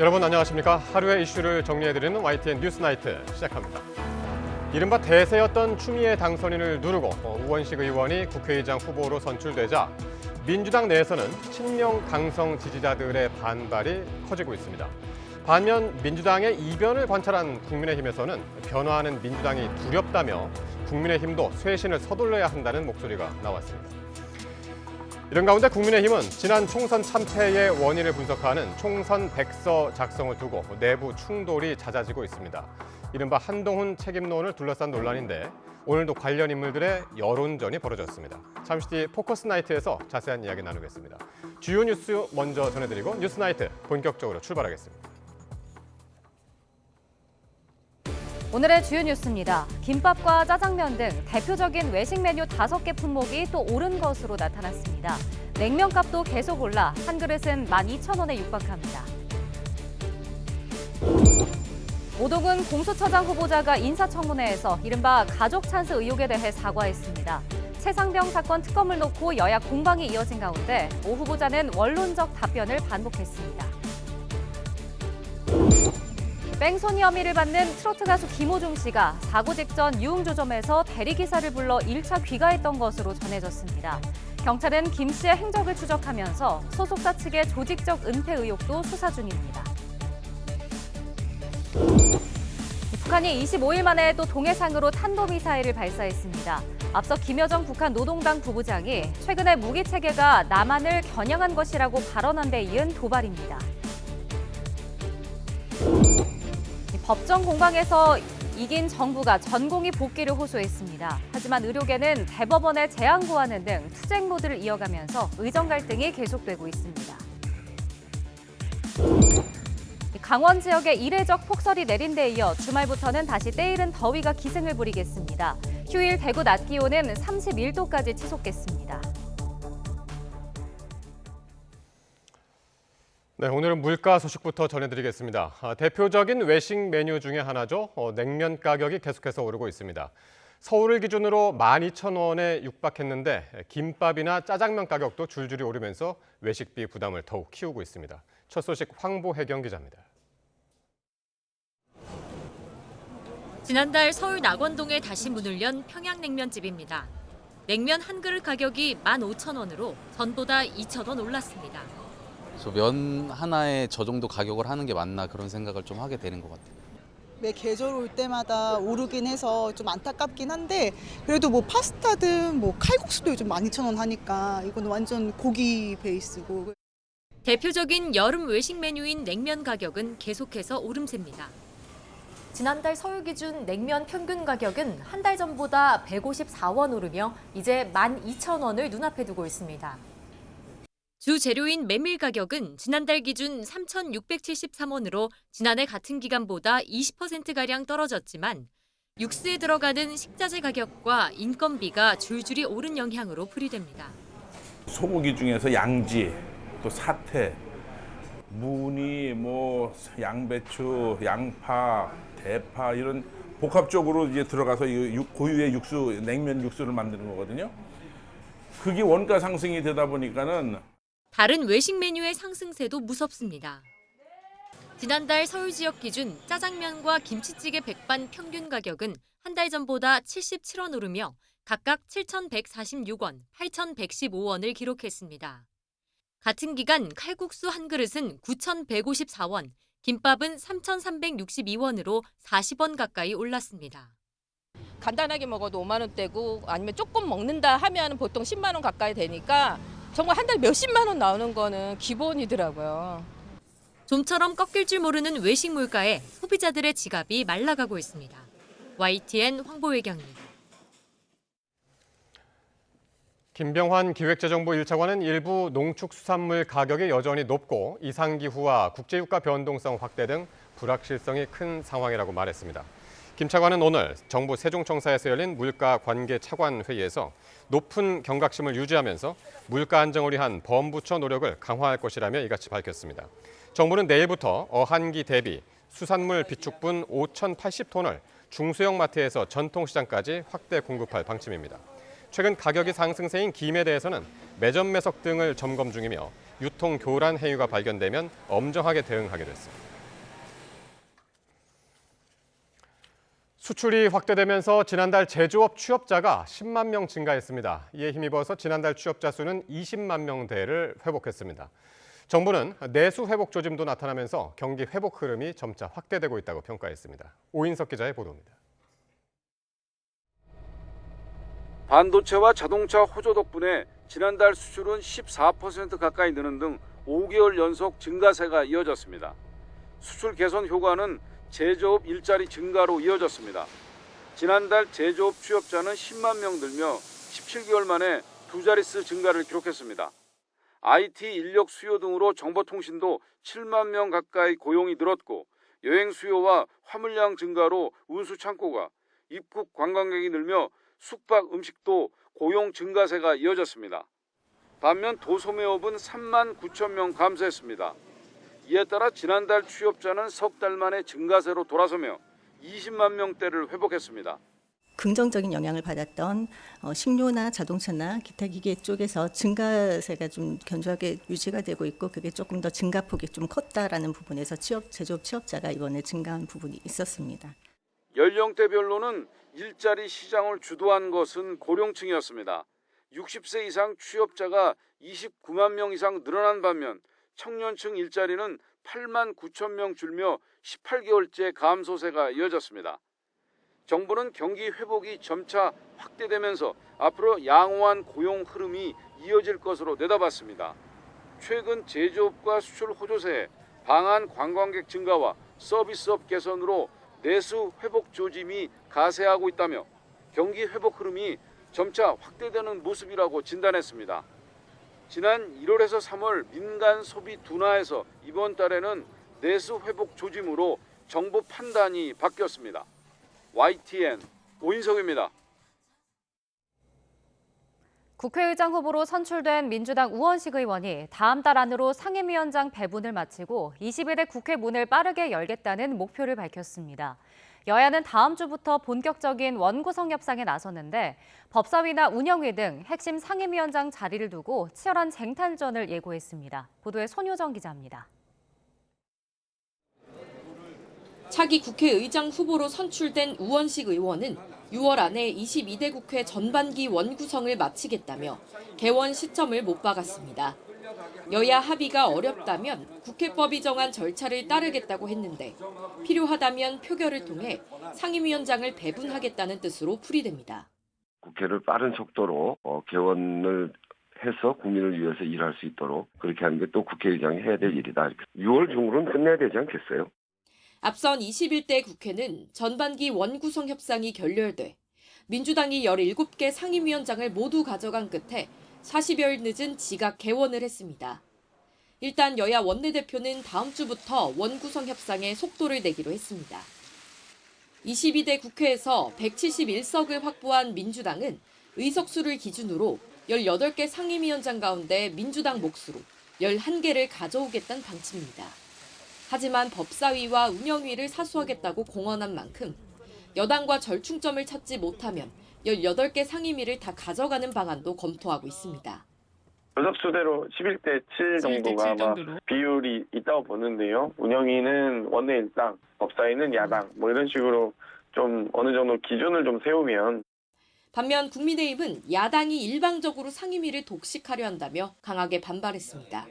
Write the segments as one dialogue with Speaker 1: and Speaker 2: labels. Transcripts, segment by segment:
Speaker 1: 여러분 안녕하십니까? 하루의 이슈를 정리해드리는 YTN 뉴스나이트 시작합니다. 이른바 대세였던 추미애 당선인을 누르고 우원식 의원이 국회의장 후보로 선출되자 민주당 내에서는 친명 강성 지지자들의 반발이 커지고 있습니다. 반면 민주당의 이변을 관찰한 국민의힘에서는 변화하는 민주당이 두렵다며 국민의힘도 쇄신을 서둘러야 한다는 목소리가 나왔습니다. 이런 가운데 국민의힘은 지난 총선 참패의 원인을 분석하는 총선 백서 작성을 두고 내부 충돌이 잦아지고 있습니다. 이른바 한동훈 책임론을 둘러싼 논란인데 오늘도 관련 인물들의 여론전이 벌어졌습니다. 잠시 뒤 포커스 나이트에서 자세한 이야기 나누겠습니다. 주요 뉴스 먼저 전해드리고 뉴스 나이트 본격적으로 출발하겠습니다.
Speaker 2: 오늘의 주요 뉴스입니다. 김밥과 짜장면 등 대표적인 외식 메뉴 5개 품목이 또 오른 것으로 나타났습니다. 냉면값도 계속 올라 한 그릇은 12,000원에 육박합니다. 오동훈 공수처장 후보자가 인사청문회에서 이른바 가족 찬스 의혹에 대해 사과했습니다. 최상병 사건 특검을 놓고 여야 공방이 이어진 가운데 오 후보자는 원론적 답변을 반복했습니다. 뺑소니 혐의를 받는 트로트 가수 김호중 씨가 사고 직전 유흥주점에서 대리기사를 불러 1차 귀가했던 것으로 전해졌습니다. 경찰은 김 씨의 행적을 추적하면서 소속사 측의 조직적 은폐 의혹도 수사 중입니다. 북한이 25일 만에 또 동해상으로 탄도미사일을 발사했습니다. 앞서 김여정 북한 노동당 부부장이 최근에 무기체계가 남한을 겨냥한 것이라고 발언한 데 이은 도발입니다. 법정 공방에서 이긴 정부가 전공의 복귀를 호소했습니다. 하지만 의료계는 대법원에 재항 구하는 등 투쟁 모드를 이어가면서 의정 갈등이 계속되고 있습니다. 강원 지역에 이례적 폭설이 내린 데 이어 주말부터는 다시 때이른 더위가 기승을 부리겠습니다. 휴일 대구 낮 기온은 31도까지 치솟겠습니다.
Speaker 1: 네, 오늘은 물가 소식부터 전해드리겠습니다. 대표적인 외식 메뉴 중에 하나죠. 냉면 가격이 계속해서 오르고 있습니다. 서울을 기준으로 12,000원에 육박했는데 김밥이나 짜장면 가격도 줄줄이 오르면서 외식비 부담을 더욱 키우고 있습니다. 첫 소식 황보혜경 기자입니다.
Speaker 3: 지난달 서울 낙원동에 다시 문을 연 평양냉면집입니다. 냉면 한 그릇 가격이 15,000원으로 전보다 2,000원 올랐습니다.
Speaker 4: 그래서 면 하나에 저 정도 가격을 하는 게 맞나 그런 생각을 좀 하게 되는 것 같아요.
Speaker 5: 매 계절 올 때마다 오르긴 해서 좀 안타깝긴 한데 그래도 뭐 파스타든 뭐 칼국수도 요즘 12,000원 하니까 이건 완전 고기 베이스고.
Speaker 3: 대표적인 여름 외식 메뉴인 냉면 가격은 계속해서 오름세입니다.
Speaker 2: 지난달 서울 기준 냉면 평균 가격은 한 달 전보다 154원 오르며 이제 12,000원을 눈앞에 두고 있습니다.
Speaker 3: 주 재료인 메밀 가격은 지난달 기준 3,673원으로 지난해 같은 기간보다 20%가량 떨어졌지만 육수에 들어가는 식자재 가격과 인건비가 줄줄이 오른 영향으로 풀이됩니다.
Speaker 6: 소고기 중에서 양지, 또 사태, 무늬, 뭐 양배추, 양파, 대파 이런 복합적으로 이제 들어가서 고유의 육수, 냉면 육수를 만드는 거거든요. 그게 원가 상승이 되다 보니까는
Speaker 3: 다른 외식 메뉴의 상승세도 무섭습니다. 지난달 서울 지역 기준 짜장면과 김치찌개 백반 평균 가격은 한 달 전보다 77원 오르며 각각 7,146원, 8,115원을 기록했습니다. 같은 기간 칼국수 한 그릇은 9,154원, 김밥은 3,362원으로 40원 가까이 올랐습니다.
Speaker 7: 간단하게 먹어도 5만 원대고 아니면 조금 먹는다 하면 보통 10만 원 가까이 되니까 정말 한 달에 몇십만 원 나오는 거는 기본이더라고요.
Speaker 3: 좀처럼 꺾일 줄 모르는 외식 물가에 소비자들의 지갑이 말라가고 있습니다. YTN 황보혜경입니다.
Speaker 1: 김병환 기획재정부 1차관은 일부 농축수산물 가격이 여전히 높고 이상기후와 국제유가 변동성 확대 등 불확실성이 큰 상황이라고 말했습니다. 김 차관은 오늘 정부 세종청사에서 열린 물가 관계 차관 회의에서 높은 경각심을 유지하면서 물가 안정을 위한 범부처 노력을 강화할 것이라며 이같이 밝혔습니다. 정부는 내일부터 어한기 대비 수산물 비축분 5,080톤을 중소형 마트에서 전통시장까지 확대 공급할 방침입니다. 최근 가격이 상승세인 김에 대해서는 매점 매석 등을 점검 중이며 유통 교란 행위가 발견되면 엄정하게 대응하기로 했습니다. 수출이 확대되면서 지난달 제조업 취업자가 10만 명 증가했습니다. 이에 힘입어서 지난달 취업자 수는 20만 명대를 회복했습니다. 정부는 내수 회복 조짐도 나타나면서 경기 회복 흐름이 점차 확대되고 있다고 평가했습니다. 오인석 기자의 보도입니다.
Speaker 8: 반도체와 자동차 호조 덕분에 지난달 수출은 14% 가까이 느는 등 5개월 연속 증가세가 이어졌습니다. 수출 개선 효과는 제조업 일자리 증가로 이어졌습니다. 지난달 제조업 취업자는 10만 명 늘며 17개월 만에 두 자릿수 증가를 기록했습니다. IT 인력 수요 등으로 정보통신도 7만 명 가까이 고용이 늘었고 여행 수요와 화물량 증가로 운수 창고가 입국 관광객이 늘며 숙박 음식도 고용 증가세가 이어졌습니다. 반면 도소매업은 3만 9천 명 감소했습니다. 이에 따라 지난달 취업자는 석 달 만에 증가세로 돌아서며 20만 명대를 회복했습니다.
Speaker 9: 긍정적인 영향을 받았던 식료나 자동차나 기타 기계 쪽에서 증가세가 좀 견조하게 유지가 되고 있고 그게 조금 더 증가폭이 좀 컸다라는 부분에서 제조업 취업자가 이번에 증가한 부분이 있었습니다.
Speaker 8: 연령대별로는 일자리 시장을 주도한 것은 고령층이었습니다. 60세 이상 취업자가 29만 명 이상 늘어난 반면 청년층 일자리는 8만 9천 명 줄며 18개월째 감소세가 이어졌습니다. 정부는 경기 회복이 점차 확대되면서 앞으로 양호한 고용 흐름이 이어질 것으로 내다봤습니다. 최근 제조업과 수출 호조세, 방한 관광객 증가와 서비스업 개선으로 내수 회복 조짐이 가세하고 있다며 경기 회복 흐름이 점차 확대되는 모습이라고 진단했습니다. 지난 1월에서 3월 민간 소비 둔화에서 이번 달에는 내수 회복 조짐으로 정부 판단이 바뀌었습니다. YTN 오인석입니다.
Speaker 2: 국회의장 후보로 선출된 민주당 우원식 의원이 다음 달 안으로 상임위원장 배분을 마치고 20일에 국회 문을 빠르게 열겠다는 목표를 밝혔습니다. 여야는 다음 주부터 본격적인 원구성 협상에 나섰는데 법사위나 운영위 등 핵심 상임위원장 자리를 두고 치열한 쟁탈전을 예고했습니다. 보도에 손효정 기자입니다.
Speaker 3: 차기 국회의장 후보로 선출된 우원식 의원은 6월 안에 22대 국회 전반기 원구성을 마치겠다며 개원 시점을 못 박았습니다. 여야 합의가 어렵다면 국회법이 정한 절차를 따르겠다고 했는데 필요하다면 표결을 통해 상임위원장을 배분하겠다는 뜻으로 풀이됩니다.
Speaker 10: 국회를 빠른 속도로 개원을 해서 국민을 위해서 일할 수 있도록 그렇게 하는 게 또 국회의장이 해야 될 일이다. 6월 중으로는 끝내야 되지 않겠어요?
Speaker 3: 앞선 21대 국회는 전반기 원구성 협상이 결렬돼 민주당이 17개 상임위원장을 모두 가져간 끝에 40여일 늦은 지각 개원을 했습니다. 일단 여야 원내대표는 다음 주부터 원구성 협상에 속도를 내기로 했습니다. 22대 국회에서 171석을 확보한 민주당은 의석수를 기준으로 18개 상임위원장 가운데 민주당 몫으로 11개를 가져오겠다는 방침입니다. 하지만 법사위와 운영위를 사수하겠다고 공언한 만큼 여당과 절충점을 찾지 못하면 18개 상임위를 다 가져가는 방안도 검토하고 있습니다.
Speaker 11: 의석수대로 11대 7 정도가 아마 비율이 있다고 보는데요. 운영위는 원내일당, 법사위는 야당, 이런 식으로 좀 어느 정도 기준을 좀 세우면.
Speaker 3: 반면 국민의힘은 야당이 일방적으로 상임위를 독식하려 한다며 강하게 반발했습니다.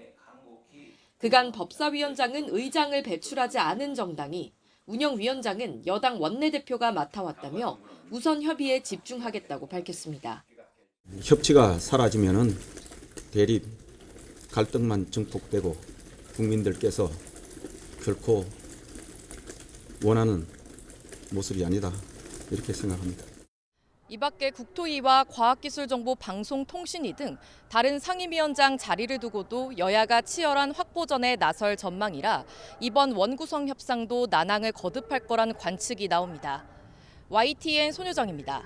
Speaker 3: 그간 법사위원장은 의장을 배출하지 않은 정당이 운영위원장은 여당 원내대표가 맡아왔다며 우선 협의에 집중하겠다고 밝혔습니다.
Speaker 12: 협치가 사라지면은 대립, 갈등만 증폭되고 국민들께서 결코 원하는 모습이 아니다 이렇게 생각합니다.
Speaker 3: 이 밖에 국토위와 과학기술정보방송통신위 등 다른 상임위원장 자리를 두고도 여야가 치열한 확보전에 나설 전망이라 이번 원구성 협상도 난항을 거듭할 거란 관측이 나옵니다. YTN 손효정입니다.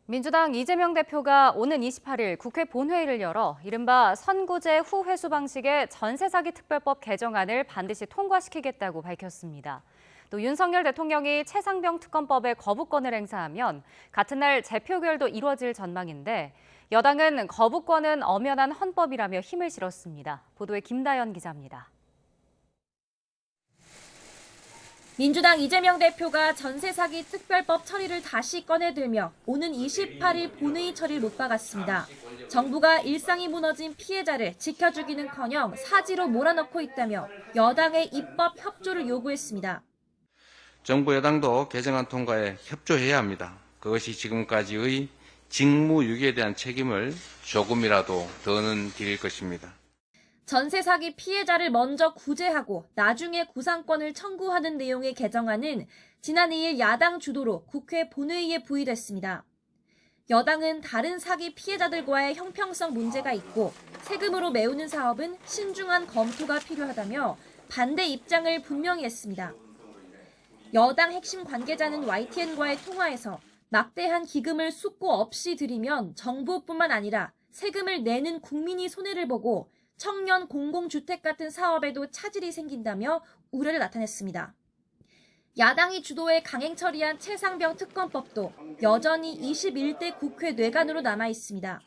Speaker 2: 민주당 이재명 대표가 오는 28일 국회 본회의를 열어 이른바 선구제 후회수 방식의 전세 사기 특별법 개정안을 반드시 통과시키겠다고 밝혔습니다. 또 윤석열 대통령이 최상병 특검법에 거부권을 행사하면 같은 날 재표결도 이루어질 전망인데 여당은 거부권은 엄연한 헌법이라며 힘을 실었습니다. 보도에 김다연 기자입니다.
Speaker 13: 민주당 이재명 대표가 전세 사기 특별법 처리를 다시 꺼내들며 오는 28일 본회의 처리를 못 박았습니다. 정부가 일상이 무너진 피해자를 지켜주기는커녕 사지로 몰아넣고 있다며 여당의 입법 협조를 요구했습니다.
Speaker 14: 정부 여당도 개정안 통과에 협조해야 합니다. 그것이 지금까지의 직무유기에 대한 책임을 조금이라도 더는 드릴 것입니다.
Speaker 13: 전세 사기 피해자를 먼저 구제하고 나중에 구상권을 청구하는 내용의 개정안은 지난 2일 야당 주도로 국회 본회의에 부의됐습니다. 여당은 다른 사기 피해자들과의 형평성 문제가 있고 세금으로 메우는 사업은 신중한 검토가 필요하다며 반대 입장을 분명히 했습니다. 여당 핵심 관계자는 YTN과의 통화에서 막대한 기금을 숙고 없이 들이면 정부뿐만 아니라 세금을 내는 국민이 손해를 보고 청년 공공주택 같은 사업에도 차질이 생긴다며 우려를 나타냈습니다. 야당이 주도해 강행 처리한 최상병 특검법도 여전히 21대 국회 뇌관으로 남아 있습니다.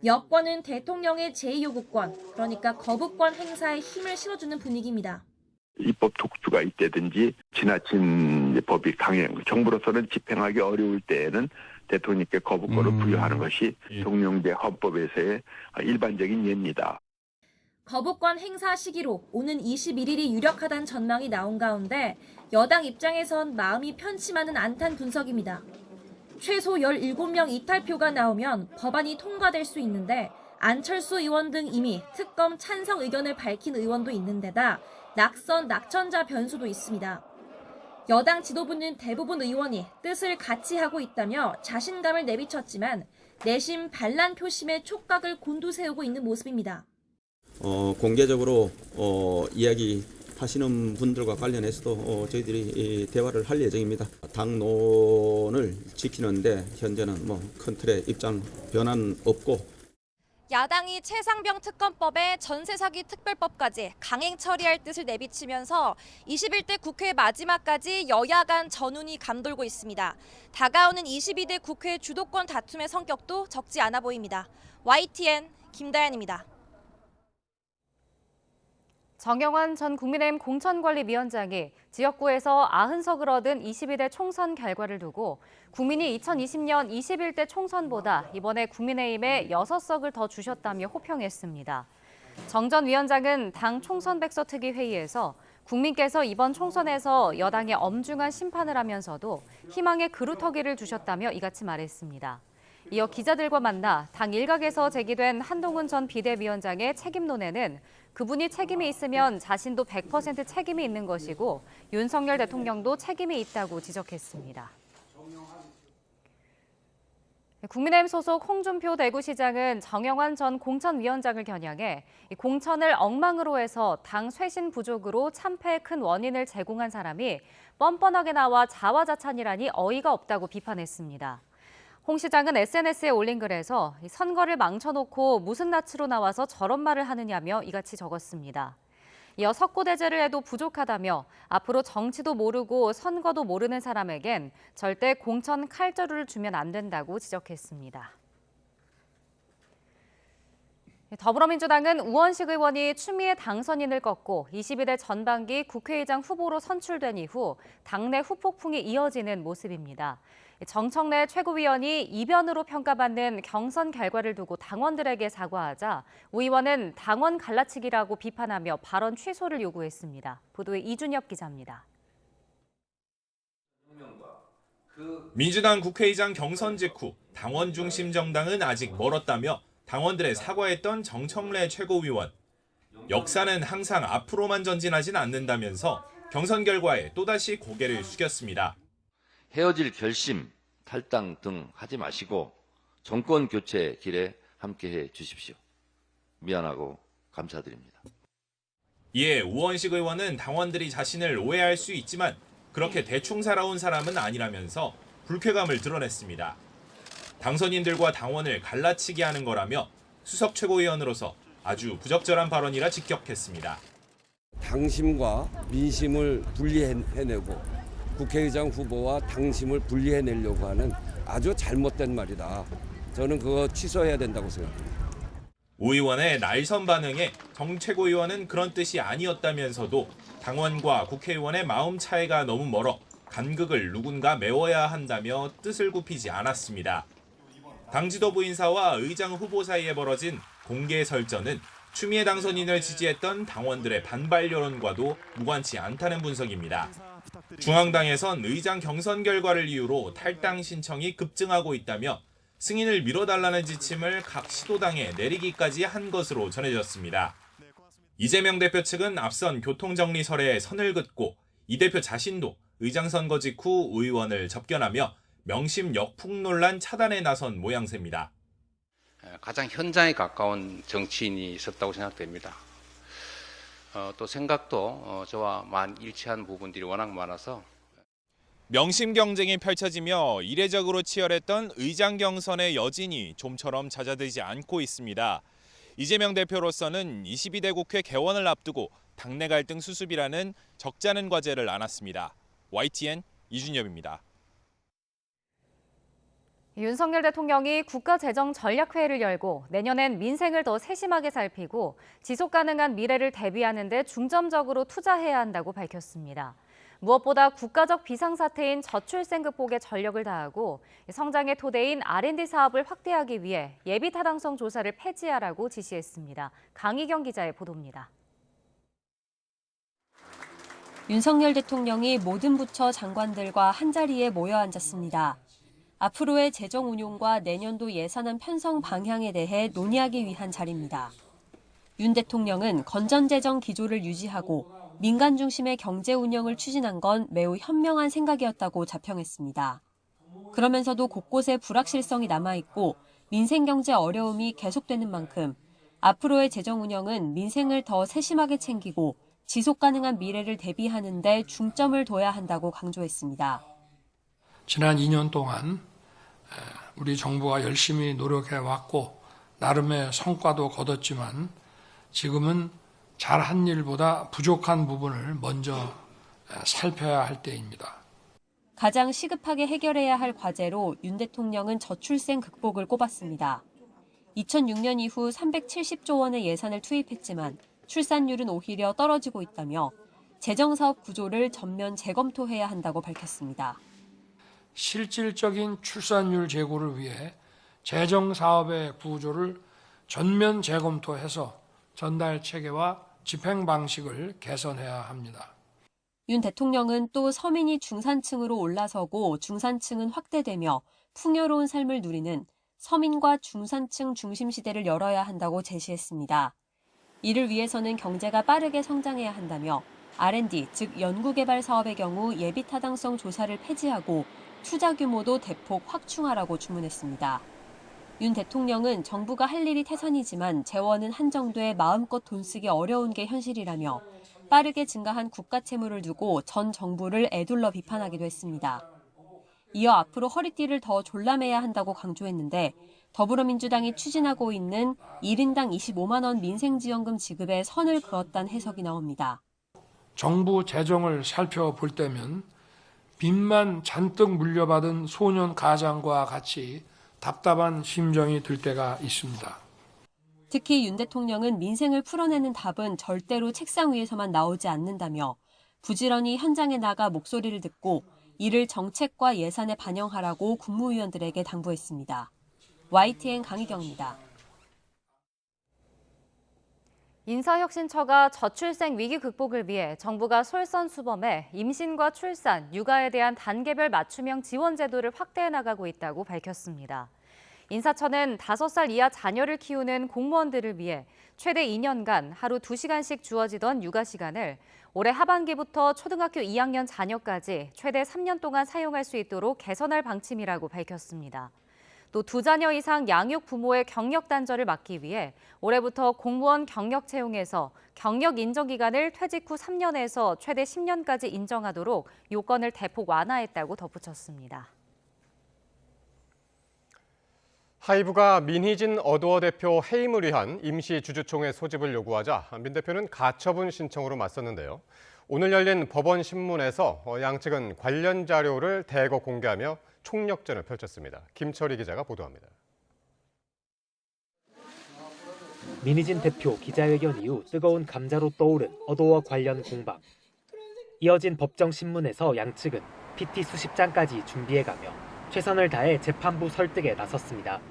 Speaker 13: 여권은 대통령의 제2요구권, 그러니까 거부권 행사에 힘을 실어주는 분위기입니다.
Speaker 15: 입법 독주가 있다든지 지나친 법이 강행, 정부로서는 집행하기 어려울 때에는 대통령께 거부권을 부여하는 것이 통용된 헌법에서의 일반적인 예입니다.
Speaker 13: 거부권 행사 시기로 오는 21일이 유력하다는 전망이 나온 가운데 여당 입장에선 마음이 편치만은 않다는 분석입니다. 최소 17명 이탈표가 나오면 법안이 통과될 수 있는데 안철수 의원 등 이미 특검 찬성 의견을 밝힌 의원도 있는 데다 낙선자 변수도 있습니다. 여당 지도부는 대부분 의원이 뜻을 같이 하고 있다며 자신감을 내비쳤지만 내심 반란 표심에 촉각을 곤두세우고 있는 모습입니다.
Speaker 12: 공개적으로 이야기하시는 분들과 관련해서도 저희들이 대화를 할 예정입니다. 당론을 지키는데 현재는 큰 틀의 입장 변화는 없고
Speaker 16: 야당이 최상병 특검법에 전세 사기 특별법까지 강행 처리할 뜻을 내비치면서 21대 국회 마지막까지 여야 간 전운이 감돌고 있습니다. 다가오는 22대 국회 주도권 다툼의 성격도 적지 않아 보입니다. YTN 김다연입니다.
Speaker 2: 정영환 전 국민의힘 공천관리위원장이 지역구에서 90석을 얻은 22대 총선 결과를 두고 국민이 2020년 21대 총선보다 이번에 국민의힘에 6석을 더 주셨다며 호평했습니다. 정 전 위원장은 당 총선백서 특위 회의에서 국민께서 이번 총선에서 여당에 엄중한 심판을 하면서도 희망의 그루터기를 주셨다며 이같이 말했습니다. 이어 기자들과 만나 당 일각에서 제기된 한동훈 전 비대위원장의 책임론에는 그분이 책임이 있으면 자신도 100% 책임이 있는 것이고 윤석열 대통령도 책임이 있다고 지적했습니다. 국민의힘 소속 홍준표 대구시장은 정영환 전 공천위원장을 겨냥해 공천을 엉망으로 해서 당 쇄신 부족으로 참패의 큰 원인을 제공한 사람이 뻔뻔하게 나와 자화자찬이라니 어이가 없다고 비판했습니다. 홍 시장은 SNS에 올린 글에서 선거를 망쳐놓고 무슨 낯으로 나와서 저런 말을 하느냐며 이같이 적었습니다. 이어 석고대죄를 해도 부족하다며 앞으로 정치도 모르고 선거도 모르는 사람에겐 절대 공천 칼자루를 주면 안 된다고 지적했습니다. 더불어민주당은 우원식 의원이 추미애 당선인을 꺾고 22대 전반기 국회의장 후보로 선출된 이후 당내 후폭풍이 이어지는 모습입니다. 정청래 최고위원이 이변으로 평가받는 경선 결과를 두고 당원들에게 사과하자 우 의원은 당원 갈라치기라고 비판하며 발언 취소를 요구했습니다. 보도에 이준엽 기자입니다.
Speaker 17: 민주당 국회의장 경선 직후 당원 중심 정당은 아직 멀었다며 당원들의 사과했던 정청래 최고위원. 역사는 항상 앞으로만 전진하진 않는다면서 경선 결과에 또다시 고개를 숙였습니다.
Speaker 18: 헤어질 결심, 탈당 등 하지 마시고 정권 교체 길에 함께해 주십시오. 미안하고 감사드립니다.
Speaker 17: 이에 우원식 의원은 당원들이 자신을 오해할 수 있지만 그렇게 대충 살아온 사람은 아니라면서 불쾌감을 드러냈습니다. 당선인들과 당원을 갈라치기 하는 거라며 수석 최고위원으로서 아주 부적절한 발언이라 직격했습니다.
Speaker 19: 당심과 민심을 분리해내고 국회의장 후보와 당심을 분리해내려고 하는 아주 잘못된 말이다. 저는 그거 취소해야 된다고 생각합니다.
Speaker 17: 오 의원의 날선 반응에 정 최고위원은 그런 뜻이 아니었다면서도 당원과 국회의원의 마음 차이가 너무 멀어 간극을 누군가 메워야 한다며 뜻을 굽히지 않았습니다. 당 지도부 인사와 의장 후보 사이에 벌어진 공개 설전은 추미애 당선인을 지지했던 당원들의 반발 여론과도 무관치 않다는 분석입니다. 중앙당에선 의장 경선 결과를 이유로 탈당 신청이 급증하고 있다며 승인을 미뤄달라는 지침을 각 시도당에 내리기까지 한 것으로 전해졌습니다. 이재명 대표 측은 앞선 교통정리설에 선을 긋고 이 대표 자신도 의장 선거 직후 의원을 접견하며 명심 역풍 논란 차단에 나선 모양새입니다.
Speaker 20: 가장 현장에 가까운 정치인이 있었다고 생각됩니다. 또 생각도 저와 일치한 부분들이 워낙 많아서
Speaker 17: 명심 경쟁이 펼쳐지며 이례적으로 치열했던 의장 경선의 여진이 좀처럼 잦아들지 않고 있습니다. 이재명 대표로서는 22대 국회 개원을 앞두고 당내 갈등 수습이라는 적잖은 과제를 안았습니다. YTN 이준엽입니다.
Speaker 2: 윤석열 대통령이 국가재정전략회의를 열고 내년엔 민생을 더 세심하게 살피고 지속 가능한 미래를 대비하는 데 중점적으로 투자해야 한다고 밝혔습니다. 무엇보다 국가적 비상사태인 저출생 극복에 전력을 다하고 성장의 토대인 R&D 사업을 확대하기 위해 예비타당성 조사를 폐지하라고 지시했습니다. 강희경 기자의 보도입니다.
Speaker 21: 윤석열 대통령이 모든 부처 장관들과 한자리에 모여 앉았습니다. 앞으로의 재정 운용과 내년도 예산안 편성 방향에 대해 논의하기 위한 자리입니다. 윤 대통령은 건전재정 기조를 유지하고 민간 중심의 경제 운영을 추진한 건 매우 현명한 생각이었다고 자평했습니다. 그러면서도 곳곳에 불확실성이 남아있고 민생 경제 어려움이 계속되는 만큼 앞으로의 재정 운영은 민생을 더 세심하게 챙기고 지속 가능한 미래를 대비하는 데 중점을 둬야 한다고 강조했습니다.
Speaker 22: 지난 2년 동안 우리 정부가 열심히 노력해왔고 나름의 성과도 거뒀지만 지금은 잘한 일보다 부족한 부분을 먼저 살펴야 할 때입니다.
Speaker 21: 가장 시급하게 해결해야 할 과제로 윤 대통령은 저출생 극복을 꼽았습니다. 2006년 이후 370조 원의 예산을 투입했지만 출산율은 오히려 떨어지고 있다며 재정사업 구조를 전면 재검토해야 한다고 밝혔습니다.
Speaker 22: 실질적인 출산율 제고를 위해 재정사업의 구조를 전면 재검토해서 전달 체계와 집행 방식을 개선해야 합니다.
Speaker 21: 윤 대통령은 또 서민이 중산층으로 올라서고 중산층은 확대되며 풍요로운 삶을 누리는 서민과 중산층 중심 시대를 열어야 한다고 제시했습니다. 이를 위해서는 경제가 빠르게 성장해야 한다며 R&D, 즉 연구개발 사업의 경우 예비타당성 조사를 폐지하고 투자 규모도 대폭 확충하라고 주문했습니다. 윤 대통령은 정부가 할 일이 태산이지만 재원은 한정돼 마음껏 돈 쓰기 어려운 게 현실이라며 빠르게 증가한 국가 채무를 두고 전 정부를 애둘러 비판하기도 했습니다. 이어 앞으로 허리띠를 더 졸라매야 한다고 강조했는데 더불어민주당이 추진하고 있는 1인당 25만 원 민생지원금 지급에 선을 그었다는 해석이 나옵니다.
Speaker 22: 정부 재정을 살펴볼 때면 빚만 잔뜩 물려받은 소년 가장과 같이 답답한 심정이 들 때가 있습니다.
Speaker 21: 특히 윤 대통령은 민생을 풀어내는 답은 절대로 책상 위에서만 나오지 않는다며 부지런히 현장에 나가 목소리를 듣고 이를 정책과 예산에 반영하라고 국무위원들에게 당부했습니다. YTN 강희경입니다.
Speaker 2: 인사혁신처가 저출생 위기 극복을 위해 정부가 솔선수범해 임신과 출산, 육아에 대한 단계별 맞춤형 지원 제도를 확대해 나가고 있다고 밝혔습니다. 인사처는 5살 이하 자녀를 키우는 공무원들을 위해 최대 2년간 하루 2시간씩 주어지던 육아 시간을 올해 하반기부터 초등학교 2학년 자녀까지 최대 3년 동안 사용할 수 있도록 개선할 방침이라고 밝혔습니다. 또 2자녀 이상 양육 부모의 경력 단절을 막기 위해 올해부터 공무원 경력 채용에서 경력 인정 기간을 퇴직 후 3년에서 최대 10년까지 인정하도록 요건을 대폭 완화했다고 덧붙였습니다.
Speaker 1: 하이브가 민희진 어도어 대표 해임을 위한 임시 주주총회 소집을 요구하자 민 대표는 가처분 신청으로 맞섰는데요. 오늘 열린 법원 신문에서 양측은 관련 자료를 대거 공개하며 총력전을 펼쳤습니다. 김철희 기자가 보도합니다.
Speaker 4: 민희진 대표 기자회견 이후 뜨거운 감자로 떠오른 어도어 관련 공방. 이어진 법정신문에서 양측은 PT 수십 장까지 준비해가며 최선을 다해 재판부 설득에 나섰습니다.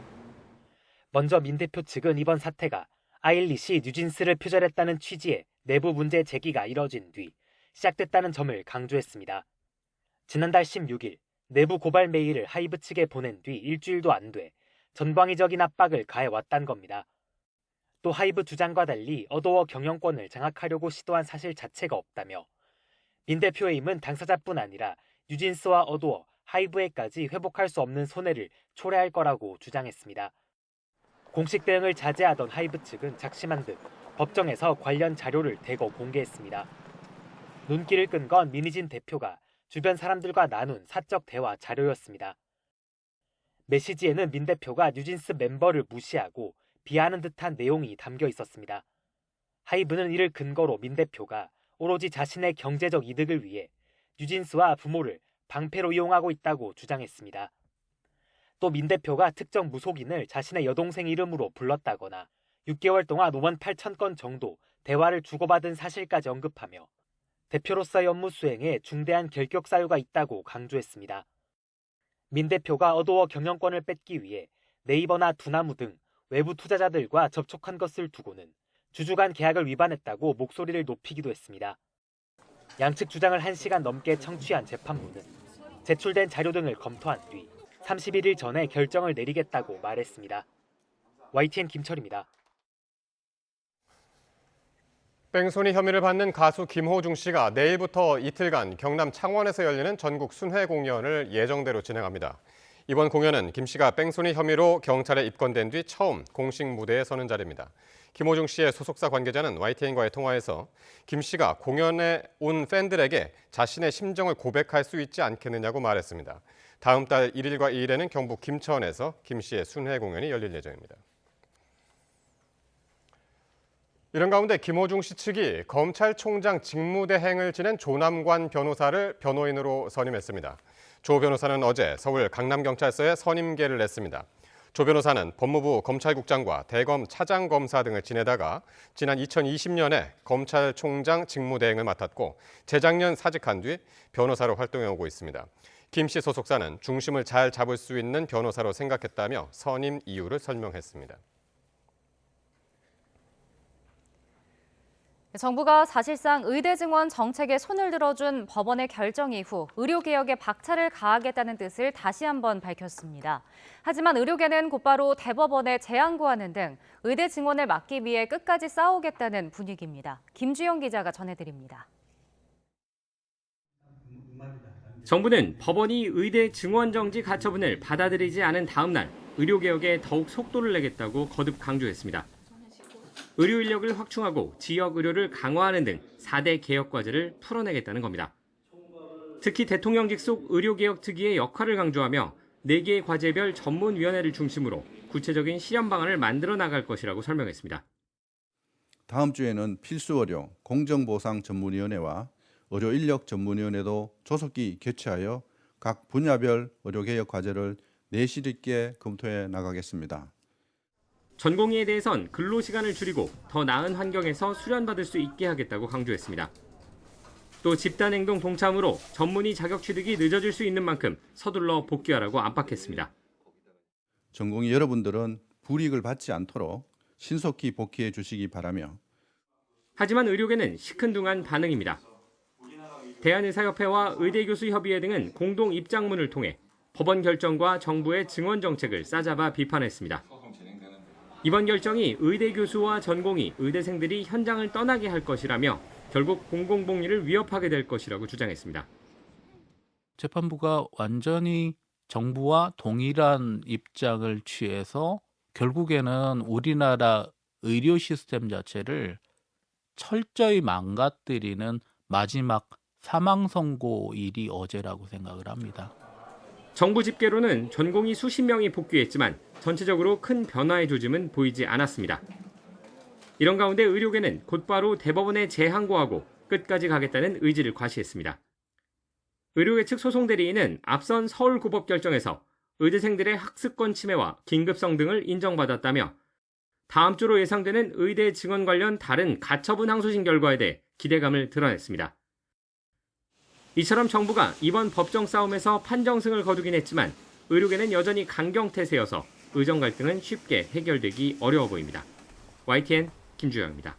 Speaker 4: 먼저 민 대표 측은 이번 사태가 아일릿이 뉴진스를 표절했다는 취지의 내부 문제 제기가 이뤄진 뒤 시작됐다는 점을 강조했습니다. 지난달 16일 내부 고발 메일을 하이브 측에 보낸 뒤 일주일도 안 돼 전방위적인 압박을 가해왔단 겁니다. 또 하이브 주장과 달리 어도어 경영권을 장악하려고 시도한 사실 자체가 없다며 민 대표의 임은 당사자뿐 아니라 뉴진스와 어도어, 하이브에까지 회복할 수 없는 손해를 초래할 거라고 주장했습니다. 공식 대응을 자제하던 하이브 측은 작심한 듯 법정에서 관련 자료를 대거 공개했습니다. 눈길을 끈 건 민희진 대표가 주변 사람들과 나눈 사적 대화 자료였습니다. 메시지에는 민 대표가 뉴진스 멤버를 무시하고 비하하는 듯한 내용이 담겨 있었습니다. 하이브는 이를 근거로 민 대표가 오로지 자신의 경제적 이득을 위해 뉴진스와 부모를 방패로 이용하고 있다고 주장했습니다. 또 민 대표가 특정 무속인을 자신의 여동생 이름으로 불렀다거나 6개월 동안 5만 8천 건 정도 대화를 주고받은 사실까지 언급하며 대표로서의 업무 수행에 중대한 결격 사유가 있다고 강조했습니다. 민 대표가 어도어 경영권을 뺏기 위해 네이버나 두나무 등 외부 투자자들과 접촉한 것을 두고는 주주 간 계약을 위반했다고 목소리를 높이기도 했습니다. 양측 주장을 1시간 넘게 청취한 재판부는 제출된 자료 등을 검토한 뒤 31일 전에 결정을 내리겠다고 말했습니다. YTN 김철입니다.
Speaker 1: 뺑소니 혐의를 받는 가수 김호중 씨가 내일부터 이틀간 경남 창원에서 열리는 전국 순회 공연을 예정대로 진행합니다. 이번 공연은 김 씨가 뺑소니 혐의로 경찰에 입건된 뒤 처음 공식 무대에 서는 자리입니다. 김호중 씨의 소속사 관계자는 YTN과의 통화에서 김 씨가 공연에 온 팬들에게 자신의 심정을 고백할 수 있지 않겠느냐고 말했습니다. 다음 달 1일과 2일에는 경북 김천에서 김 씨의 순회 공연이 열릴 예정입니다. 이런 가운데 김호중 씨 측이 검찰총장 직무대행을 지낸 조남관 변호사를 변호인으로 선임했습니다. 조 변호사는 어제 서울 강남경찰서에 선임계를 냈습니다. 조 변호사는 법무부 검찰국장과 대검 차장검사 등을 지내다가 지난 2020년에 검찰총장 직무대행을 맡았고 재작년 사직한 뒤 변호사로 활동해오고 있습니다. 김 씨 소속사는 중심을 잘 잡을 수 있는 변호사로 생각했다며 선임 이유를 설명했습니다.
Speaker 2: 정부가 사실상 의대 증원 정책에 손을 들어준 법원의 결정 이후 의료개혁에 박차를 가하겠다는 뜻을 다시 한번 밝혔습니다. 하지만 의료계는 곧바로 대법원에 재항고하는 등 의대 증원을 막기 위해 끝까지 싸우겠다는 분위기입니다. 김주영 기자가 전해드립니다.
Speaker 5: 정부는 법원이 의대 증원 정지 가처분을 받아들이지 않은 다음 날 의료개혁에 더욱 속도를 내겠다고 거듭 강조했습니다. 의료 인력을 확충하고 지역 의료를 강화하는 등 4대 개혁 과제를 풀어내겠다는 겁니다. 특히 대통령직 속 의료개혁 특위의 역할을 강조하며 4개의 과제별 전문위원회를 중심으로 구체적인 실현 방안을 만들어 나갈 것이라고 설명했습니다.
Speaker 23: 다음 주에는 필수의료 공정보상 전문위원회와 의료 인력 전문위원회도 조속히 개최하여 각 분야별 의료개혁 과제를 내실 있게 검토해 나가겠습니다.
Speaker 5: 전공의에 대해선 근로시간을 줄이고 더 나은 환경에서 수련받을 수 있게 하겠다고 강조했습니다. 또 집단행동 동참으로 전문의 자격 취득이 늦어질 수 있는 만큼 서둘러 복귀하라고 압박했습니다.
Speaker 23: 전공의 여러분들은 불이익을 받지 않도록 신속히 복귀해 주시기 바라며
Speaker 5: 하지만 의료계는 시큰둥한 반응입니다. 대한의사협회와 의대교수협의회 등은 공동 입장문을 통해 법원 결정과 정부의 증원 정책을 싸잡아 비판했습니다. 이번 결정이 의대 교수와 전공의, 의대생들이 현장을 떠나게 할 것이라며 결국 공공복리를 위협하게 될 것이라고 주장했습니다.
Speaker 24: 재판부가 완전히 정부와 동일한 입장을 취해서 결국에는 우리나라 의료 시스템 자체를 철저히 망가뜨리는 마지막 사망 선고일이 어제라고 생각을 합니다.
Speaker 5: 정부 집계로는 전공의 수십 명이 복귀했지만 전체적으로 큰 변화의 조짐은 보이지 않았습니다. 이런 가운데 의료계는 곧바로 대법원에 재항고하고 끝까지 가겠다는 의지를 과시했습니다. 의료계 측 소송 대리인은 앞선 서울고법 결정에서 의대생들의 학습권 침해와 긴급성 등을 인정받았다며 다음 주로 예상되는 의대 증원 관련 다른 가처분 항소심 결과에 대해 기대감을 드러냈습니다. 이처럼 정부가 이번 법정 싸움에서 판정승을 거두긴 했지만 의료계는 여전히 강경태세여서 의정 갈등은 쉽게 해결되기 어려워 보입니다. YTN 김주영입니다.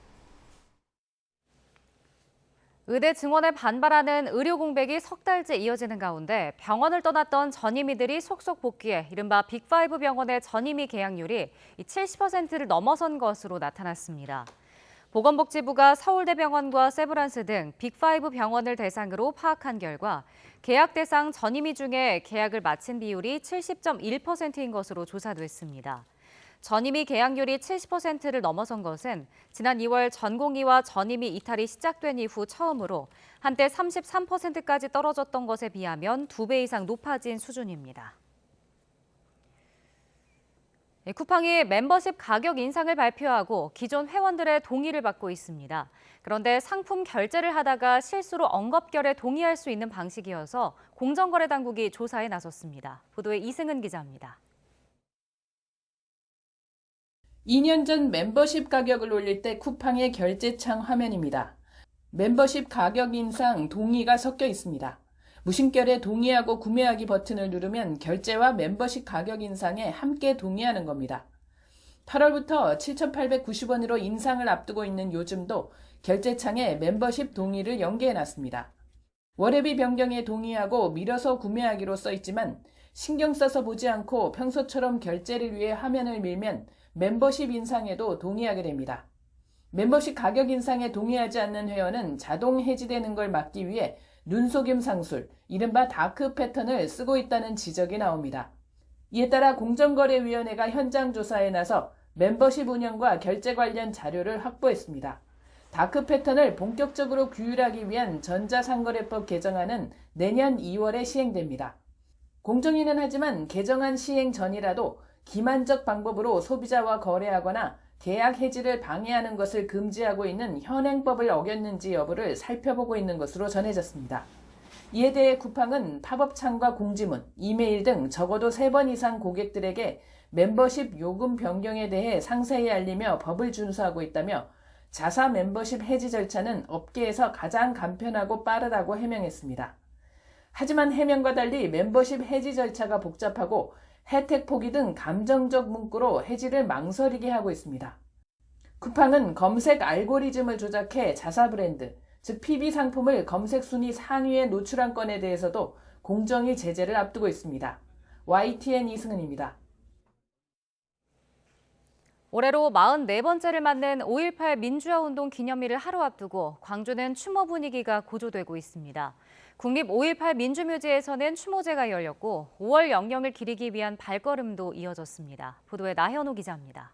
Speaker 2: 의대 증원에 반발하는 의료 공백이 석 달째 이어지는 가운데 병원을 떠났던 전임의들이 속속 복귀해 이른바 빅5 병원의 전임의 계약률이 70%를 넘어선 것으로 나타났습니다. 보건복지부가 서울대병원과 세브란스 등 빅5 병원을 대상으로 파악한 결과 계약 대상 전임의 중에 계약을 마친 비율이 70.1%인 것으로 조사됐습니다. 전임의 계약률이 70%를 넘어선 것은 지난 2월 전공의와 전임의 이탈이 시작된 이후 처음으로 한때 33%까지 떨어졌던 것에 비하면 2배 이상 높아진 수준입니다. 쿠팡이 멤버십 가격 인상을 발표하고 기존 회원들의 동의를 받고 있습니다. 그런데 상품 결제를 하다가 실수로 언급결에 동의할 수 있는 방식이어서 공정거래당국이 조사에 나섰습니다. 보도에 이승은 기자입니다.
Speaker 6: 2년 전 멤버십 가격을 올릴 때 쿠팡의 결제창 화면입니다. 멤버십 가격 인상 동의가 섞여 있습니다. 무심결에 동의하고 구매하기 버튼을 누르면 결제와 멤버십 가격 인상에 함께 동의하는 겁니다. 8월부터 7,890원으로 인상을 앞두고 있는 요즘도 결제창에 멤버십 동의를 연계해놨습니다. 월회비 변경에 동의하고 밀어서 구매하기로 써있지만 신경 써서 보지 않고 평소처럼 결제를 위해 화면을 밀면 멤버십 인상에도 동의하게 됩니다. 멤버십 가격 인상에 동의하지 않는 회원은 자동 해지되는 걸 막기 위해 눈속임 상술, 이른바 다크 패턴을 쓰고 있다는 지적이 나옵니다. 이에 따라 공정거래위원회가 현장 조사에 나서 멤버십 운영과 결제 관련 자료를 확보했습니다. 다크 패턴을 본격적으로 규율하기 위한 전자상거래법 개정안은 내년 2월에 시행됩니다. 공정위는 하지만 개정안 시행 전이라도 기만적 방법으로 소비자와 거래하거나 계약 해지를 방해하는 것을 금지하고 있는 현행법을 어겼는지 여부를 살펴보고 있는 것으로 전해졌습니다. 이에 대해 쿠팡은 팝업창과 공지문, 이메일 등 적어도 3번 이상 고객들에게 멤버십 요금 변경에 대해 상세히 알리며 법을 준수하고 있다며 자사 멤버십 해지 절차는 업계에서 가장 간편하고 빠르다고 해명했습니다. 하지만 해명과 달리 멤버십 해지 절차가 복잡하고 혜택 포기 등 감정적 문구로 해지를 망설이게 하고 있습니다. 쿠팡은 검색 알고리즘을 조작해 자사 브랜드, 즉 PB 상품을 검색 순위 상위에 노출한 건에 대해서도 공정위 제재를 앞두고 있습니다. YTN 이승은입니다.
Speaker 2: 올해로 44번째를 맞는 5.18 민주화운동 기념일을 하루 앞두고 광주는 추모 분위기가 고조되고 있습니다. 국립 5.18 민주묘지에서는 추모제가 열렸고 5월 영령을 기리기 위한 발걸음도 이어졌습니다. 보도에 나현호 기자입니다.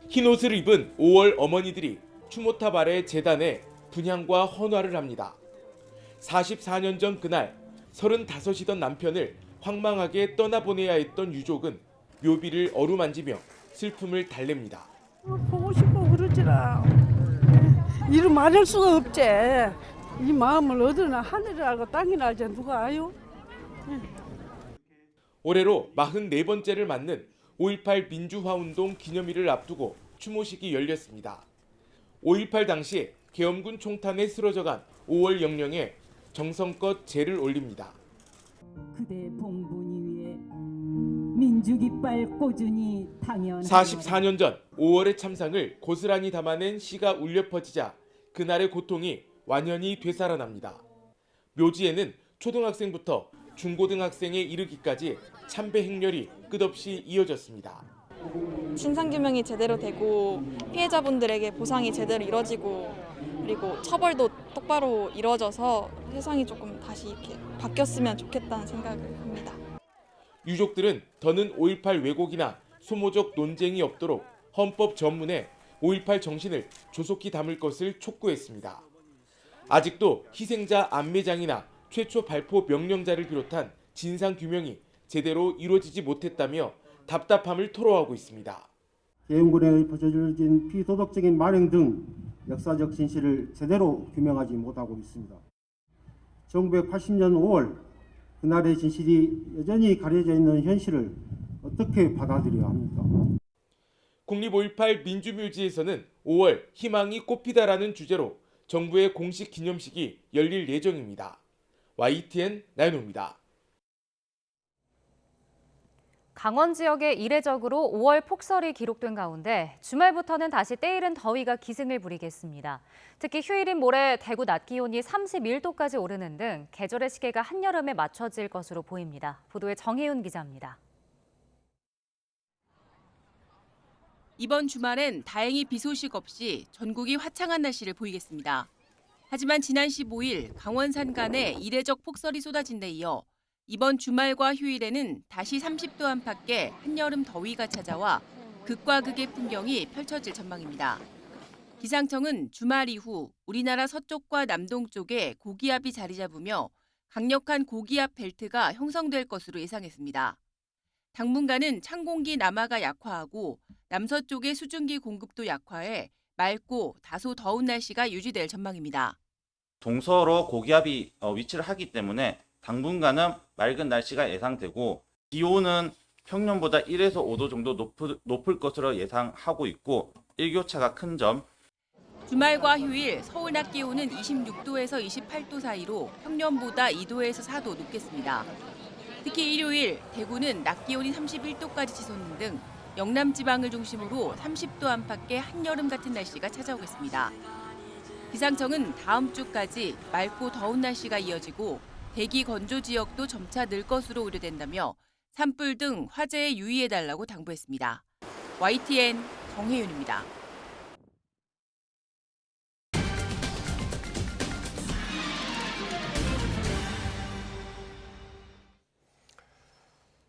Speaker 7: 흰 옷을 입은 5월 어머니들이 추모탑 아래 제단에 분향과 헌화를 합니다. 44년 전 그날 35이던 남편을 황망하게 떠나보내야 했던 유족은 묘비를 어루만지며 슬픔을 달랩니다.
Speaker 8: 보고 싶고 그러지라. 이를 말할 수가 없지. 이 마음을 어디나 하늘을 알고 땅이 알지 누가 아요?
Speaker 7: 올해로 44번째를 맞는 5.18 민주화운동 기념일을 앞두고 추모식이 열렸습니다. 5.18 당시 계엄군 총탄에 쓰러져간 5월 영령에 정성껏 제를 올립니다.
Speaker 9: 그대 봉분이 위에 민주 깃발 꽂으니 당연.
Speaker 7: 44년 전 5월의 참상을 고스란히 담아낸 시가 울려 퍼지자 그날의 고통이 완연히 되살아납니다. 묘지에는 초등학생부터 중고등학생에 이르기까지 참배 행렬이 끝없이 이어졌습니다.
Speaker 25: 진상규명이 제대로 되고 피해자분들에게 보상이 제대로 이뤄지고 그리고 처벌도 똑바로 이루어져서 세상이 조금 다시 이렇게 바뀌었으면 좋겠다는 생각을 합니다.
Speaker 7: 유족들은 더는 5.18 왜곡이나 소모적 논쟁이 없도록 헌법 전문에 5.18 정신을 조속히 담을 것을 촉구했습니다. 아직도 희생자 안매장이나 최초 발포 명령자를 비롯한 진상규명이 제대로 이루어지지 못했다며 답답함을 토로하고 있습니다.
Speaker 26: 계엄군에 저질러진 비도덕적인 만행 등 역사적 진실을 제대로 규명하지 못하고 있습니다. 1980년 5월 그날의 진실이 여전히 가려져 있는 현실을 어떻게 받아들여야 합니까?
Speaker 7: 국립 5.18 민주묘지에서는 5월 희망이 꽃피다라는 주제로 정부의 공식 기념식이 열릴 예정입니다. YTN 나연호입니다.
Speaker 2: 강원 지역에 이례적으로 5월 폭설이 기록된 가운데 주말부터는 다시 때이른 더위가 기승을 부리겠습니다. 특히 휴일인 모레 대구 낮 기온이 31도까지 오르는 등 계절의 시계가 한여름에 맞춰질 것으로 보입니다. 보도에 정혜윤 기자입니다.
Speaker 3: 이번 주말엔 다행히 비 소식 없이 전국이 화창한 날씨를 보이겠습니다. 하지만 지난 15일 강원 산간에 이례적 폭설이 쏟아진 데 이어 이번 주말과 휴일에는 다시 30도 안팎의 한여름 더위가 찾아와 극과 극의 풍경이 펼쳐질 전망입니다. 기상청은 주말 이후 우리나라 서쪽과 남동쪽에 고기압이 자리 잡으며 강력한 고기압 벨트가 형성될 것으로 예상했습니다. 당분간은 찬 공기 남하가 약화하고 남서쪽의 수증기 공급도 약화해 맑고 다소 더운 날씨가 유지될 전망입니다.
Speaker 10: 동서로 고기압이 위치를 하기 때문에 당분간은 맑은 날씨가 예상되고 기온은 평년보다 1에서 5도 정도 높을 것으로 예상하고 있고 일교차가 큰 점.
Speaker 3: 주말과 휴일 서울 낮 기온은 26도에서 28도 사이로 평년보다 2도에서 4도 높겠습니다. 특히 일요일 대구는 낮 기온이 31도까지 치솟는 등 영남 지방을 중심으로 30도 안팎의 한여름 같은 날씨가 찾아오겠습니다. 기상청은 다음 주까지 맑고 더운 날씨가 이어지고 대기 건조 지역도 점차 늘 것으로 우려된다며 산불 등 화재에 유의해달라고 당부했습니다. YTN 정혜윤입니다.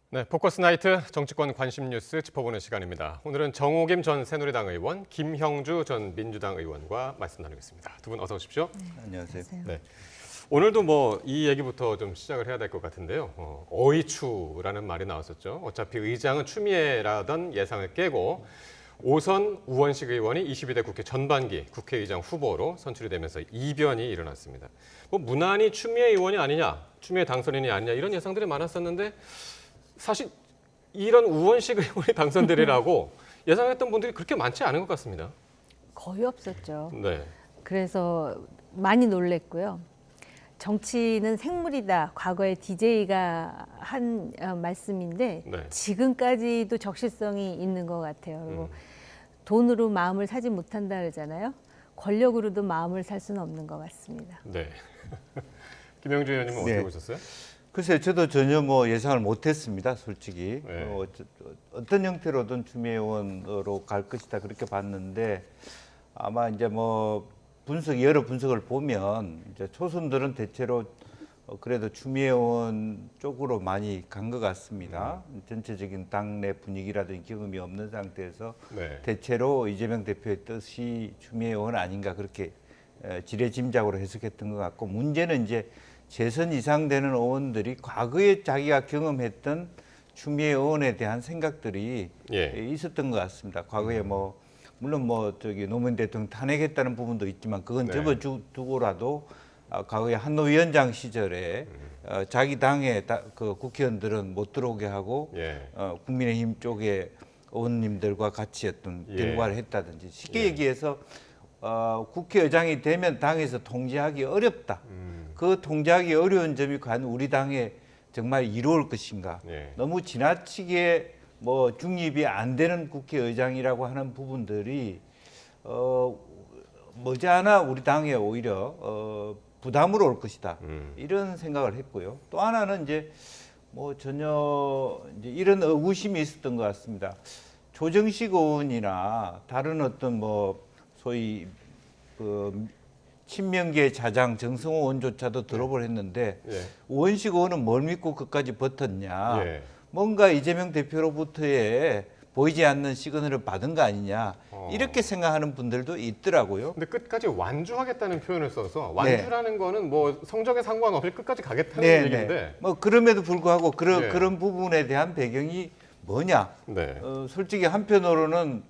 Speaker 1: 네, 포커스 나이트 정치권 관심 뉴스 짚어보는 시간입니다. 오늘은 정호김 전 새누리당 의원, 김형주 전 민주당 의원과 말씀 나누겠습니다. 두 분 어서 오십시오.
Speaker 11: 안녕하세요.
Speaker 1: 네. 오늘도 뭐 이 얘기부터 좀 시작을 해야 될 것 같은데요. 어이추라는 말이 나왔었죠. 어차피 의장은 추미애라던 예상을 깨고 오선 우원식 의원이 22대 국회 전반기 국회의장 후보로 선출이 되면서 이변이 일어났습니다. 뭐 무난히 추미애 의원이 아니냐, 추미애 당선인이 아니냐 이런 예상들이 많았었는데 사실 이런 우원식 의원이 당선되리라고 예상했던 분들이 그렇게 많지 않은 것 같습니다.
Speaker 13: 거의 없었죠.
Speaker 1: 네.
Speaker 13: 그래서 많이 놀랬고요. 정치는 생물이다. 과거에 DJ가 한 말씀인데
Speaker 1: 네.
Speaker 13: 지금까지도 적실성이 있는 것 같아요. 그리고 돈으로 마음을 사지 못한다 그러잖아요. 권력으로도 마음을 살 수는 없는 것 같습니다.
Speaker 1: 네. 김영주 의원님은 어떻게
Speaker 11: 네.
Speaker 1: 보셨어요?
Speaker 11: 글쎄요, 저도 전혀 뭐 예상을 못했습니다, 솔직히.
Speaker 1: 네.
Speaker 11: 어떤 형태로든 추미애 의원으로 갈 것이다 그렇게 봤는데 아마 이제 뭐 여러 분석을 보면 이제 초선들은 대체로 그래도 추미애 의원 쪽으로 많이 간 것 같습니다. 전체적인 당내 분위기라든지 경험이 없는 상태에서
Speaker 1: 네.
Speaker 11: 대체로 이재명 대표의 뜻이 추미애 의원 아닌가 그렇게 지레짐작으로 해석했던 것 같고 문제는 이제 재선 이상 되는 의원들이 과거에 자기가 경험했던 추미애 의원에 대한 생각들이 있었던 것 같습니다. 과거에 뭐 물론 뭐 노무현 대통령 탄핵했다는 부분도 있지만 그건
Speaker 1: 네.
Speaker 11: 접어두고라도 과거에 한노위원장 시절에 자기 당의 그 국회의원들은 못 들어오게 하고 국민의힘 쪽에 의원님들과 같이 어떤 결과를 했다든지 쉽게 얘기해서 국회의장이 되면 당에서 통제하기 어렵다. 그 통제하기 어려운 점이 과연 우리 당에 정말 이루어질 것인가. 너무 지나치게 뭐 중립이 안 되는 국회의장이라고 하는 부분들이 머지않아 우리 당에 오히려 부담으로 올 것이다. 이런 생각을 했고요. 또 하나는 이제 뭐 전혀 이제 이런 의구심이 있었던 것 같습니다. 조정식 의원이나 다른 어떤 뭐 소위 그 친명계 자장 정성호 의원조차도 드롭을 했는데 우원식 의원은 뭘 믿고 끝까지 버텼냐. 뭔가 이재명 대표로부터의 보이지 않는 시그널을 받은 거 아니냐. 이렇게 생각하는 분들도 있더라고요.
Speaker 1: 근데 끝까지 완주하겠다는 표현을 써서 완주라는 거는 뭐 성적에 상관없이 끝까지 가겠다는 얘기인데.
Speaker 11: 뭐 그럼에도 불구하고 그런 부분에 대한 배경이 뭐냐. 솔직히 한편으로는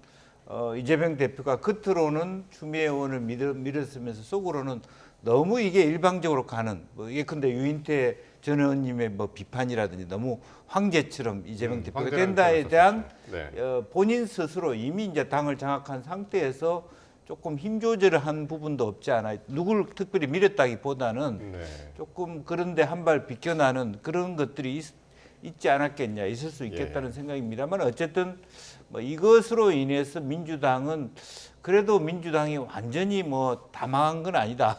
Speaker 11: 이재명 대표가 겉으로는 추미애 의원을 밀었으면서 속으로는 너무 이게 일방적으로 가는 뭐 예컨대 유인태 전 의원님의 뭐 비판이라든지 너무 황제처럼 이재명 대표가
Speaker 1: 황제라는
Speaker 11: 된다에
Speaker 1: 표현을
Speaker 11: 대한
Speaker 1: 네.
Speaker 11: 본인 스스로 이미 이제 당을 장악한 상태에서 조금 힘 조절을 한 부분도 없지 않아. 누굴 특별히 밀었다기보다는
Speaker 1: 네.
Speaker 11: 조금 그런데 한 발 비껴나는 그런 것들이 있지 않았겠냐, 있을 수 있겠다는
Speaker 1: 예.
Speaker 11: 생각입니다만 어쨌든 뭐 이것으로 인해서 민주당은 그래도 민주당이 완전히 뭐 다 망한 건 아니다.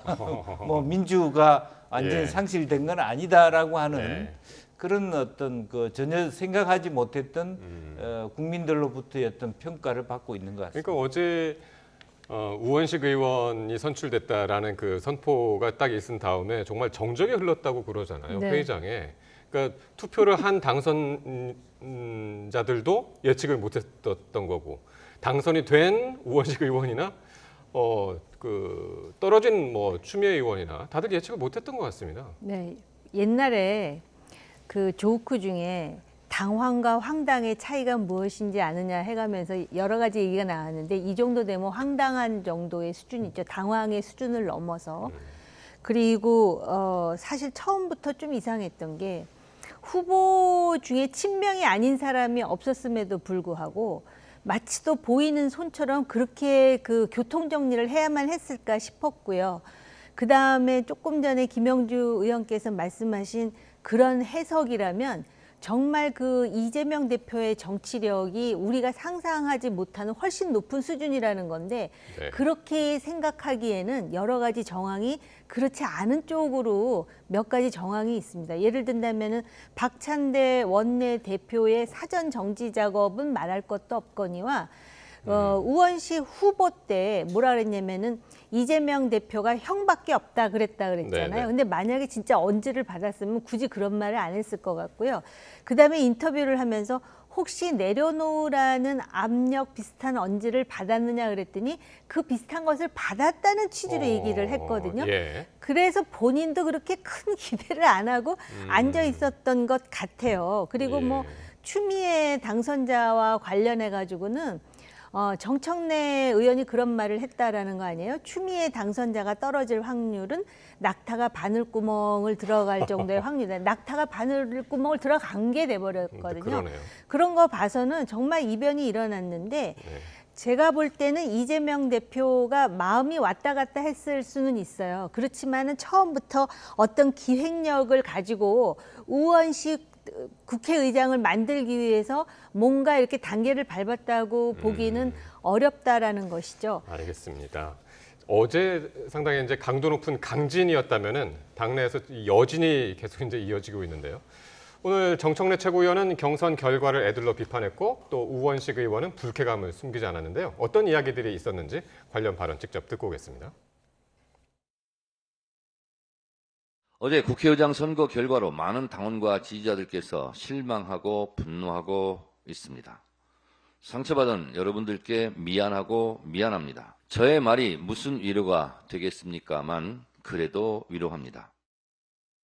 Speaker 11: 뭐 민주가 완전히
Speaker 1: 예.
Speaker 11: 상실된 건 아니다라고 하는
Speaker 1: 네.
Speaker 11: 그런 어떤 그 전혀 생각하지 못했던 국민들로부터의 어떤 평가를 받고 있는 것 같습니다.
Speaker 1: 그러니까 어제 우원식 의원이 선출됐다라는 그 선포가 딱 있은 다음에 정말 정적이 흘렀다고 그러잖아요.
Speaker 13: 네.
Speaker 1: 회의장에. 그러니까 투표를 한 당선자들도 예측을 못했던 거고 당선이 된 우원식 의원이나 그 떨어진 뭐 추미애 의원이나 다들 예측을 못했던 것 같습니다.
Speaker 13: 네, 옛날에 그 조크 중에 당황과 황당의 차이가 무엇인지 아느냐 해가면서 여러 가지 얘기가 나왔는데 이 정도 되면 황당한 정도의 수준이 있죠. 당황의 수준을 넘어서. 그리고 사실 처음부터 좀 이상했던 게 후보 중에 친명이 아닌 사람이 없었음에도 불구하고 마치 또 보이는 손처럼 그렇게 그 교통 정리를 해야만 했을까 싶었고요. 그 다음에 조금 전에 김영주 의원께서 말씀하신 그런 해석이라면 정말 그 이재명 대표의 정치력이 우리가 상상하지 못하는 훨씬 높은 수준이라는 건데
Speaker 1: 네.
Speaker 13: 그렇게 생각하기에는 여러 가지 정황이 그렇지 않은 쪽으로 몇 가지 정황이 있습니다. 예를 든다면은 박찬대 원내대표의 사전 정지 작업은 말할 것도 없거니와 우원식 후보 때 뭐라 그랬냐면은 이재명 대표가 형밖에 없다 그랬잖아요.
Speaker 1: 네네.
Speaker 13: 근데 만약에 진짜 언지를 받았으면 굳이 그런 말을 안 했을 것 같고요. 그다음에 인터뷰를 하면서 혹시 내려놓으라는 압력 비슷한 언지를 받았느냐 그랬더니 그 비슷한 것을 받았다는 취지로 얘기를 했거든요.
Speaker 1: 예.
Speaker 13: 그래서 본인도 그렇게 큰 기대를 안 하고 앉아 있었던 것 같아요. 그리고 뭐 추미애 당선자와 관련해 가지고는 정청래 의원이 그런 말을 했다라는 거 아니에요? 추미애 당선자가 떨어질 확률은 낙타가 바늘구멍을 들어갈 정도의 확률이다. 낙타가 바늘구멍을 들어간 게 돼버렸거든요.
Speaker 1: 그러네요.
Speaker 13: 그런 거 봐서는 정말 이변이 일어났는데 제가 볼 때는 이재명 대표가 마음이 왔다 갔다 했을 수는 있어요. 그렇지만은 처음부터 어떤 기획력을 가지고 우원식 국회의장을 만들기 위해서 뭔가 이렇게 단계를 밟았다고 보기는 어렵다라는 것이죠.
Speaker 1: 알겠습니다. 어제 상당히 이제 강도 높은 강진이었다면은 당내에서 여진이 계속 이제 이어지고 있는데요. 오늘 정청래 최고위원은 경선 결과를 에둘러 비판했고 또 우원식 의원은 불쾌감을 숨기지 않았는데요. 어떤 이야기들이 있었는지 관련 발언 직접 듣고 오겠습니다.
Speaker 12: 어제 국회의장 선거 결과로 많은 당원과 지지자들께서 실망하고 분노하고 있습니다. 상처받은 여러분들께 미안하고 미안합니다. 저의 말이 무슨 위로가 되겠습니까만 그래도 위로합니다.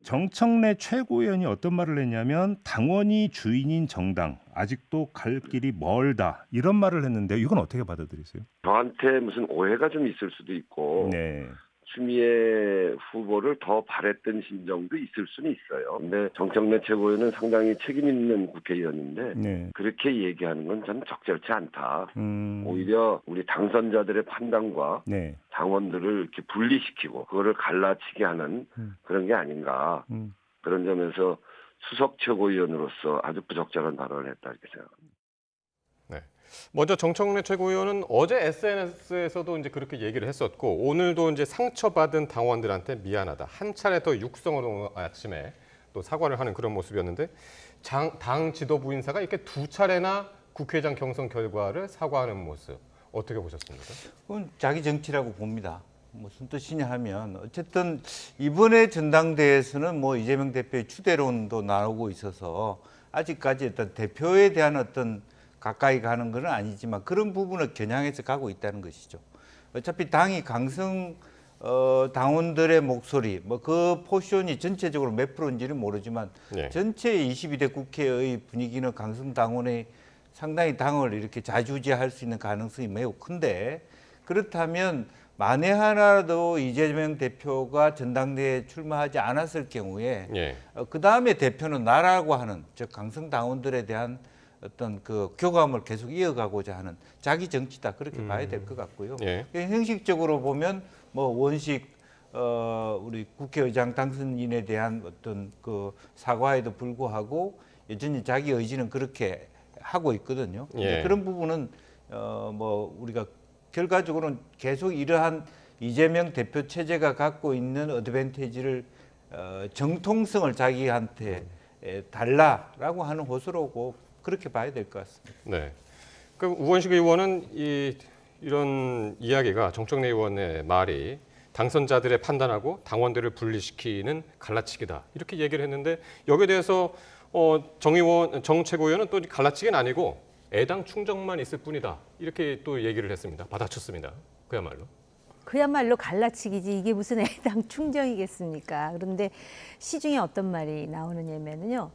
Speaker 14: 정청래 최고위원이 어떤 말을 했냐면 당원이 주인인 정당 아직도 갈 길이 멀다 이런 말을 했는데 이건 어떻게 받아들이세요?
Speaker 15: 저한테 무슨 오해가 좀 있을 수도 있고
Speaker 14: 네.
Speaker 15: 추미애 후보를 더 바랬던 심정도 있을 수는 있어요. 근데 정청래 최고위원은 상당히 책임 있는 국회의원인데
Speaker 14: 네.
Speaker 15: 그렇게 얘기하는 건 저는 적절치 않다. 오히려 우리 당선자들의 판단과
Speaker 14: 네.
Speaker 15: 당원들을 이렇게 분리시키고 그거를 갈라치게 하는 그런 게 아닌가. 그런 점에서 수석 최고위원으로서 아주 부적절한 발언을 했다 이렇게 생각합니다.
Speaker 1: 먼저 정청래 최고위원은 어제 SNS에서도 이제 그렇게 얘기를 했었고 오늘도 이제 상처받은 당원들한테 미안하다. 한 차례 더 육성으로 아침에 또 사과를 하는 그런 모습이었는데 당 지도부 인사가 이렇게 두 차례나 국회의장 경선 결과를 사과하는 모습 어떻게 보셨습니까?
Speaker 11: 그건 자기 정치라고 봅니다. 무슨 뜻이냐 하면 어쨌든 이번에 전당대회에서는 뭐 이재명 대표의 추대론도 나오고 있어서 아직까지 일단 대표에 대한 어떤 가까이 가는 건 아니지만 그런 부분을 겨냥해서 가고 있다는 것이죠. 어차피 당이 강성 당원들의 목소리, 뭐 그 포션이 전체적으로 몇 프로인지는 모르지만 전체 22대 국회의 분위기는 강성 당원의 상당히 당을 이렇게 좌지우지할 수 있는 가능성이 매우 큰데 그렇다면 만에 하나라도 이재명 대표가 전당대회에 출마하지 않았을 경우에
Speaker 1: 예.
Speaker 11: 그 다음에 대표는 나라고 하는 즉 강성 당원들에 대한 어떤 그 교감을 계속 이어가고자 하는 자기 정치다 그렇게 봐야 될 것 같고요.
Speaker 1: 예.
Speaker 11: 형식적으로 보면 뭐 원식 우리 국회의장 당선인에 대한 어떤 그 사과에도 불구하고 여전히 자기 의지는 그렇게 하고 있거든요.
Speaker 1: 예.
Speaker 11: 그런 부분은 뭐 우리가 결과적으로는 계속 이러한 이재명 대표 체제가 갖고 있는 어드밴티지를 정통성을 자기한테 달라라고 하는 호소로고 그렇게 봐야 될 것 같습니다.
Speaker 1: 네. 그 우원식 의원은 이런 이야기가 정청래 의원의 말이 당선자들의 판단하고 당원들을 분리시키는 갈라치기다 이렇게 얘기를 했는데 여기에 대해서 정 최고위원은 또 갈라치기는 아니고 애당 충정만 있을 뿐이다 이렇게 또 얘기를 했습니다. 받아쳤습니다.
Speaker 13: 그야말로 갈라치기지 이게 무슨 애당 충정이겠습니까? 그런데 시중에 어떤 말이 나오느냐면요.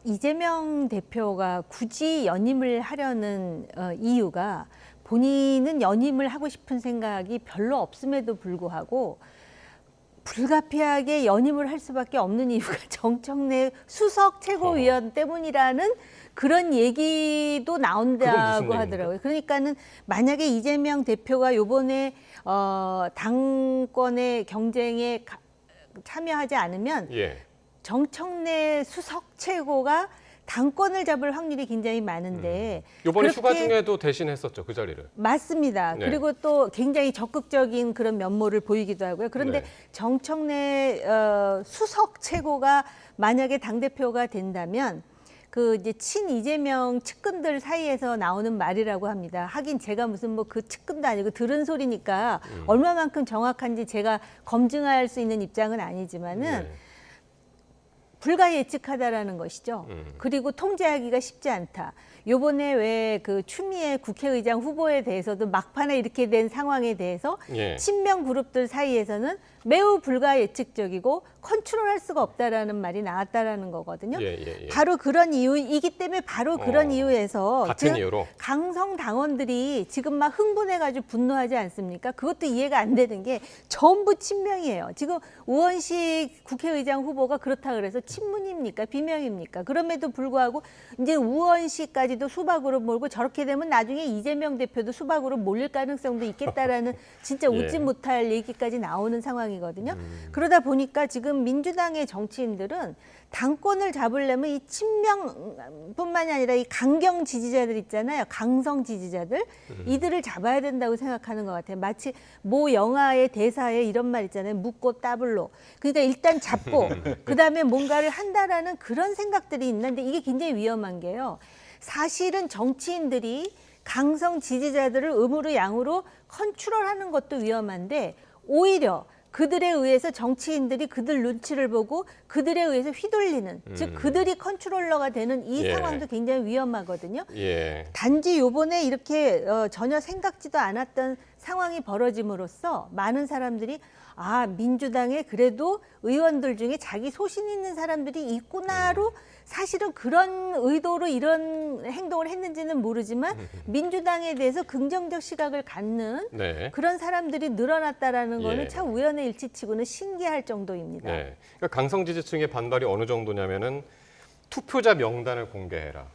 Speaker 13: 이재명 대표가 굳이 연임을 하려는 이유가 본인은 연임을 하고 싶은 생각이 별로 없음에도 불구하고 불가피하게 연임을 할 수밖에 없는 이유가 정청래 수석 최고위원 때문이라는 그런 얘기도 나온다고 하더라고요. 그러니까는 만약에 이재명 대표가 요번에 당권의 경쟁에 참여하지 않으면 정청래 수석 최고가 당권을 잡을 확률이 굉장히 많은데
Speaker 1: 이번에 휴가 중에도 대신했었죠 그 자리를.
Speaker 13: 맞습니다.
Speaker 1: 네.
Speaker 13: 그리고 또 굉장히 적극적인 그런 면모를 보이기도 하고요. 그런데
Speaker 1: 네.
Speaker 13: 정청래 수석 최고가 만약에 당 대표가 된다면 그 이제 친 이재명 측근들 사이에서 나오는 말이라고 합니다. 하긴 제가 무슨 뭐 그 측근도 아니고 들은 소리니까 얼마만큼 정확한지 제가 검증할 수 있는 입장은 아니지만은. 불가 예측하다라는 것이죠. 그리고 통제하기가 쉽지 않다. 요번에 왜 그 추미애 국회의장 후보에 대해서도 막판에 이렇게 된 상황에 대해서 친명 그룹들 사이에서는 매우 불가 예측적이고 컨트롤할 수가 없다라는 말이 나왔다라는 거거든요. 바로 그런 이유이기 때문에 바로 그런 이유에서
Speaker 1: 같은 이유로
Speaker 13: 강성 당원들이 지금 막 흥분해가지고 분노하지 않습니까? 그것도 이해가 안 되는 게 전부 친명이에요. 지금 우원식 국회의장 후보가 그렇다 그래서 친문입니까? 비명입니까? 그럼에도 불구하고 이제 우원식까지도 수박으로 몰고 저렇게 되면 나중에 이재명 대표도 수박으로 몰릴 가능성도 있겠다라는 진짜 웃지 못할 얘기까지 나오는 상황이거든요. 그러다 보니까 지금 민주당의 정치인들은 당권을 잡으려면 이 친명뿐만이 아니라 이 강경 지지자들 있잖아요. 강성 지지자들. 이들을 잡아야 된다고 생각하는 것 같아요. 마치 모 영화의 대사에 이런 말 있잖아요. 묻고 따블로. 그러니까 일단 잡고 그다음에 뭔가를 한다라는 그런 생각들이 있는데 이게 굉장히 위험한 게요. 사실은 정치인들이 강성 지지자들을 음으로 양으로 컨트롤하는 것도 위험한데 오히려 그들에 의해서 정치인들이 그들 눈치를 보고 그들에 의해서 휘둘리는 즉 그들이 컨트롤러가 되는 이 상황도 굉장히 위험하거든요. 단지 요번에 이렇게 전혀 생각지도 않았던 상황이 벌어짐으로써 많은 사람들이 아 민주당에 그래도 의원들 중에 자기 소신 있는 사람들이 있구나로 사실은 그런 의도로 이런 행동을 했는지는 모르지만 민주당에 대해서 긍정적 시각을 갖는 그런 사람들이 늘어났다라는 거는 참 우연의 일치치고는 신기할 정도입니다.
Speaker 1: 그러니까 강성 지지층의 반발이 어느 정도냐면은 투표자 명단을 공개해라.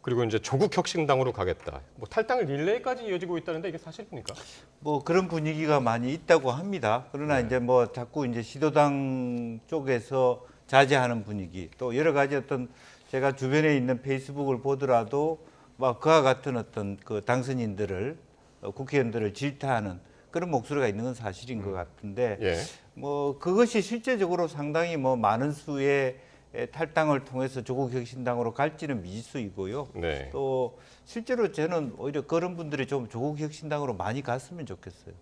Speaker 1: 그리고 이제 조국 혁신당으로 가겠다. 뭐 탈당 릴레이까지 이어지고 있다는데 이게 사실입니까?
Speaker 11: 뭐 그런 분위기가 많이 있다고 합니다. 그러나 이제 뭐 자꾸 이제 시도당 쪽에서 자제하는 분위기, 또 여러 가지 어떤 제가 주변에 있는 페이스북을 보더라도 막 그와 같은 어떤 그 당선인들을 국회의원들을 질타하는 그런 목소리가 있는 건 사실인 것 같은데 뭐 그것이 실제적으로 상당히 뭐 많은 수의 탈당을 통해서 조국 혁신당으로 갈지는 미지수이고요. 또 실제로 저는 오히려 그런 분들이 좀 조국 혁신당으로 많이 갔으면 좋겠어요.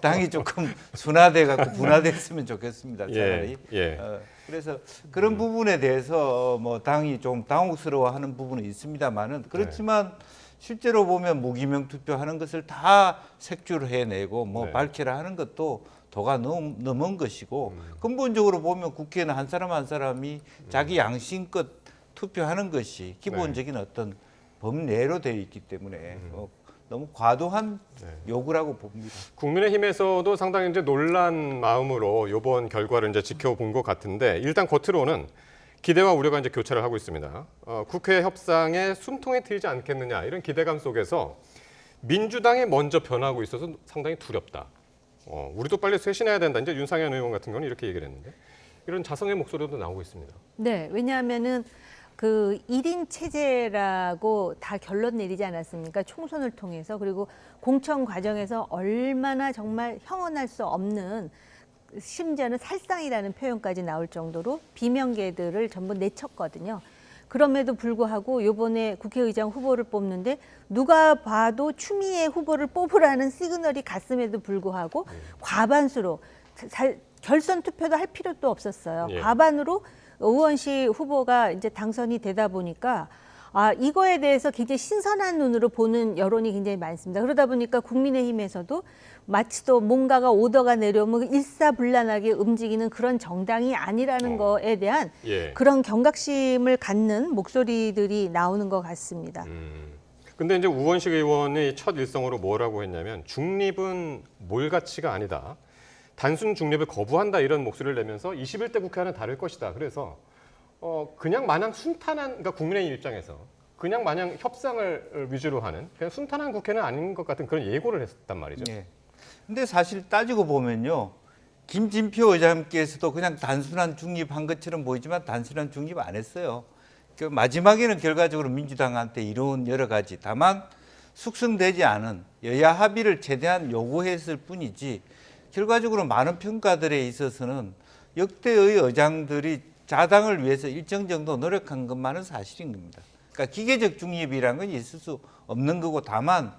Speaker 11: 당이 조금 순화돼 갖고 분화됐으면 좋겠습니다. 차라리. 그래서 그런 부분에 대해서 뭐 당이 좀 당혹스러워하는 부분은 있습니다만은 그렇지만 실제로 보면 무기명 투표하는 것을 다 색출을 해내고 뭐 밝혀라 하는 것도 도가 넘은 것이고 근본적으로 보면 국회는 한 사람 한 사람이 자기 양심껏 투표하는 것이 기본적인 어떤 법례로 되어 있기 때문에 너무 과도한 요구라고 봅니다.
Speaker 1: 국민의힘에서도 상당히 이제 놀란 마음으로 이번 결과를 이제 지켜본 것 같은데 일단 겉으로는 기대와 우려가 이제 교차를 하고 있습니다. 국회 협상에 숨통이 트이지 않겠느냐 이런 기대감 속에서 민주당이 먼저 변하고 있어서 상당히 두렵다. 우리도 빨리 쇄신해야 된다. 이제 윤상현 의원 같은 경우는 이렇게 얘기를 했는데 이런 자성의 목소리도 나오고 있습니다.
Speaker 13: 네, 왜냐하면은 그 1인 체제라고 다 결론 내리지 않았습니까? 총선을 통해서. 그리고 공천 과정에서 얼마나 정말 형언할 수 없는, 심지어는 살상이라는 표현까지 나올 정도로 비명계들을 전부 내쳤거든요. 그럼에도 불구하고 이번에 국회의장 후보를 뽑는데 누가 봐도 추미애 후보를 뽑으라는 시그널이 갔음에도 불구하고 과반수로, 결선 투표도 할 필요도 없었어요.
Speaker 16: 예.
Speaker 13: 과반으로 우원식 후보가 이제 당선이 되다 보니까 이거에 대해서 굉장히 신선한 눈으로 보는 여론이 굉장히 많습니다. 그러다 보니까 국민의힘에서도 마치 또 뭔가가 오더가 내려오면 일사불란하게 움직이는 그런 정당이 아니라는 거에 대한 그런 경각심을 갖는 목소리들이 나오는 것 같습니다.
Speaker 1: 근데 이제 우원식 의원이 첫 일성으로 뭐라고 했냐면 중립은 몰 가치가 아니다. 단순 중립을 거부한다 이런 목소리를 내면서 21대 국회와는 다를 것이다. 그래서 그냥 마냥 순탄한, 그러니까 국민의힘 입장에서 그냥 마냥 협상을 위주로 하는 그냥 순탄한 국회는 아닌 것 같은 그런 예고를 했단 말이죠.
Speaker 11: 네. 근데 사실 따지고 보면요. 김진표 의장께서도 그냥 단순한 중립한 것처럼 보이지만 단순한 중립 안 했어요. 그 마지막에는 결과적으로 민주당한테 이룬 여러 가지, 다만 숙성되지 않은 여야 합의를 최대한 요구했을 뿐이지 결과적으로 많은 평가들에 있어서는 역대의 의장들이 자당을 위해서 일정 정도 노력한 것만은 사실인 겁니다. 그러니까 기계적 중립이라는 건 있을 수 없는 거고, 다만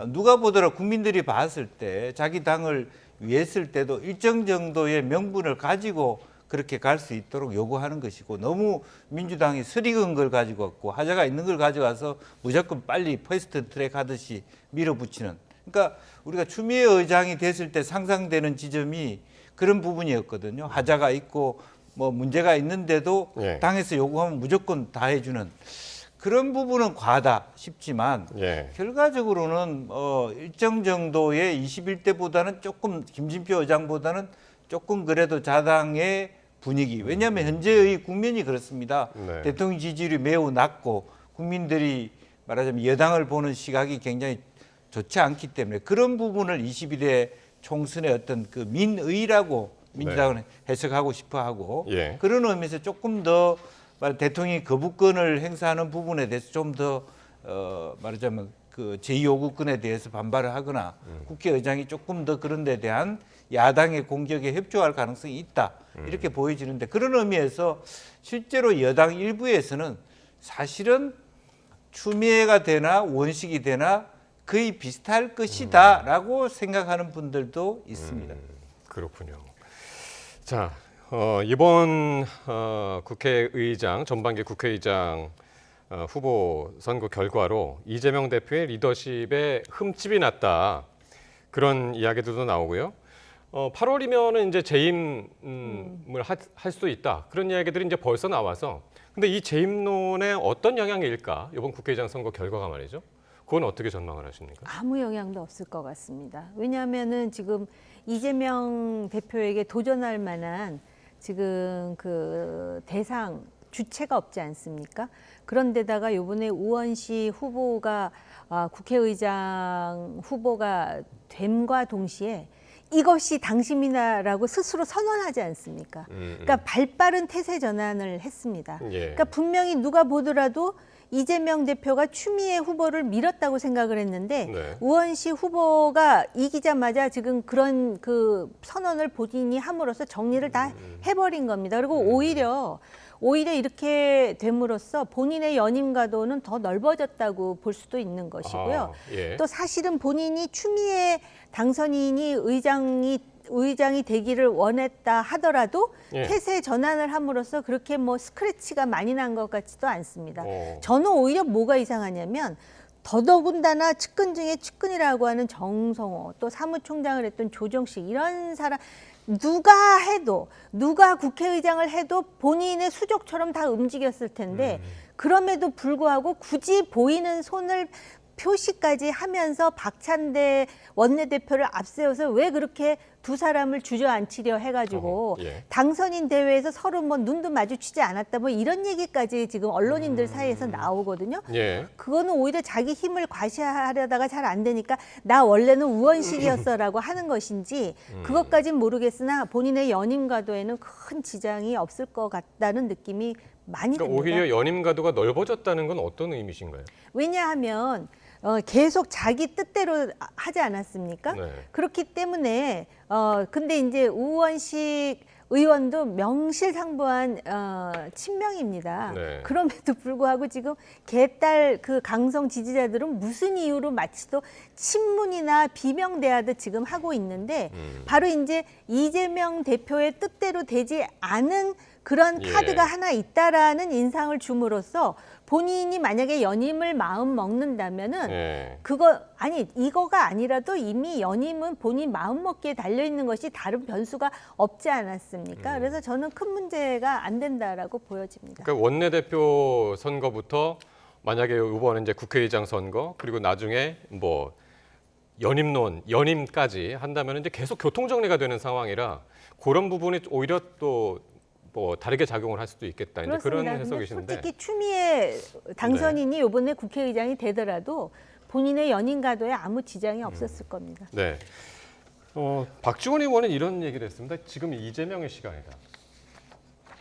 Speaker 11: 누가 보더라도 국민들이 봤을 때 자기 당을 위했을 때도 일정 정도의 명분을 가지고 그렇게 갈 수 있도록 요구하는 것이고, 너무 민주당이 스리근 걸 가지고 왔고 하자가 있는 걸 가져가서 무조건 빨리 패스트 트랙 하듯이 밀어붙이는, 그러니까 우리가 추미애 의장이 됐을 때 상상되는 지점이 그런 부분이었거든요. 하자가 있고 뭐 문제가 있는데도 당에서 요구하면 무조건 다 해주는 그런 부분은 과하다 싶지만 결과적으로는 일정 정도의 21대보다는 조금, 김진표 의장보다는 조금 그래도 자당의 분위기, 왜냐하면 현재의 국면이 그렇습니다. 대통령 지지율이 매우 낮고 국민들이 말하자면 여당을 보는 시각이 굉장히 좋지 않기 때문에 그런 부분을 21대 총선의 어떤 그 민의라고 민주당은 해석하고 싶어하고 그런 의미에서 조금 더 대통령이 거부권을 행사하는 부분에 대해서 좀 더 말하자면 그 제2요구권에 대해서 반발을 하거나 국회의장이 조금 더 그런 데 대한 야당의 공격에 협조할 가능성이 있다 이렇게 보여지는데, 그런 의미에서 실제로 여당 일부에서는 사실은 추미애가 되나 원식이 되나 거의 비슷할 것이다 라고 생각하는 분들도 있습니다.
Speaker 1: 그렇군요. 자, 이번 국회의장, 전반기 국회의장 후보 선거 결과로 이재명 대표의 리더십에 흠집이 났다. 그런 이야기들도 나오고요. 8월이면은 이제 재임을 할 수 있다. 그런 이야기들이 이제 벌써 나와서, 근데 이 재임론에 어떤 영향일까? 이번 국회의장 선거 결과가 말이죠. 그건 어떻게 전망을 하십니까?
Speaker 13: 아무 영향도 없을 것 같습니다. 왜냐하면은 지금 이재명 대표에게 도전할 만한 지금 그 대상 주체가 없지 않습니까? 그런데다가 이번에 우원식 후보가 국회의장 후보가 됨과 동시에 이것이 당심이다라고 스스로 선언하지 않습니까? 그러니까 발빠른 태세 전환을 했습니다. 그러니까 분명히 누가 보더라도 이재명 대표가 추미애 후보를 밀었다고 생각을 했는데 우원식 후보가 이기자마자 지금 그런 그 선언을 본인이 함으로써 정리를 다 해버린 겁니다. 그리고 오히려 이렇게 됨으로써 본인의 연임가도는 더 넓어졌다고 볼 수도 있는 것이고요. 또 사실은 본인이 추미애 당선인이 의장이 되기를 원했다 하더라도 태세 전환을 함으로써 그렇게 뭐 스크래치가 많이 난 것 같지도 않습니다. 저는 오히려 뭐가 이상하냐면 더더군다나 측근 중에 측근이라고 하는 정성호, 또 사무총장을 했던 조정식, 이런 사람 누가 해도, 누가 국회의장을 해도 본인의 수족처럼 다 움직였을 텐데 그럼에도 불구하고 굳이 보이는 손을 표시까지 하면서 박찬대 원내대표를 앞세워서 왜 그렇게 두 사람을 주저앉히려 해가지고 당선인 대회에서 서로 뭐 눈도 마주치지 않았다 뭐 이런 얘기까지 지금 언론인들 사이에서 나오거든요. 그거는 오히려 자기 힘을 과시하려다가 잘 안 되니까 나 원래는 우원식이었어라고 하는 것인지 그것까진 모르겠으나 본인의 연임 가도에는 큰 지장이 없을 것 같다는 느낌이 많이 듭니다.
Speaker 1: 오히려 연임 가도가 넓어졌다는 건 어떤 의미신가요?
Speaker 13: 왜냐하면 계속 자기 뜻대로 하지 않았습니까? 그렇기 때문에 근데 이제 우원식 의원도 명실상부한 친명입니다. 그럼에도 불구하고 지금 개딸 그 강성 지지자들은 무슨 이유로 마치 또 친문이나 비명대하듯 지금 하고 있는데 바로 이제 이재명 대표의 뜻대로 되지 않은 그런 카드가 하나 있다라는 인상을 줌으로써 본인이 만약에 연임을 마음 먹는다면은 이거가 아니라도 이미 연임은 본인 마음 먹기에 달려 있는 것이 다른 변수가 없지 않았습니까? 그래서 저는 큰 문제가 안 된다라고 보여집니다.
Speaker 1: 그러니까 원내대표 선거부터 만약에 이번에 이제 국회의장 선거 그리고 나중에 뭐 연임까지 한다면 이제 계속 교통 정리가 되는 상황이라 그런 부분이 오히려 또 뭐 다르게 작용을 할 수도 있겠다. 이제 그런 해석이신데.
Speaker 13: 솔직히 추미애 당선인이 이번에 국회의장이 되더라도 본인의 연임 가도에 아무 지장이 없었을 겁니다.
Speaker 1: 네. 박지원 의원은 이런 얘기를 했습니다. 지금 이재명의 시간이다.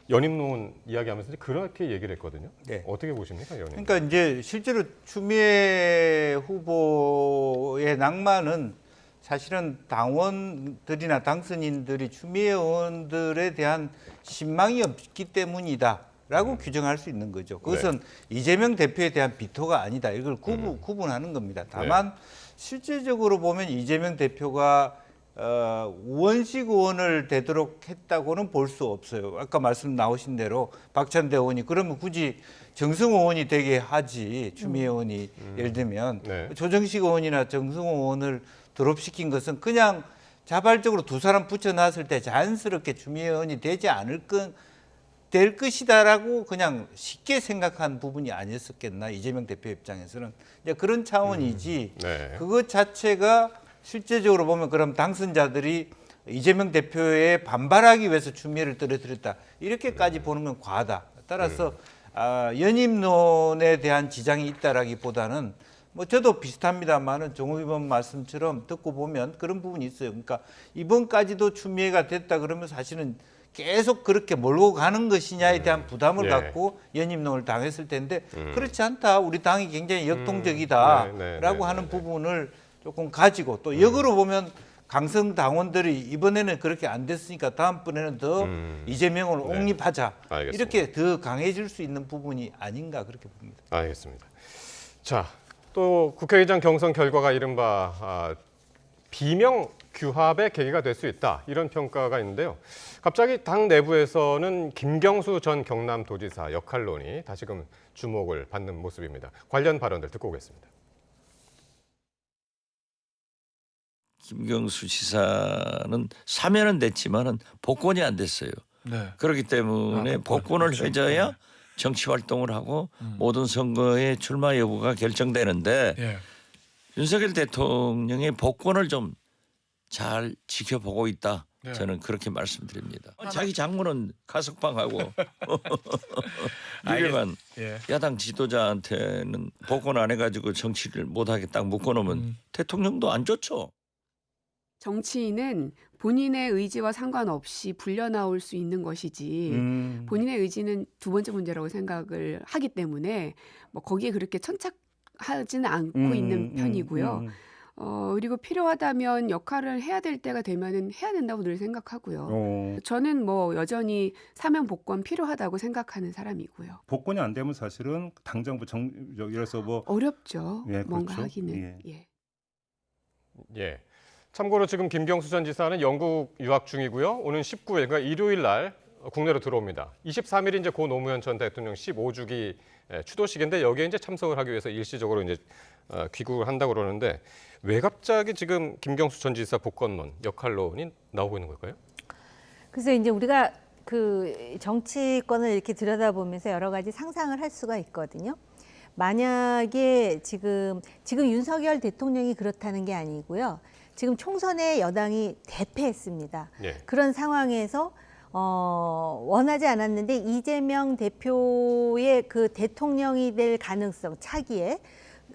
Speaker 1: 연임론 이야기하면서 그렇게 얘기를 했거든요. 어떻게 보십니까, 연임?
Speaker 11: 그러니까 이제 실제로 추미애 후보의 낭만은 사실은 당원들이나 당선인들이 추미애 의원들에 대한 신망이 없기 때문이다라고 규정할 수 있는 거죠. 그것은 이재명 대표에 대한 비토가 아니다. 이걸 구분하는 겁니다. 다만 실제적으로 보면 이재명 대표가 우원식 의원을 되도록 했다고는 볼 수 없어요. 아까 말씀 나오신 대로 박찬대 의원이 그러면 굳이 정승호 의원이 되게 하지 추미애 의원이 예를 들면 조정식 의원이나 정승호 의원을 드롭시킨 것은 그냥 자발적으로 두 사람 붙여놨을 때 자연스럽게 추미애 의원이 되지 될 것이다라고 그냥 쉽게 생각한 부분이 아니었겠나 이재명 대표 입장에서는 이제 그런 차원이지 그것 자체가 실제적으로 보면 그럼 당선자들이 이재명 대표에 반발하기 위해서 추미애를 떨어뜨렸다 이렇게까지 보는 건 과하다. 따라서 연임론에 대한 지장이 있다라기보다는 뭐 저도 비슷합니다만은 종욱 의원 말씀처럼 듣고 보면 그런 부분이 있어요. 그러니까 이번까지도 추미애가 됐다 그러면 사실은 계속 그렇게 몰고 가는 것이냐에 대한 부담을 갖고 연임론을 당했을 텐데 그렇지 않다. 우리 당이 굉장히 역동적이다라고 하는 부분을 조금 가지고 또 역으로 보면 강성 당원들이 이번에는 그렇게 안 됐으니까 다음번에는 더 이재명을 옹립하자. 이렇게 더 강해질 수 있는 부분이 아닌가 그렇게 봅니다.
Speaker 1: 알겠습니다. 자, 또 국회의장 경선 결과가 이른바 비명 규합의 계기가 될 수 있다. 이런 평가가 있는데요. 갑자기 당 내부에서는 김경수 전 경남도지사 역할론이 다시금 주목을 받는 모습입니다. 관련 발언들 듣고 오겠습니다.
Speaker 16: 김경수 지사는 사면은 됐지만은 복권이 안 됐어요. 그렇기 때문에 복권을 해줘야 정치 활동을 하고 모든 선거의 출마 여부가 결정되는데 윤석열 대통령의 복권을 좀 잘 지켜보고 있다. 저는 그렇게 말씀드립니다. 자기 장모는 가석방하고 유력한 야당 지도자한테는 복권 안 해가지고 정치를 못하게 딱 묶어놓으면 대통령도 안 좋죠.
Speaker 17: 정치인은 본인의 의지와 상관없이 불려나올 수 있는 것이지 본인의 의지는 두 번째 문제라고 생각을 하기 때문에 뭐 거기에 그렇게 천착하지는 않고 있는 편이고요. 그리고 필요하다면 역할을 해야 될 때가 되면은 해야 된다고 늘 생각하고요. 저는 뭐 여전히 사면 복권 필요하다고 생각하는 사람이고요.
Speaker 14: 복권이 안 되면 사실은 당정부 이래서 뭐
Speaker 17: 어렵죠. 뭔가 하기는.
Speaker 1: 참고로 지금 김경수 전 지사는 영국 유학 중이고요. 오는 19일, 그러니까 일요일 날 국내로 들어옵니다. 23일이 이제 고 노무현 전 대통령 15주기 추도식인데 여기에 이제 참석을 하기 위해서 일시적으로 이제 귀국을 한다고 그러는데 왜 갑자기 지금 김경수 전 지사 복권론, 역할론이 나오고 있는 걸까요?
Speaker 13: 그래서 이제 우리가 그 정치권을 이렇게 들여다보면서 여러 가지 상상을 할 수가 있거든요. 만약에 지금 윤석열 대통령이 그렇다는 게 아니고요. 지금 총선에 여당이 대패했습니다.
Speaker 1: 예.
Speaker 13: 그런 상황에서 원하지 않았는데 이재명 대표의 그 대통령이 될 가능성 차기에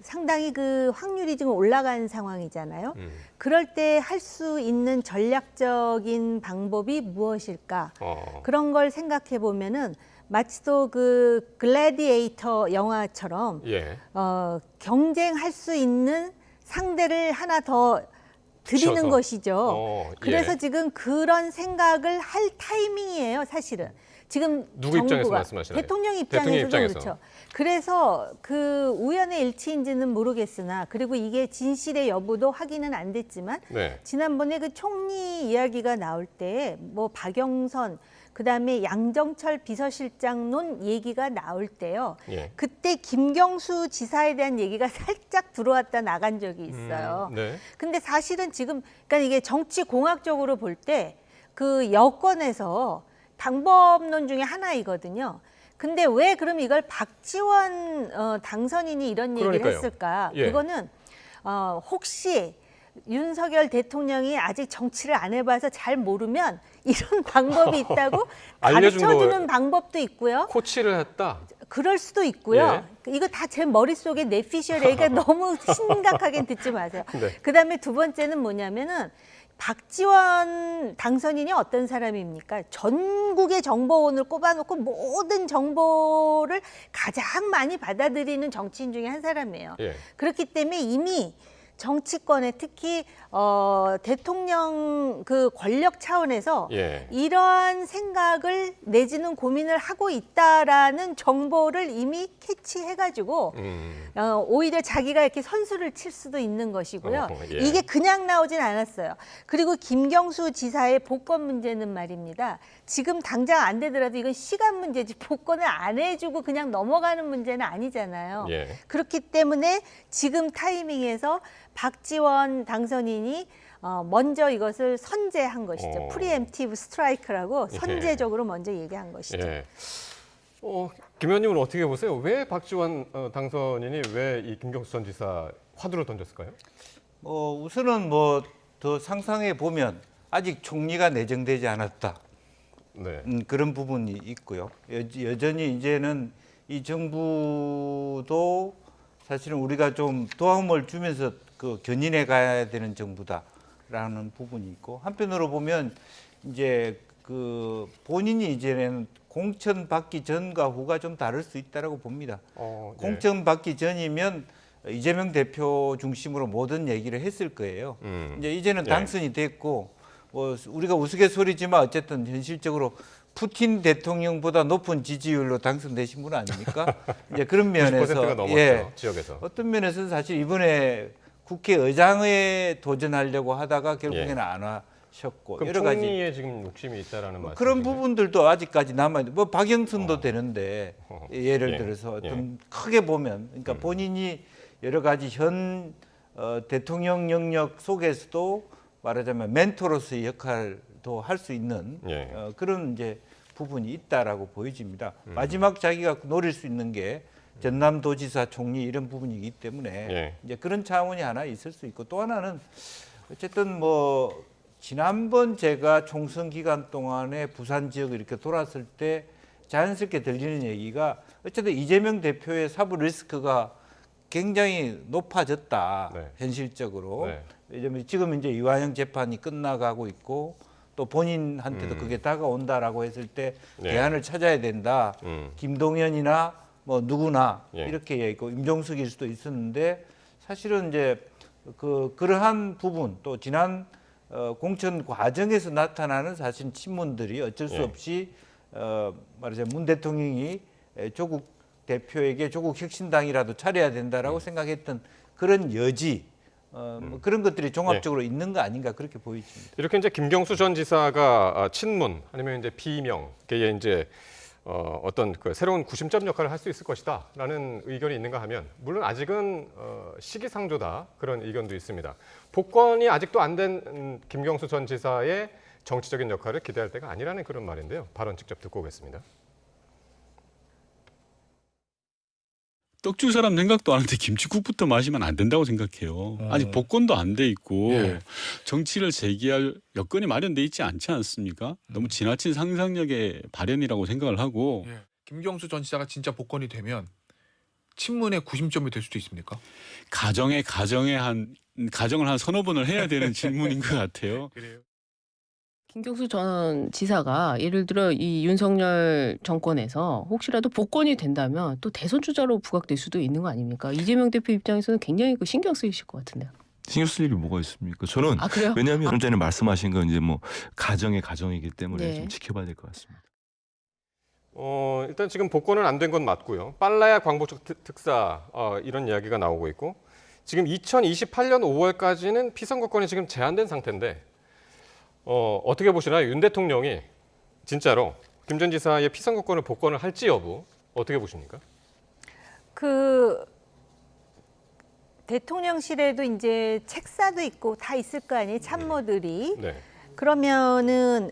Speaker 13: 상당히 그 확률이 지금 올라간 상황이잖아요. 그럴 때 할 수 있는 전략적인 방법이 무엇일까? 그런 걸 생각해 보면은 마치 또 그 글래디에이터 영화처럼
Speaker 1: 예.
Speaker 13: 경쟁할 수 있는 상대를 하나 더 드리는
Speaker 1: 치워서.
Speaker 13: 것이죠. 그래서
Speaker 1: 예.
Speaker 13: 지금 그런 생각을 할 타이밍이에요, 사실은. 지금
Speaker 1: 누구 입장에서
Speaker 13: 정부가
Speaker 1: 말씀하시나요?
Speaker 13: 대통령
Speaker 1: 대통령
Speaker 13: 입장에서도
Speaker 1: 입장에서.
Speaker 13: 그렇죠. 그래서 그 우연의 일치인지는 모르겠으나 그리고 이게 진실의 여부도 확인은 안 됐지만
Speaker 1: 네.
Speaker 13: 지난번에 그 총리 이야기가 나올 때 뭐 박영선 그다음에 양정철 비서실장론 얘기가 나올 때요.
Speaker 1: 예.
Speaker 13: 그때 김경수 지사에 대한 얘기가 살짝 들어왔다 나간 적이 있어요.
Speaker 1: 네.
Speaker 13: 근데 사실은 지금 그러니까 이게 정치 공학적으로 볼 때 그 여권에서 방법론 중에 하나이거든요. 근데 왜 그럼 이걸 박지원 당선인이 이런 얘기를
Speaker 1: 그러니까요.
Speaker 13: 했을까?
Speaker 1: 예.
Speaker 13: 그거는 혹시 윤석열 대통령이 아직 정치를 안 해봐서 잘 모르면 이런 방법이 있다고
Speaker 1: 알려준
Speaker 13: 가르쳐주는
Speaker 1: 거-
Speaker 13: 방법도 있고요.
Speaker 1: 코치를 했다.
Speaker 13: 그럴 수도 있고요.
Speaker 1: 예.
Speaker 13: 이거 다 제 머릿속에 내피셜 얘기가 너무 심각하게 듣지 마세요.
Speaker 1: 네.
Speaker 13: 그다음에 두 번째는 뭐냐면은 박지원 당선인이 어떤 사람입니까? 전국의 정보원을 꼽아놓고 모든 정보를 가장 많이 받아들이는 정치인 중에 한 사람이에요.
Speaker 1: 예.
Speaker 13: 그렇기 때문에 이미 정치권에 특히 대통령 그 권력 차원에서
Speaker 1: 예.
Speaker 13: 이러한 생각을 내지는 고민을 하고 있다라는 정보를 이미 캐치해가지고 오히려 자기가 이렇게 선수를 칠 수도 있는 것이고요.
Speaker 1: 예.
Speaker 13: 이게 그냥 나오진 않았어요. 그리고 김경수 지사의 복권 문제는 말입니다. 지금 당장 안 되더라도 이건 시간 문제지 복권을 안 해주고 그냥 넘어가는 문제는 아니잖아요.
Speaker 1: 예.
Speaker 13: 그렇기 때문에 지금 타이밍에서 박지원 당선인이 먼저 이것을 선제한 것이죠. 프리엠티브 스트라이크라고
Speaker 1: 예.
Speaker 13: 선제적으로 먼저 얘기한 것이죠.
Speaker 1: 예. 김 의원님은 어떻게 보세요? 왜 박지원 당선인이 왜 이 김경수 전 지사 화두를 던졌을까요?
Speaker 11: 우선은 뭐 더 상상해 보면 아직 총리가 내정되지 않았다.
Speaker 1: 네.
Speaker 11: 그런 부분이 있고요. 여전히 이제는 이 정부도 사실은 우리가 좀 도움을 주면서 그 견인해 가야 되는 정부다라는 부분이 있고 한편으로 보면 이제 그 본인이 이제는 공천 받기 전과 후가 좀 다를 수 있다라고 봅니다.
Speaker 1: 예.
Speaker 11: 공천 받기 전이면 이재명 대표 중심으로 모든 얘기를 했을 거예요. 이제 이제는
Speaker 1: 예.
Speaker 11: 당선이 됐고 우리가 우스갯소리지만 어쨌든 현실적으로 푸틴 대통령보다 높은 지지율로 당선되신 분 아닙니까? 이제 그런 면에서
Speaker 1: 90%가 넘었죠, 지역에서.
Speaker 11: 어떤 면에서는 사실 이번에 국회의장에 도전하려고 하다가 결국에는
Speaker 1: 예.
Speaker 11: 안 하셨고
Speaker 1: 그럼
Speaker 11: 여러 가지
Speaker 1: 총리에 지금 욕심이 있다라는 말씀.
Speaker 11: 그런 부분들도 아직까지 남아 있는. 뭐 박영선도 되는데 예를
Speaker 1: 예.
Speaker 11: 들어서 어떤
Speaker 1: 예.
Speaker 11: 크게 보면 그러니까 본인이 여러 가지 현 대통령 영역 속에서도 말하자면 멘토로서의 역할도 할 수 있는
Speaker 1: 예.
Speaker 11: 그런 이제 부분이 있다라고 보여집니다. 마지막 자기가 노릴 수 있는 게 전남도지사 총리 이런 부분이기 때문에
Speaker 1: 예.
Speaker 11: 이제 그런 차원이 하나 있을 수 있고 또 하나는 어쨌든 뭐 지난번 제가 총선 기간 동안에 부산 지역을 이렇게 돌았을 때 자연스럽게 들리는 얘기가 어쨌든 이재명 대표의 사법 리스크가 굉장히 높아졌다.
Speaker 1: 네.
Speaker 11: 현실적으로.
Speaker 1: 네.
Speaker 11: 왜냐면 지금 이제 이화영 재판이 끝나가고 있고 또 본인한테도 그게 다가온다라고 했을 때
Speaker 1: 네.
Speaker 11: 대안을 찾아야 된다. 김동연이나 뭐 누구나
Speaker 1: 예.
Speaker 11: 이렇게 얘기고 임종석일 수도 있었는데 사실은 이제 그러한 부분 또 지난 공천 과정에서 나타나는 사실 친문들이 어쩔 수
Speaker 1: 예.
Speaker 11: 없이 말하자면 문 대통령이 조국 대표에게 조국 혁신당이라도 차려야 된다라고 생각했던 그런 여지 뭐 그런 것들이 종합적으로 있는 거 아닌가 그렇게 보여집니다.
Speaker 1: 이렇게 이제 김경수 전 지사가 친문 아니면 이제 비명계에 이제 어떤 그 새로운 구심점 역할을 할 수 있을 것이다라는 의견이 있는가 하면 물론 아직은 시기상조다 그런 의견도 있습니다. 복권이 아직도 안 된 김경수 전 지사의 정치적인 역할을 기대할 때가 아니라는 그런 말인데요. 발언 직접 듣고 오겠습니다.
Speaker 4: 떡 줄 사람 생각도 안 하는데 김치국부터 마시면 안 된다고 생각해요. 아직 복권도 안 돼 있고 정치를 재개할 여건이 마련돼 있지 않지 않습니까? 너무 지나친 상상력의 발현이라고 생각을 하고
Speaker 18: 김경수 전 지사가 진짜 복권이 되면 친문의 구심점이 될 수도 있습니까?
Speaker 4: 가정을 한 서너 번을 해야 되는 질문인 것 같아요.
Speaker 18: 그래요.
Speaker 19: 김경수 전 지사가 예를 들어 이 윤석열 정권에서 혹시라도 복권이 된다면 또 대선 주자로 부각될 수도 있는 거 아닙니까? 이재명 대표 입장에서는 굉장히 신경 쓰이실 것 같은데요.
Speaker 20: 신경 쓸 일이 뭐가 있습니까? 저는
Speaker 19: 그래요?
Speaker 20: 왜냐하면 좀 전에 말씀하신 건 이제 뭐 가정이기 때문에 좀 지켜봐야 될 것 같습니다.
Speaker 1: 일단 지금 복권은 안 된 건 맞고요. 빨라야 광복절 특사 이런 이야기가 나오고 있고 지금 2028년 5월까지는 피선거권이 지금 제한된 상태인데 어떻게 보시나요? 윤 대통령이 진짜로 김 전 지사의 피선거권을 복권을 할지 여부 어떻게 보십니까?
Speaker 13: 대통령실에도 이제 책사도 있고 다 있을 거 아니에요, 참모들이.
Speaker 1: 네.
Speaker 13: 그러면은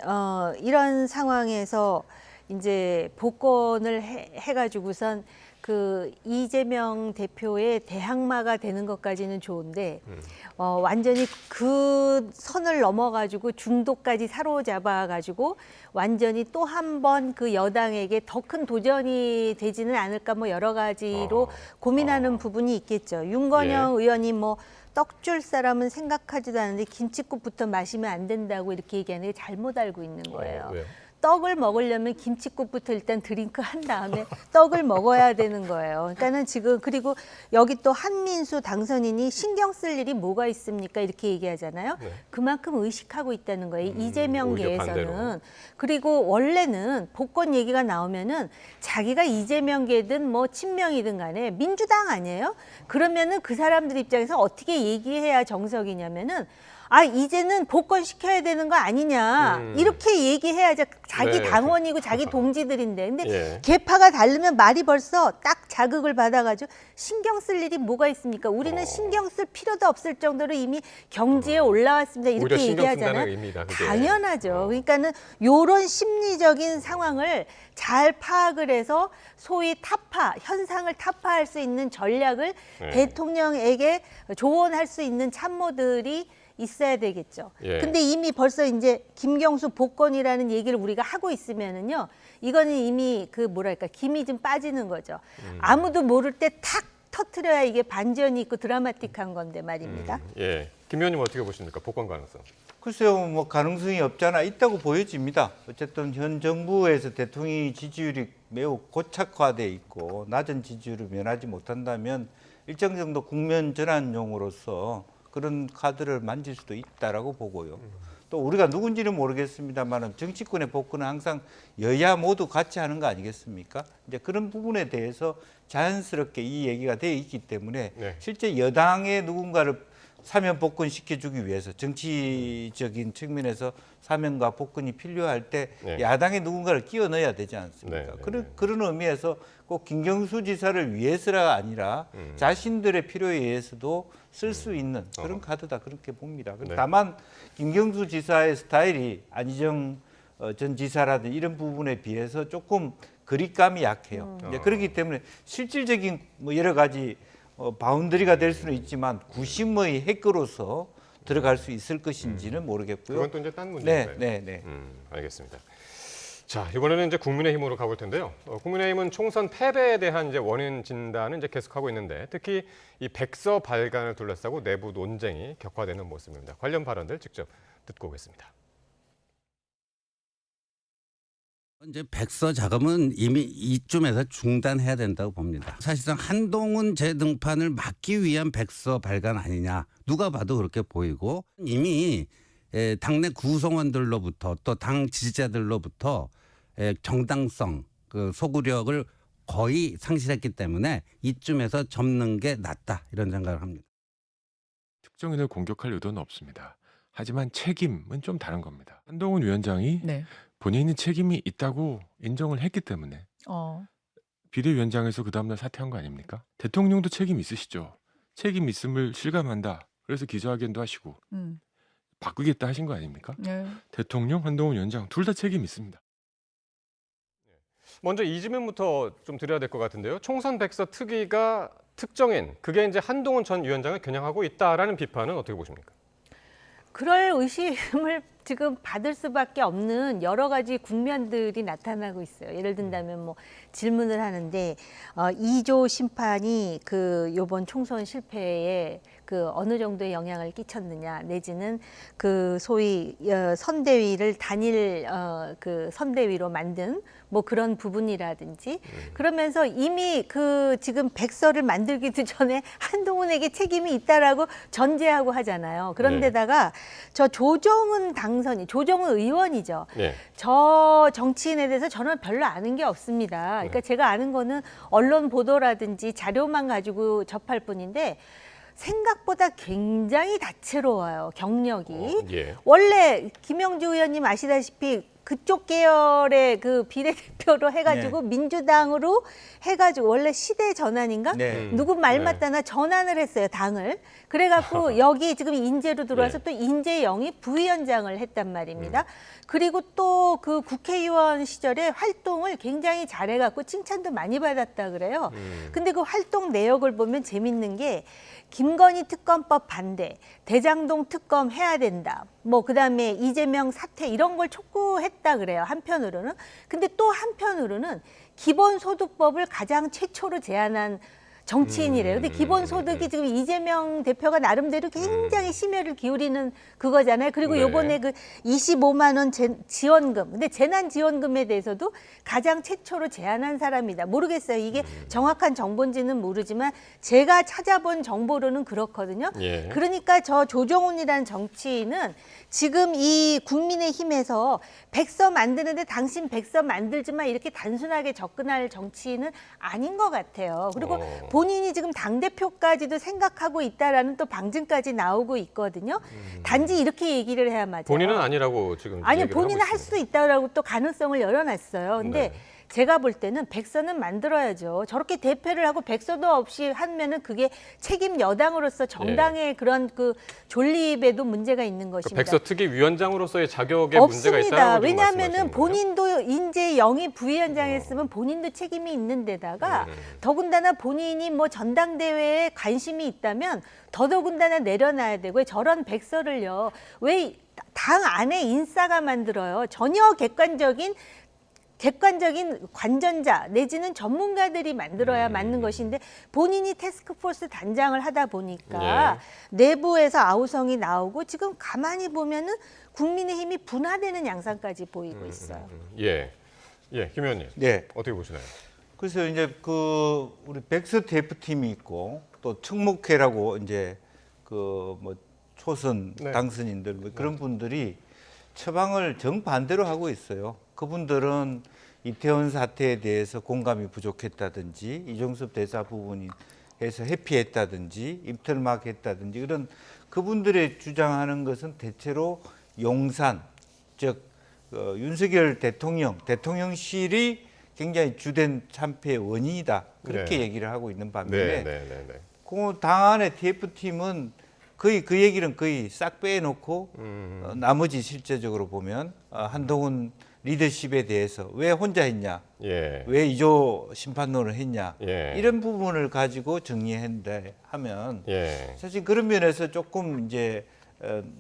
Speaker 13: 이런 상황에서 이제 복권을 해가지고선 그 이재명 대표의 대항마가 되는 것까지는 좋은데 완전히 그 선을 넘어가지고 중도까지 사로잡아가지고 완전히 또 한 번 그 여당에게 더 큰 도전이 되지는 않을까 뭐 여러 가지로 고민하는 부분이 있겠죠. 윤건영 의원이 뭐 떡 줄 사람은 생각하지도 않는데 김칫국부터 마시면 안 된다고 이렇게 얘기하는 게 잘못 알고 있는 거예요.
Speaker 1: 왜요?
Speaker 13: 떡을 먹으려면 김칫국부터 일단 드링크 한 다음에 떡을 먹어야 되는 거예요. 그러니까는 지금 그리고 여기 또 한민수 당선인이 신경 쓸 일이 뭐가 있습니까? 이렇게 얘기하잖아요. 그만큼 의식하고 있다는 거예요. 이재명계에서는. 그리고 원래는 복권 얘기가 나오면은 자기가 이재명계든 뭐 친명이든 간에 민주당 아니에요? 그러면은 그 사람들 입장에서 어떻게 얘기해야 정석이냐면은 이제는 복권 시켜야 되는 거 아니냐 이렇게 얘기해야지 자기 당원이고 자기 동지들인데 근데 계파가 다르면 말이 벌써 딱 자극을 받아가지고 신경 쓸 일이 뭐가 있습니까? 우리는 신경 쓸 필요도 없을 정도로 이미 경지에 올라왔습니다. 이렇게 얘기하잖아요.
Speaker 1: 의미다,
Speaker 13: 당연하죠. 그러니까는 이런 심리적인 상황을 잘 파악을 해서 소위 현상을 타파할 수 있는 전략을 대통령에게 조언할 수 있는 참모들이 있어야 되겠죠. 근데 이미 벌써 이제 김경수 복권이라는 얘기를 우리가 하고 있으면은요, 이거는 이미 김이 좀 빠지는 거죠. 아무도 모를 때 탁 터트려야 이게 반전이 있고 드라마틱한 건데 말입니다.
Speaker 1: 김 의원님 어떻게 보십니까? 복권 가능성?
Speaker 11: 글쎄요, 뭐 가능성이 없잖아 있다고 보여집니다. 어쨌든 현 정부에서 대통령 지지율이 매우 고착화돼 있고 낮은 지지율을 면하지 못한다면 일정 정도 국면 전환용으로서 그런 카드를 만질 수도 있다라고 보고요. 또 우리가 누군지는 모르겠습니다만 정치권의 복권은 항상 여야 모두 같이 하는 거 아니겠습니까? 이제 그런 부분에 대해서 자연스럽게 이 얘기가 되어 있기 때문에 실제 여당의 누군가를 사면 복권 시켜주기 위해서 정치적인 측면에서 사면과 복권이 필요할 때 야당의 누군가를 끼워 넣어야 되지 않습니까? 그런 의미에서 꼭 김경수 지사를 위해서가 아니라 자신들의 필요에 의해서도 쓸 수 있는 그런 카드다 그렇게 봅니다. 다만 김경수 지사의 스타일이 안희정 전 지사라든지 이런 부분에 비해서 조금 그립감이 약해요. 이제 그렇기 때문에 실질적인 뭐 여러 가지 바운더리가 될 수는 있지만 구심의 핵으로서 들어갈 수 있을 것인지는 모르겠고요.
Speaker 1: 그건 또 이제 딴 문제인가요?
Speaker 11: 네.
Speaker 1: 알겠습니다. 자, 이번에는 이제 국민의힘으로 가볼 텐데요. 국민의힘은 총선 패배에 대한 이제 원인 진단을 이제 계속하고 있는데 특히 이 백서 발간을 둘러싸고 내부 논쟁이 격화되는 모습입니다. 관련 발언들 직접 듣고 오겠습니다.
Speaker 21: 이제 백서 작업은 이미 이쯤에서 중단해야 된다고 봅니다. 사실상 한동훈 재등판을 막기 위한 백서 발간 아니냐 누가 봐도 그렇게 보이고 이미 당내 구성원들로부터 또 당 지지자들로부터 정당성, 소구력을 거의 상실했기 때문에 이쯤에서 접는 게 낫다 이런 생각을 합니다.
Speaker 22: 특정인을 공격할 의도는 없습니다. 하지만 책임은 좀 다른 겁니다. 한동훈 위원장이 본인이 책임이 있다고 인정을 했기 때문에 비대위원장에서 그 다음날 사퇴한 거 아닙니까? 대통령도 책임 있으시죠. 책임 있음을 실감한다. 그래서 기자회견도 하시고 바꾸겠다 하신 거 아닙니까? 대통령, 한동훈 위원장 둘 다 책임 있습니다.
Speaker 1: 먼저 이 질문부터 좀 드려야 될 것 같은데요. 총선 백서 특위가 특정인, 그게 이제 한동훈 전 위원장을 겨냥하고 있다라는 비판은 어떻게 보십니까?
Speaker 13: 그럴 의심을 지금 받을 수밖에 없는 여러 가지 국면들이 나타나고 있어요. 예를 든다면 뭐 질문을 하는데 2조 심판이 그 요번 총선 실패에 그 어느 정도의 영향을 끼쳤느냐, 내지는 그 소위 선대위를 단일 그 선대위로 만든 뭐 그런 부분이라든지, 그러면서 이미 그 지금 백서를 만들기도 전에 한동훈에게 책임이 있다라고 전제하고 하잖아요. 그런데다가 저 조정은 조정은 의원이죠. 저 정치인에 대해서 저는 별로 아는 게 없습니다. 그러니까 제가 아는 거는 언론 보도라든지 자료만 가지고 접할 뿐인데, 생각보다 굉장히 다채로워요, 경력이. 원래 김영주 의원님 아시다시피 그쪽 계열의 그 비례대표로 해가지고 민주당으로 해가지고 원래 시대 전환인가? 누구 말 맞다나 전환을 했어요, 당을. 그래갖고 여기 지금 인재로 들어와서 또 인재 영입 부위원장을 했단 말입니다. 그리고 또 그 국회의원 시절에 활동을 굉장히 잘해갖고 칭찬도 많이 받았다 그래요. 근데 그 활동 내역을 보면 재밌는 게 김건희 특검법 반대, 대장동 특검 해야 된다. 뭐 그다음에 이재명 사퇴 이런 걸 촉구했다 그래요, 한편으로는. 근데 또 한편으로는 기본소득법을 가장 최초로 제안한 정치인이래요. 근데 기본소득이 지금 이재명 대표가 나름대로 굉장히 심혈을 기울이는 그거잖아요. 그리고 요번에 그 25만 원 지원금, 근데 재난지원금에 대해서도 가장 최초로 제안한 사람이다. 모르겠어요. 이게 정확한 정보인지는 모르지만 제가 찾아본 정보로는 그렇거든요. 그러니까 저 조정훈이라는 정치인은 지금 이 국민의힘에서 백서 만드는데 당신 백서 만들지만 이렇게 단순하게 접근할 정치인은 아닌 것 같아요. 그리고 본인이 지금 당대표까지도 생각하고 있다라는 또 방증까지 나오고 있거든요. 단지 이렇게 얘기를 해야 맞아요.
Speaker 1: 본인은 아니라고 지금
Speaker 13: 아니, 본인은 할 수 있다라고 또 가능성을 열어놨어요. 근데 제가 볼 때는 백서는 만들어야죠. 저렇게 대패를 하고 백서도 없이 하면은 그게 책임 여당으로서 정당의 그런 그 존립에도 문제가 있는 것입니다.
Speaker 1: 백서 특위 위원장으로서의 자격에 문제가 있다고.
Speaker 13: 왜냐하면은 본인도 인재 영입 부위원장 했으면 본인도 책임이 있는 데다가 더군다나 본인이 뭐 전당대회에 관심이 있다면 더더군다나 내려놔야 되고, 저런 백서를요, 왜 당 안에 인사가 만들어요? 전혀 객관적인 관전자 내지는 전문가들이 만들어야 맞는 것인데, 본인이 태스크포스 단장을 하다 보니까 내부에서 아우성이 나오고 지금 가만히 보면은 국민의힘이 분화되는 양상까지 보이고 있어요.
Speaker 1: 김 의원님, 어떻게 보시나요?
Speaker 11: 그래서 이제 그 우리 백서 대표팀이 있고 또 특목회라고 이제 그 뭐 초선 당선인들 뭐 그런 분들이 처방을 정반대로 하고 있어요. 그분들은 이태원 사태에 대해서 공감이 부족했다든지, 이종섭 대사 부분이 해서 회피했다든지, 입틀막 했다든지, 이런 그분들의 주장하는 것은 대체로 용산, 즉 윤석열 대통령실이 굉장히 주된 참패의 원인이다, 그렇게 얘기를 하고 있는 반면에 그 당 안의 TF팀은 거의 그 얘기는 거의 싹 빼놓고 나머지 실제적으로 보면 한동훈 리더십에 대해서 왜 혼자 했냐, 왜 2조 심판론을 했냐, 이런 부분을 가지고 정리한다 하면 사실 그런 면에서 조금 이제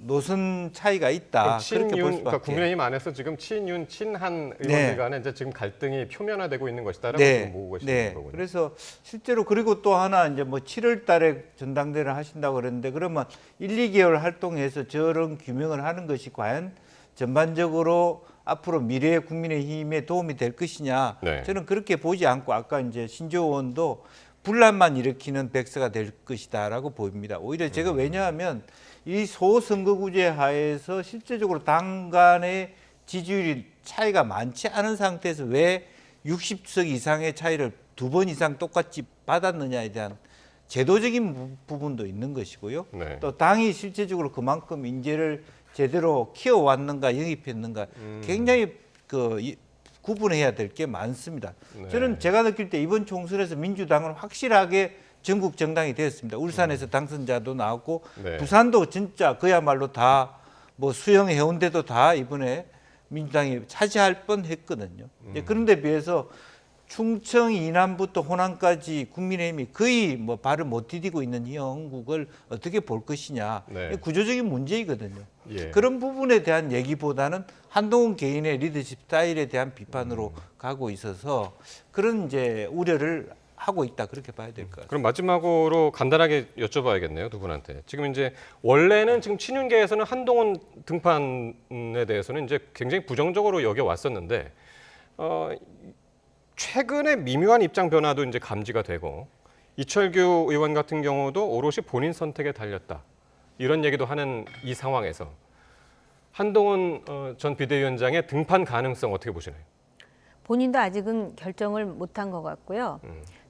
Speaker 11: 노선 차이가 있다. 그렇게 볼 수밖에.
Speaker 1: 그러니까 국민의힘 안에서 지금 친윤, 친한 의원들 간에 이제 지금 갈등이 표면화되고 있는 것이다라고 보고 계시는 거군요.
Speaker 11: 그래서 실제로, 그리고 또 하나 이제 뭐 7월달에 전당대회를 하신다고 그랬는데, 그러면 1, 2개월 활동해서 저런 규명을 하는 것이 과연 전반적으로 앞으로 미래의 국민의힘에 도움이 될 것이냐, 저는 그렇게 보지 않고 아까 이제 신조 의원도 분란만 일으키는 백서가 될 것이다라고 보입니다. 오히려 제가 왜냐하면 이 소선거구제 하에서 실제적으로 당 간의 지지율이 차이가 많지 않은 상태에서 왜 60석 이상의 차이를 2번 이상 똑같이 받았느냐에 대한 제도적인 부분도 있는 것이고요. 또 당이 실제적으로 그만큼 인재를 제대로 키워왔는가, 영입했는가, 굉장히 구분해야 될 게 많습니다. 저는 제가 느낄 때 이번 총선에서 민주당은 확실하게 전국 정당이 되었습니다. 울산에서 당선자도 나왔고 부산도 진짜 그야말로 다 뭐 수영 해운대도 다 이번에 민주당이 차지할 뻔했거든요. 그런데 비해서 충청 이남부터 호남까지 국민의힘이 거의 뭐 발을 못 디디고 있는 이 형국을 어떻게 볼 것이냐.
Speaker 1: 네.
Speaker 11: 구조적인 문제이거든요.
Speaker 1: 예.
Speaker 11: 그런 부분에 대한 얘기보다는 한동훈 개인의 리더십 스타일에 대한 비판으로 가고 있어서 그런 이제 우려를 하고 있다 그렇게 봐야 될 것 같습니다.
Speaker 1: 그럼 마지막으로 간단하게 여쭤봐야겠네요, 두 분한테. 지금 이제 원래는 지금 친윤계에서는 한동훈 등판에 대해서는 이제 굉장히 부정적으로 여겨왔었는데 최근에 미묘한 입장 변화도 이제 감지가 되고 이철규 의원 같은 경우도 오롯이 본인 선택에 달렸다. 이런 얘기도 하는 이 상황에서 한동훈 전 비대위원장의 등판 가능성 어떻게 보시나요?
Speaker 13: 본인도 아직은 결정을 못한 것 같고요.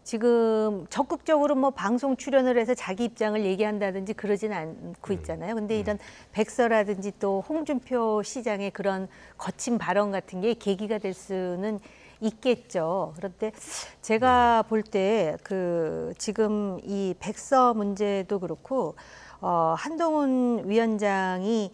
Speaker 13: 지금 적극적으로 뭐 방송 출연을 해서 자기 입장을 얘기한다든지 그러진 않고 있잖아요. 근데 이런 백서라든지 또 홍준표 시장의 그런 거친 발언 같은 게 계기가 될 수는 있겠죠. 그런데 제가 볼 때 지금 이 백서 문제도 그렇고 한동훈 위원장이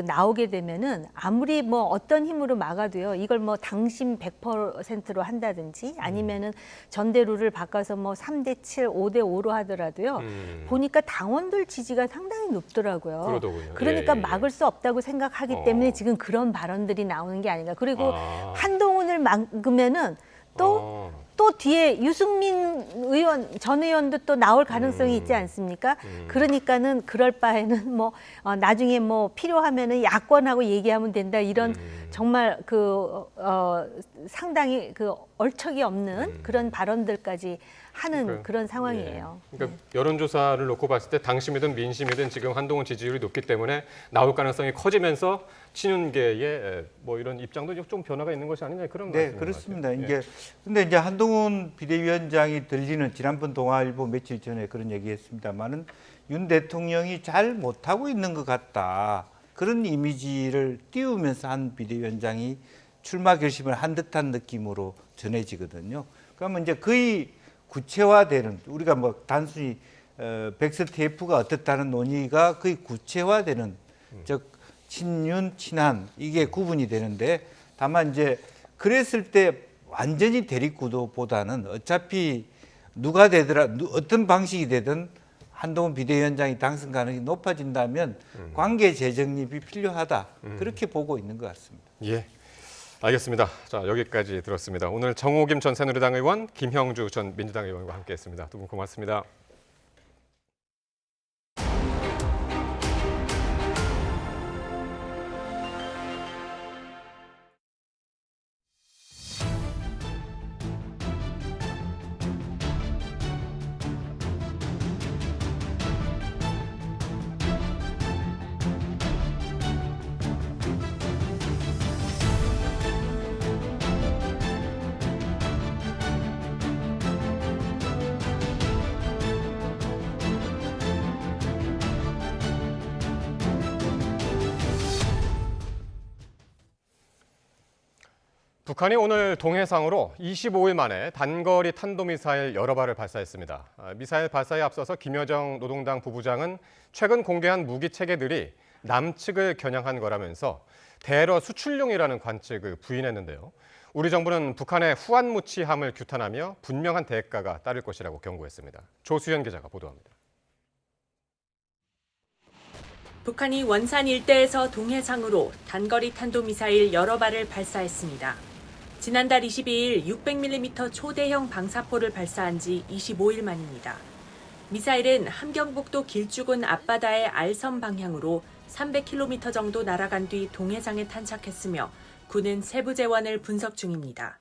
Speaker 13: 나오게 되면은 아무리 뭐 어떤 힘으로 막아도요. 이걸 뭐 당심 100%로 한다든지 아니면은 전대루를 바꿔서 뭐 3대7, 5대5로 하더라도요. 보니까 당원들 지지가 상당히 높더라고요.
Speaker 1: 그러더군요.
Speaker 13: 그러니까
Speaker 1: 예.
Speaker 13: 막을 수 없다고 생각하기 때문에 지금 그런 발언들이 나오는 게 아닌가. 그리고 한동훈을 막으면은 또 뒤에 유승민 의원, 전 의원도 또 나올 가능성이 있지 않습니까? 그러니까는 그럴 바에는 뭐 나중에 뭐 필요하면은 야권하고 얘기하면 된다 이런 정말 상당히 얼척이 없는 그런 발언들까지 하는 그런 상황이에요.
Speaker 1: 예. 그러니까 여론조사를 놓고 봤을 때 당심이든 민심이든 지금 한동훈 지지율이 높기 때문에 나올 가능성이 커지면서 친윤계의 뭐 이런 입장도 좀 변화가 있는 것이 아니냐 그런
Speaker 11: 네,
Speaker 1: 말씀인
Speaker 11: 그렇습니다.
Speaker 1: 것 같아요.
Speaker 11: 근데 이제 한동훈 비대위원장이 들리는 지난번 동아일보 며칠 전에 그런 얘기했습니다만은 윤 대통령이 잘 못하고 있는 것 같다. 그런 이미지를 띄우면서 한 비대위원장이 출마 결심을 한 듯한 느낌으로 전해지거든요. 그러면 이제 거의 구체화되는 우리가 뭐 단순히 백서 TF가 어떻다는 논의가 거의 구체화되는 즉 친윤 친한 이게 구분이 되는데 다만 이제 그랬을 때 완전히 대립구도보다는 어차피 누가 되더라 어떤 방식이 되든 한동훈 비대위원장이 당선 가능성이 높아진다면 관계 재정립이 필요하다 그렇게 보고 있는 것 같습니다.
Speaker 1: 예. 알겠습니다. 자, 여기까지 들었습니다. 오늘 정호김 전 새누리당 의원, 김형주 전 민주당 의원과 함께했습니다. 두 분 고맙습니다. 북한이 오늘 동해상으로 25일 만에 단거리 탄도미사일 여러 발을 발사했습니다. 미사일 발사에 앞서서 김여정 노동당 부부장은 최근 공개한 무기 체계들이 남측을 겨냥한 거라면서 대러 수출용이라는 관측을 부인했는데요. 우리 정부는 북한의 후한무치함을 규탄하며 분명한 대가가 따를 것이라고 경고했습니다. 조수현 기자가 보도합니다.
Speaker 5: 북한이 원산 일대에서 동해상으로 단거리 탄도미사일 여러 발을 발사했습니다. 지난달 22일 600mm 초대형 방사포를 발사한 지 25일 만입니다. 미사일은 함경북도 길쭉은 앞바다의 알섬 방향으로 300km 정도 날아간 뒤 동해상에 탄착했으며 군은 세부 재원을 분석 중입니다.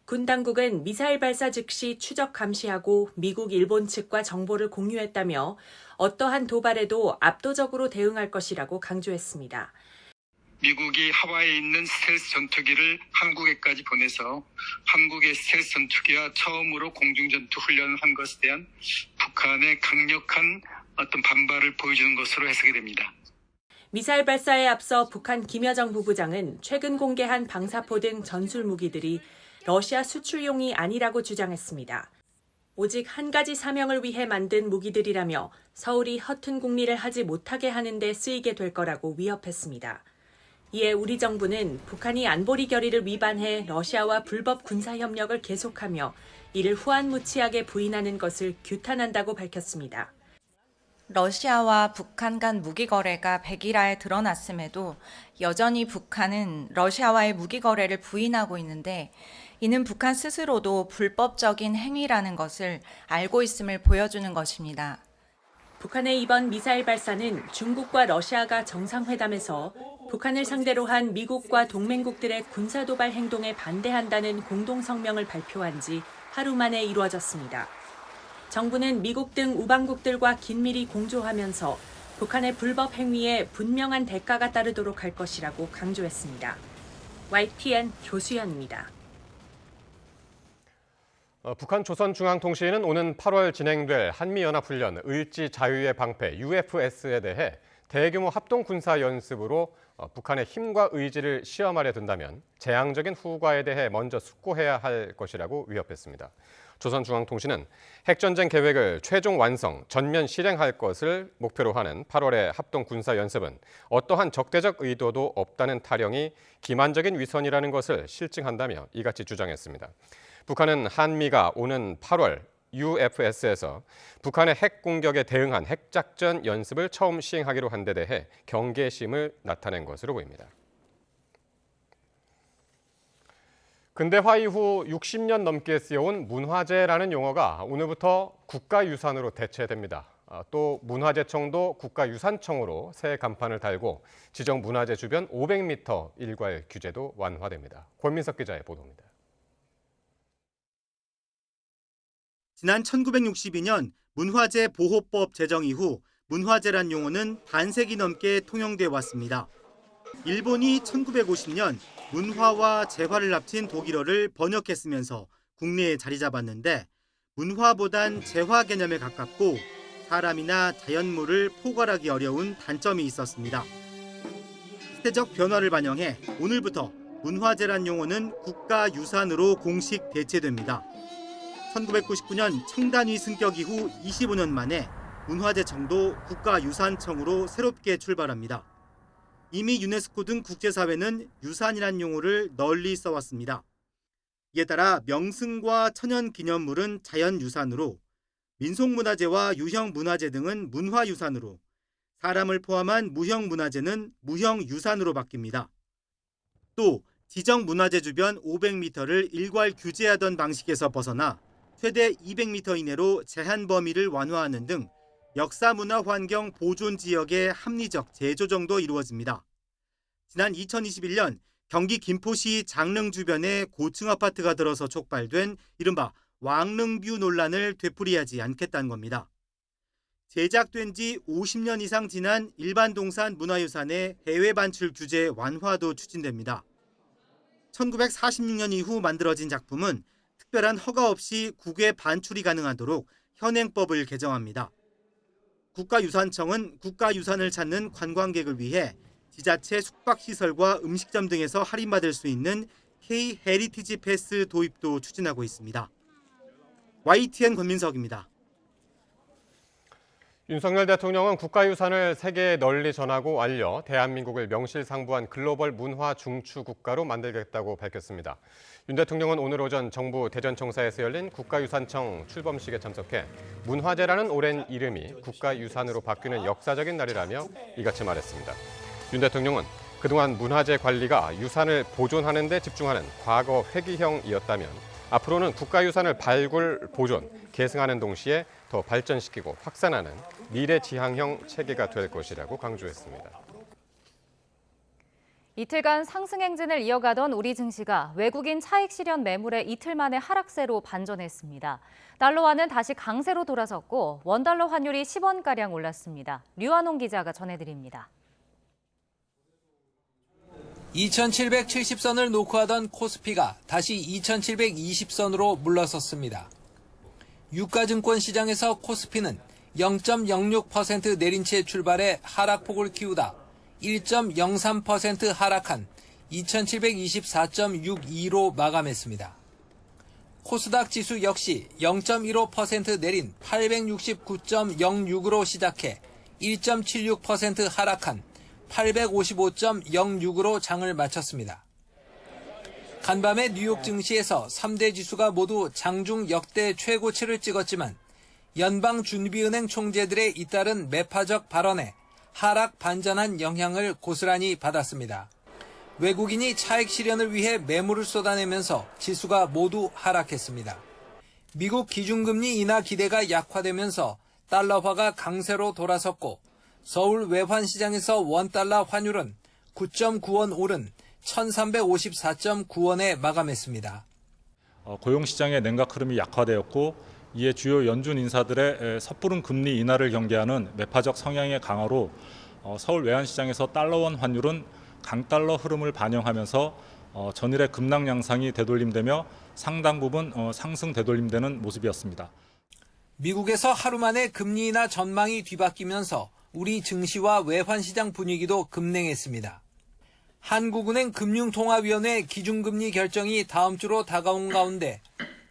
Speaker 5: 군 당국은 미사일 발사 즉시 추적 감시하고 미국, 일본 측과 정보를 공유했다며 어떠한 도발에도 압도적으로 대응할 것이라고 강조했습니다.
Speaker 6: 미국이 하와이에 있는 스텔스 전투기를 한국에까지 보내서 한국의 스텔스 전투기와 처음으로 공중전투 훈련을 한 것에 대한 북한의 강력한 어떤 반발을 보여주는 것으로 해석이 됩니다.
Speaker 5: 미사일 발사에 앞서 북한 김여정 부부장은 최근 공개한 방사포 등 전술 무기들이 러시아 수출용이 아니라고 주장했습니다. 오직 한 가지 사명을 위해 만든 무기들이라며 서울이 허튼 국리를 하지 못하게 하는 데 쓰이게 될 거라고 위협했습니다. 이에 우리 정부는 북한이 안보리 결의를 위반해 러시아와 불법 군사협력을 계속하며 이를 후안무치하게 부인하는 것을 규탄한다고 밝혔습니다.
Speaker 8: 러시아와 북한 간 무기 거래가 100일하에 드러났음에도 여전히 북한은 러시아와의 무기 거래를 부인하고 있는데 이는 북한 스스로도 불법적인 행위라는 것을 알고 있음을 보여주는 것입니다.
Speaker 5: 북한의 이번 미사일 발사는 중국과 러시아가 정상회담에서 북한을 상대로 한 미국과 동맹국들의 군사도발 행동에 반대한다는 공동성명을 발표한 지 하루 만에 이루어졌습니다. 정부는 미국 등 우방국들과 긴밀히 공조하면서 북한의 불법 행위에 분명한 대가가 따르도록 할 것이라고 강조했습니다. YTN 조수연입니다.
Speaker 1: 북한 조선중앙통신은 오는 8월 진행될 한미연합훈련 을지 자유의 방패 UFS에 대해 대규모 합동군사연습으로 북한의 힘과 의지를 시험하려 든다면 재앙적인 후과에 대해 먼저 숙고해야 할 것이라고 위협했습니다. 조선중앙통신은 핵전쟁 계획을 최종 완성, 전면 실행할 것을 목표로 하는 8월의 합동군사연습은 어떠한 적대적 의도도 없다는 타령이 기만적인 위선이라는 것을 실증한다며 이같이 주장했습니다. 북한은 한미가 오는 8월 UFS에서 북한의 핵 공격에 대응한 핵작전 연습을 처음 시행하기로 한 데 대해 경계심을 나타낸 것으로 보입니다. 근대화 이후 60년 넘게 쓰여온 문화재라는 용어가 오늘부터 국가유산으로 대체됩니다. 또 문화재청도 국가유산청으로 새 간판을 달고 지정 문화재 주변 500m 일괄 규제도 완화됩니다. 권민석 기자의 보도입니다.
Speaker 9: 지난 1962년 문화재 보호법 제정 이후 문화재란 용어는 반세기 넘게 통용돼 왔습니다. 일본이 1950년 문화와 재화를 합친 독일어를 번역했으면서 국내에 자리 잡았는데 문화보단 재화 개념에 가깝고 사람이나 자연물을 포괄하기 어려운 단점이 있었습니다. 시대적 변화를 반영해 오늘부터 문화재란 용어는 국가유산으로 공식 대체됩니다. 1999년 청단위 승격 이후 25년 만에 문화재청도 국가유산청으로 새롭게 출발합니다. 이미 유네스코 등 국제사회는 유산이란 용어를 널리 써왔습니다. 이에 따라 명승과 천연기념물은 자연유산으로, 민속문화재와 유형문화재 등은 문화유산으로, 사람을 포함한 무형문화재는 무형유산으로 바뀝니다. 또 지정문화재 주변 500m를 일괄 규제하던 방식에서 벗어나 최대 200m 이내로 제한 범위를 완화하는 등 역사문화환경 보존 지역의 합리적 재조정도 이루어집니다. 지난 2021년 경기 김포시 장릉 주변에 고층 아파트가 들어서 촉발된 이른바 왕릉뷰 논란을 되풀이하지 않겠다는 겁니다. 제작된 지 50년 이상 지난 일반 동산 문화유산의 해외 반출 규제 완화도 추진됩니다. 1946년 이후 만들어진 작품은 특별한 허가 없이 국외 반출이 가능하도록 현행법을 개정합니다. 국가유산청은 국가유산을 찾는 관광객을 위해 지자체 숙박시설과 음식점 등에서 할인받을 수 있는 K-헤리티지 패스 도입도 추진하고 있습니다. YTN 권민석입니다.
Speaker 1: 윤석열 대통령은 국가유산을 세계에 널리 전하고 알려 대한민국을 명실상부한 글로벌 문화 중추 국가로 만들겠다고 밝혔습니다. 윤 대통령은 오늘 오전 정부 대전청사에서 열린 국가유산청 출범식에 참석해 문화재라는 오랜 이름이 국가유산으로 바뀌는 역사적인 날이라며 이같이 말했습니다. 윤 대통령은 그동안 문화재 관리가 유산을 보존하는 데 집중하는 과거 회귀형이었다면 앞으로는 국가유산을 발굴, 보존, 계승하는 동시에 더 발전시키고 확산하는 미래지향형 체계가 될 것이라고 강조했습니다.
Speaker 2: 이틀간 상승 행진을 이어가던 우리 증시가 외국인 차익 실현 매물에 이틀 만에 하락세로 반전했습니다. 달러화는 다시 강세로 돌아섰고 원달러 환율이 10원가량 올랐습니다. 류한홍 기자가 전해드립니다.
Speaker 23: 2770선을 놓고 하던 코스피가 다시 2720선으로 물러섰습니다. 유가증권 시장에서 코스피는 0.06% 내린 채 출발해 하락폭을 키우다 1.03% 하락한 2724.62로 마감했습니다. 코스닥 지수 역시 0.15% 내린 869.06으로 시작해 1.76% 하락한 855.06으로 장을 마쳤습니다. 간밤에 뉴욕 증시에서 3대 지수가 모두 장중 역대 최고치를 찍었지만 연방준비은행 총재들의 잇따른 매파적 발언에 하락 반전한 영향을 고스란히 받았습니다. 외국인이 차익 실현을 위해 매물을 쏟아내면서 지수가 모두 하락했습니다. 미국 기준금리 인하 기대가 약화되면서 달러화가 강세로 돌아섰고 서울 외환시장에서 원달러 환율은 9.9원 오른 1354.9원에 마감했습니다.
Speaker 3: 고용시장의 냉각 흐름이 약화되었고 이에 주요 연준 인사들의 섣부른 금리 인하를 경계하는 매파적 성향의 강화로 서울 외환시장에서 달러원 환율은 강달러 흐름을 반영하면서 전일의 급락 양상이 되돌림되며 상당 부분 상승 되돌림되는 모습이었습니다.
Speaker 23: 미국에서 하루 만에 금리 인하 전망이 뒤바뀌면서 우리 증시와 외환시장 분위기도 급냉했습니다. 한국은행 금융통화위원회 기준금리 결정이 다음 주로 다가온 가운데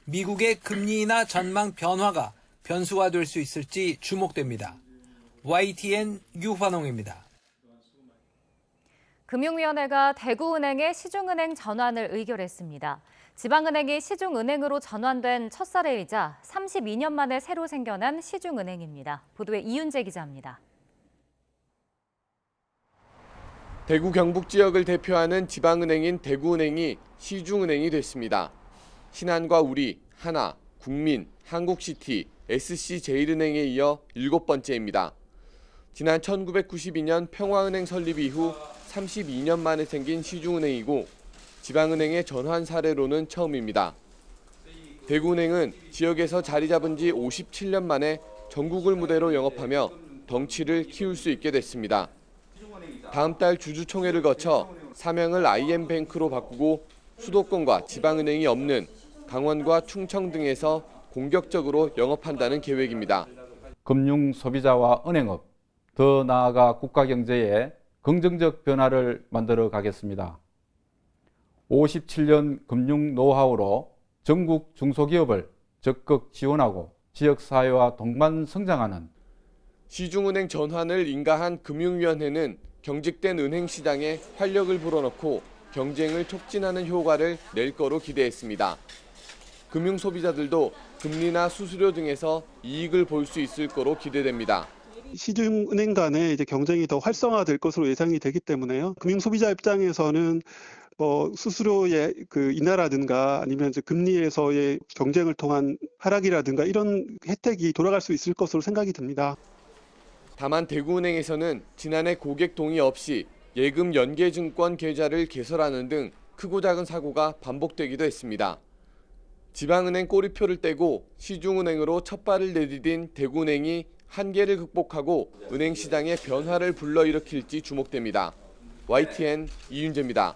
Speaker 23: 미국의 금리 인하 전망 변화가 변수가 될 수 있을지 주목됩니다. YTN 유환홍입니다.
Speaker 2: 금융위원회가 대구은행의 시중은행 전환을 의결했습니다. 지방은행이 시중은행으로 전환된 첫 사례이자 32년 만에 새로 생겨난 시중은행입니다. 보도에 이윤재 기자입니다.
Speaker 7: 대구 경북 지역을 대표하는 지방은행인 대구은행이 시중은행이 됐습니다. 신한과 우리, 하나, 국민, 한국시티, SC제일은행에 이어 7번째입니다. 지난 1992년 평화은행 설립 이후 32년 만에 생긴 시중은행이고 지방은행의 전환 사례로는 처음입니다. 대구은행은 지역에서 자리 잡은 지 57년 만에 전국을 무대로 영업하며 덩치를 키울 수 있게 됐습니다. 다음 달 주주총회를 거쳐 사명을 IM뱅크로 바꾸고 수도권과 지방은행이 없는 강원과 충청 등에서 공격적으로 영업한다는 계획입니다.
Speaker 10: 금융 소비자와 은행업, 더 나아가 국가 경제에 긍정적 변화를 만들어 가겠습니다. 57년 금융 노하우로 전국 중소기업을 적극 지원하고 지역사회와 동반 성장하는
Speaker 7: 시중은행 전환을 인가한 금융위원회는 경직된 은행 시장에 활력을 불어넣고 경쟁을 촉진하는 효과를 낼 거로 기대했습니다. 금융 소비자들도 금리나 수수료 등에서 이익을 볼 수 있을 거로 기대됩니다.
Speaker 24: 시중은행 간의 이제 경쟁이 더 활성화될 것으로 예상이 되기 때문에요. 금융 소비자 입장에서는 수수료의 인하라든가 아니면 이제 금리에서의 경쟁을 통한 하락이라든가 이런 혜택이 돌아갈 수 있을 것으로 생각이 듭니다.
Speaker 7: 다만 대구은행에서는 지난해 고객 동의 없이 예금 연계증권 계좌를 개설하는 등 크고 작은 사고가 반복되기도 했습니다. 지방은행 꼬리표를 떼고 시중은행으로 첫 발을 내디딘 대구은행이 한계를 극복하고 은행 시장의 변화를 불러일으킬지 주목됩니다. YTN 이윤재입니다.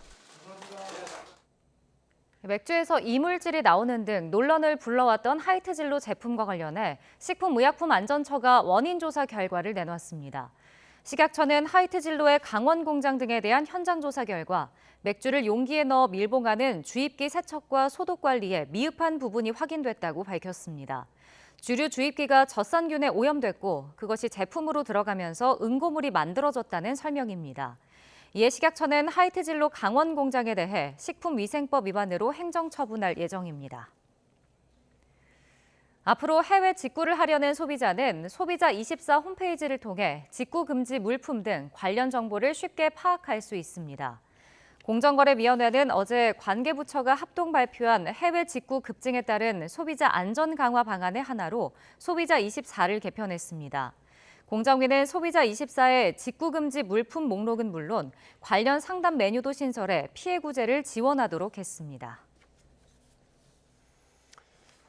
Speaker 2: 맥주에서 이물질이 나오는 등 논란을 불러왔던 하이트진로 제품과 관련해 식품의약품안전처가 원인 조사 결과를 내놨습니다. 식약처는 하이트진로의 강원 공장 등에 대한 현장 조사 결과 맥주를 용기에 넣어 밀봉하는 주입기 세척과 소독 관리에 미흡한 부분이 확인됐다고 밝혔습니다. 주류 주입기가 젖산균에 오염됐고 그것이 제품으로 들어가면서 응고물이 만들어졌다는 설명입니다. 이에 식약처는 하이트진로 강원 공장에 대해 식품위생법 위반으로 행정처분할 예정입니다. 앞으로 해외 직구를 하려는 소비자는 소비자24 홈페이지를 통해 직구 금지 물품 등 관련 정보를 쉽게 파악할 수 있습니다. 공정거래위원회는 어제 관계부처가 합동 발표한 해외 직구 급증에 따른 소비자 안전 강화 방안의 하나로 소비자24를 개편했습니다. 공정위는 소비자24의 직구 금지 물품 목록은 물론 관련 상담 메뉴도 신설해 피해 구제를 지원하도록 했습니다.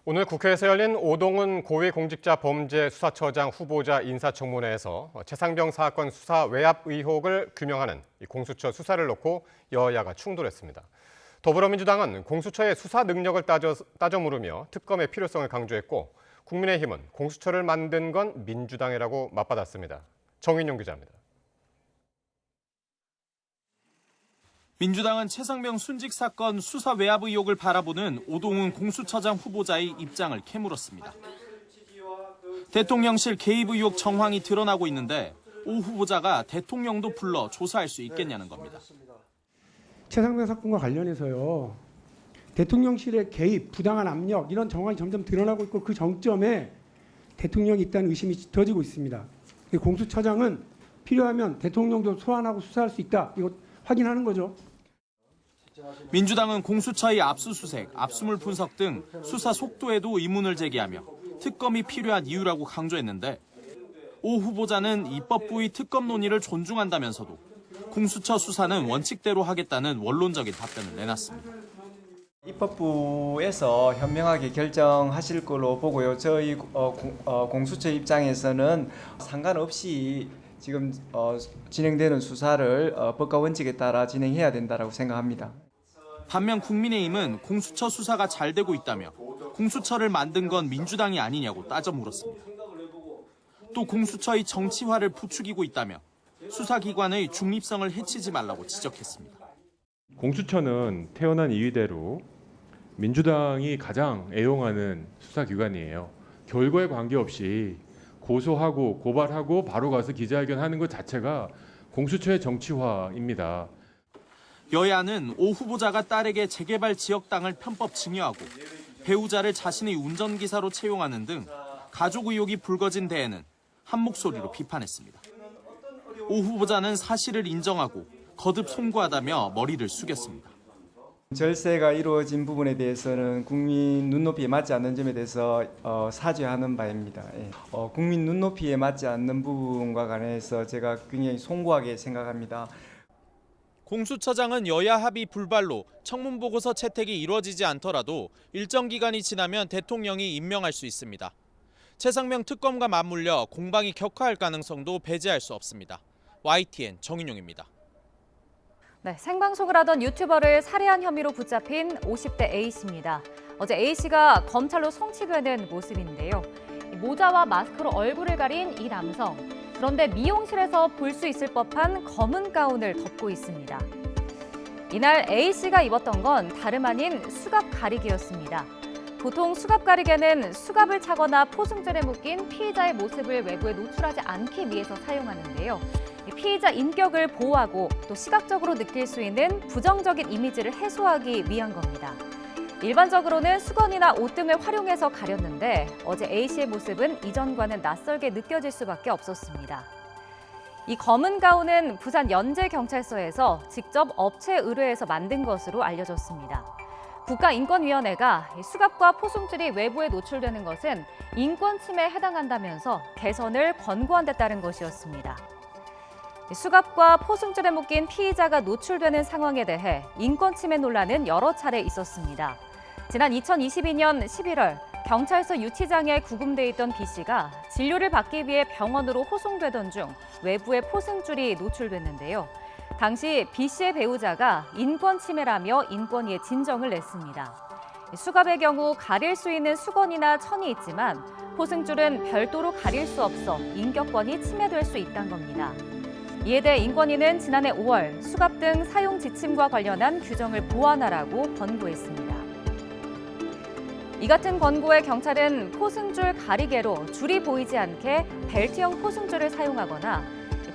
Speaker 1: 오늘 국회에서 열린 오동훈 고위공직자범죄수사처장 후보자 인사청문회에서 최상병 사건 수사 외압 의혹을 규명하는 공수처 수사를 놓고 여야가 충돌했습니다. 더불어민주당은 공수처의 수사 능력을 따져 물으며 특검의 필요성을 강조했고 국민의힘은 공수처를 만든 건 민주당이라고 맞받았습니다. 정인용 기자입니다.
Speaker 25: 민주당은 최상병 순직 사건 수사 외압 의혹을 바라보는 오동훈 공수처장 후보자의 입장을 캐물었습니다. 대통령실 개입 의혹 정황이 드러나고 있는데 오 후보자가 대통령도 불러 조사할 수 있겠냐는 겁니다.
Speaker 12: 최상병 사건과 관련해서요. 대통령실의 개입, 부당한 압력 이런 정황이 점점 드러나고 있고 그 정점에 대통령이 있다는 의심이 짙어지고 있습니다. 공수처장은 필요하면 대통령도 소환하고 수사할 수 있다. 이거 확인하는 거죠.
Speaker 25: 민주당은 공수처의 압수수색, 압수물 분석 등 수사 속도에도 의문을 제기하며 특검이 필요한 이유라고 강조했는데 오 후보자는 입법부의 특검 논의를 존중한다면서도 공수처 수사는 원칙대로 하겠다는 원론적인 답변을 내놨습니다.
Speaker 14: 입법부에서 현명하게 결정하실 걸로 보고요. 저희 공수처 입장에서는 상관없이 지금 진행되는 수사를 법과 원칙에 따라 진행해야 된다고 생각합니다.
Speaker 25: 반면 국민의힘은 공수처 수사가 잘 되고 있다며 공수처를 만든 건 민주당이 아니냐고 따져 물었습니다. 또 공수처의 정치화를 부추기고 있다며 수사기관의 중립성을 해치지 말라고 지적했습니다.
Speaker 22: 공수처는 태어난 이유대로 민주당이 가장 애용하는 수사기관이에요. 결과에 관계없이 고소하고 고발하고 바로 가서 기자회견하는 것 자체가 공수처의 정치화입니다.
Speaker 25: 여야는 오 후보자가 딸에게 재개발 지역 땅을 편법 증여하고 배우자를 자신의 운전기사로 채용하는 등 가족 의혹이 불거진 데에는 한 목소리로 비판했습니다. 오 후보자는 사실을 인정하고 거듭 송구하다며 머리를 숙였습니다.
Speaker 14: 절세가 이루어진 부분에 대해서는 국민 눈높이에 맞지 않는 점에 대해서 사죄하는 바입니다. 국민 눈높이에 맞지 않는 부분과 관해서 제가 굉장히 송구하게 생각합니다.
Speaker 25: 공수처장은 여야 합의 불발로 청문보고서 채택이 이루어지지 않더라도 일정 기간이 지나면 대통령이 임명할 수 있습니다. 최상병 특검과 맞물려 공방이 격화할 가능성도 배제할 수 없습니다. YTN 정인용입니다.
Speaker 2: 네, 생방송을 하던 유튜버를 살해한 혐의로 붙잡힌 50대 A씨입니다. 어제 A씨가 검찰로 송치되는 모습인데요. 모자와 마스크로 얼굴을 가린 이 남성. 그런데 미용실에서 볼 수 있을 법한 검은 가운을 덮고 있습니다. 이날 A씨가 입었던 건 다름 아닌 수갑 가리개였습니다. 보통 수갑 가리개는 수갑을 차거나 포승줄에 묶인 피의자의 모습을 외부에 노출하지 않기 위해서 사용하는데요. 피의자 인격을 보호하고 또 시각적으로 느낄 수 있는 부정적인 이미지를 해소하기 위한 겁니다. 일반적으로는 수건이나 옷 등을 활용해서 가렸는데 어제 A씨의 모습은 이전과는 낯설게 느껴질 수밖에 없었습니다. 이 검은 가운은 부산 연제경찰서에서 직접 업체에 의뢰해서 만든 것으로 알려졌습니다. 국가인권위원회가 수갑과 포승줄이 외부에 노출되는 것은 인권 침해에 해당한다면서 개선을 권고한 데 따른 것이었습니다. 수갑과 포승줄에 묶인 피의자가 노출되는 상황에 대해 인권 침해 논란은 여러 차례 있었습니다. 지난 2022년 11월 경찰서 유치장에 구금돼 있던 B씨가 진료를 받기 위해 병원으로 호송되던 중 외부에 포승줄이 노출됐는데요. 당시 B씨의 배우자가 인권 침해라며 인권위에 진정을 냈습니다. 수갑의 경우 가릴 수 있는 수건이나 천이 있지만 포승줄은 별도로 가릴 수 없어 인격권이 침해될 수 있다는 겁니다. 이에 대해 인권위는 지난해 5월 수갑 등 사용 지침과 관련한 규정을 보완하라고 권고했습니다. 이 같은 권고에 경찰은 포승줄 가리개로 줄이 보이지 않게 벨트형 포승줄을 사용하거나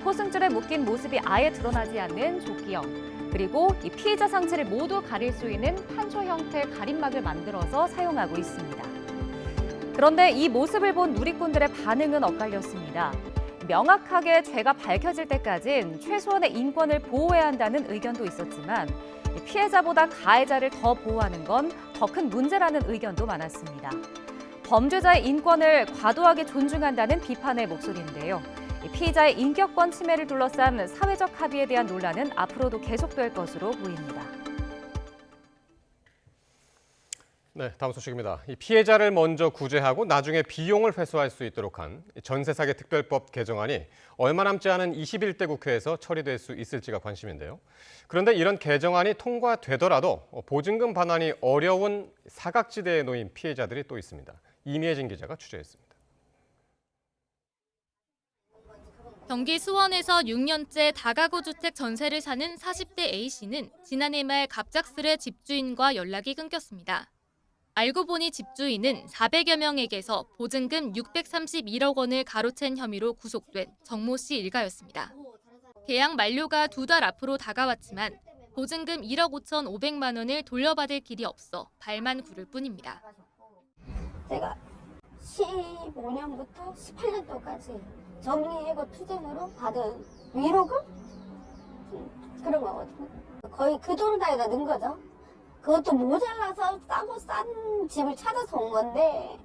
Speaker 2: 포승줄에 묶인 모습이 아예 드러나지 않는 조끼형, 그리고 이 피의자 상체를 모두 가릴 수 있는 판초 형태의 가림막을 만들어서 사용하고 있습니다. 그런데 이 모습을 본 누리꾼들의 반응은 엇갈렸습니다. 명확하게 죄가 밝혀질 때까진 최소한의 인권을 보호해야 한다는 의견도 있었지만 피해자보다 가해자를 더 보호하는 건 더 큰 문제라는 의견도 많았습니다. 범죄자의 인권을 과도하게 존중한다는 비판의 목소리인데요. 피의자의 인격권 침해를 둘러싼 사회적 합의에 대한 논란은 앞으로도 계속될 것으로 보입니다.
Speaker 1: 네, 다음 소식입니다. 이 피해자를 먼저 구제하고 나중에 비용을 회수할 수 있도록 한 전세사기 특별법 개정안이 얼마 남지 않은 21대 국회에서 처리될 수 있을지가 관심인데요. 그런데 이런 개정안이 통과되더라도 보증금 반환이 어려운 사각지대에 놓인 피해자들이 또 있습니다. 이미혜진 기자가 취재했습니다.
Speaker 15: 경기 수원에서 6년째 다가구 주택 전세를 사는 40대 A씨는 지난해 말 갑작스레 집주인과 연락이 끊겼습니다. 알고 보니 집주인은 400여 명에게서 보증금 631억 원을 가로챈 혐의로 구속된 정모 씨 일가였습니다. 계약 만료가 2달 앞으로 다가왔지만 보증금 1억 5,500만 원을 돌려받을 길이 없어 발만 구를 뿐입니다.
Speaker 4: 제가 15년부터 18년도까지 정리해고 투쟁으로 받은 위로금? 그런 거거든요. 거의 그 돈을 다 여기다 넣은 거죠. 그것도 모자라서 싸고 싼 집을 찾아서 온 건데.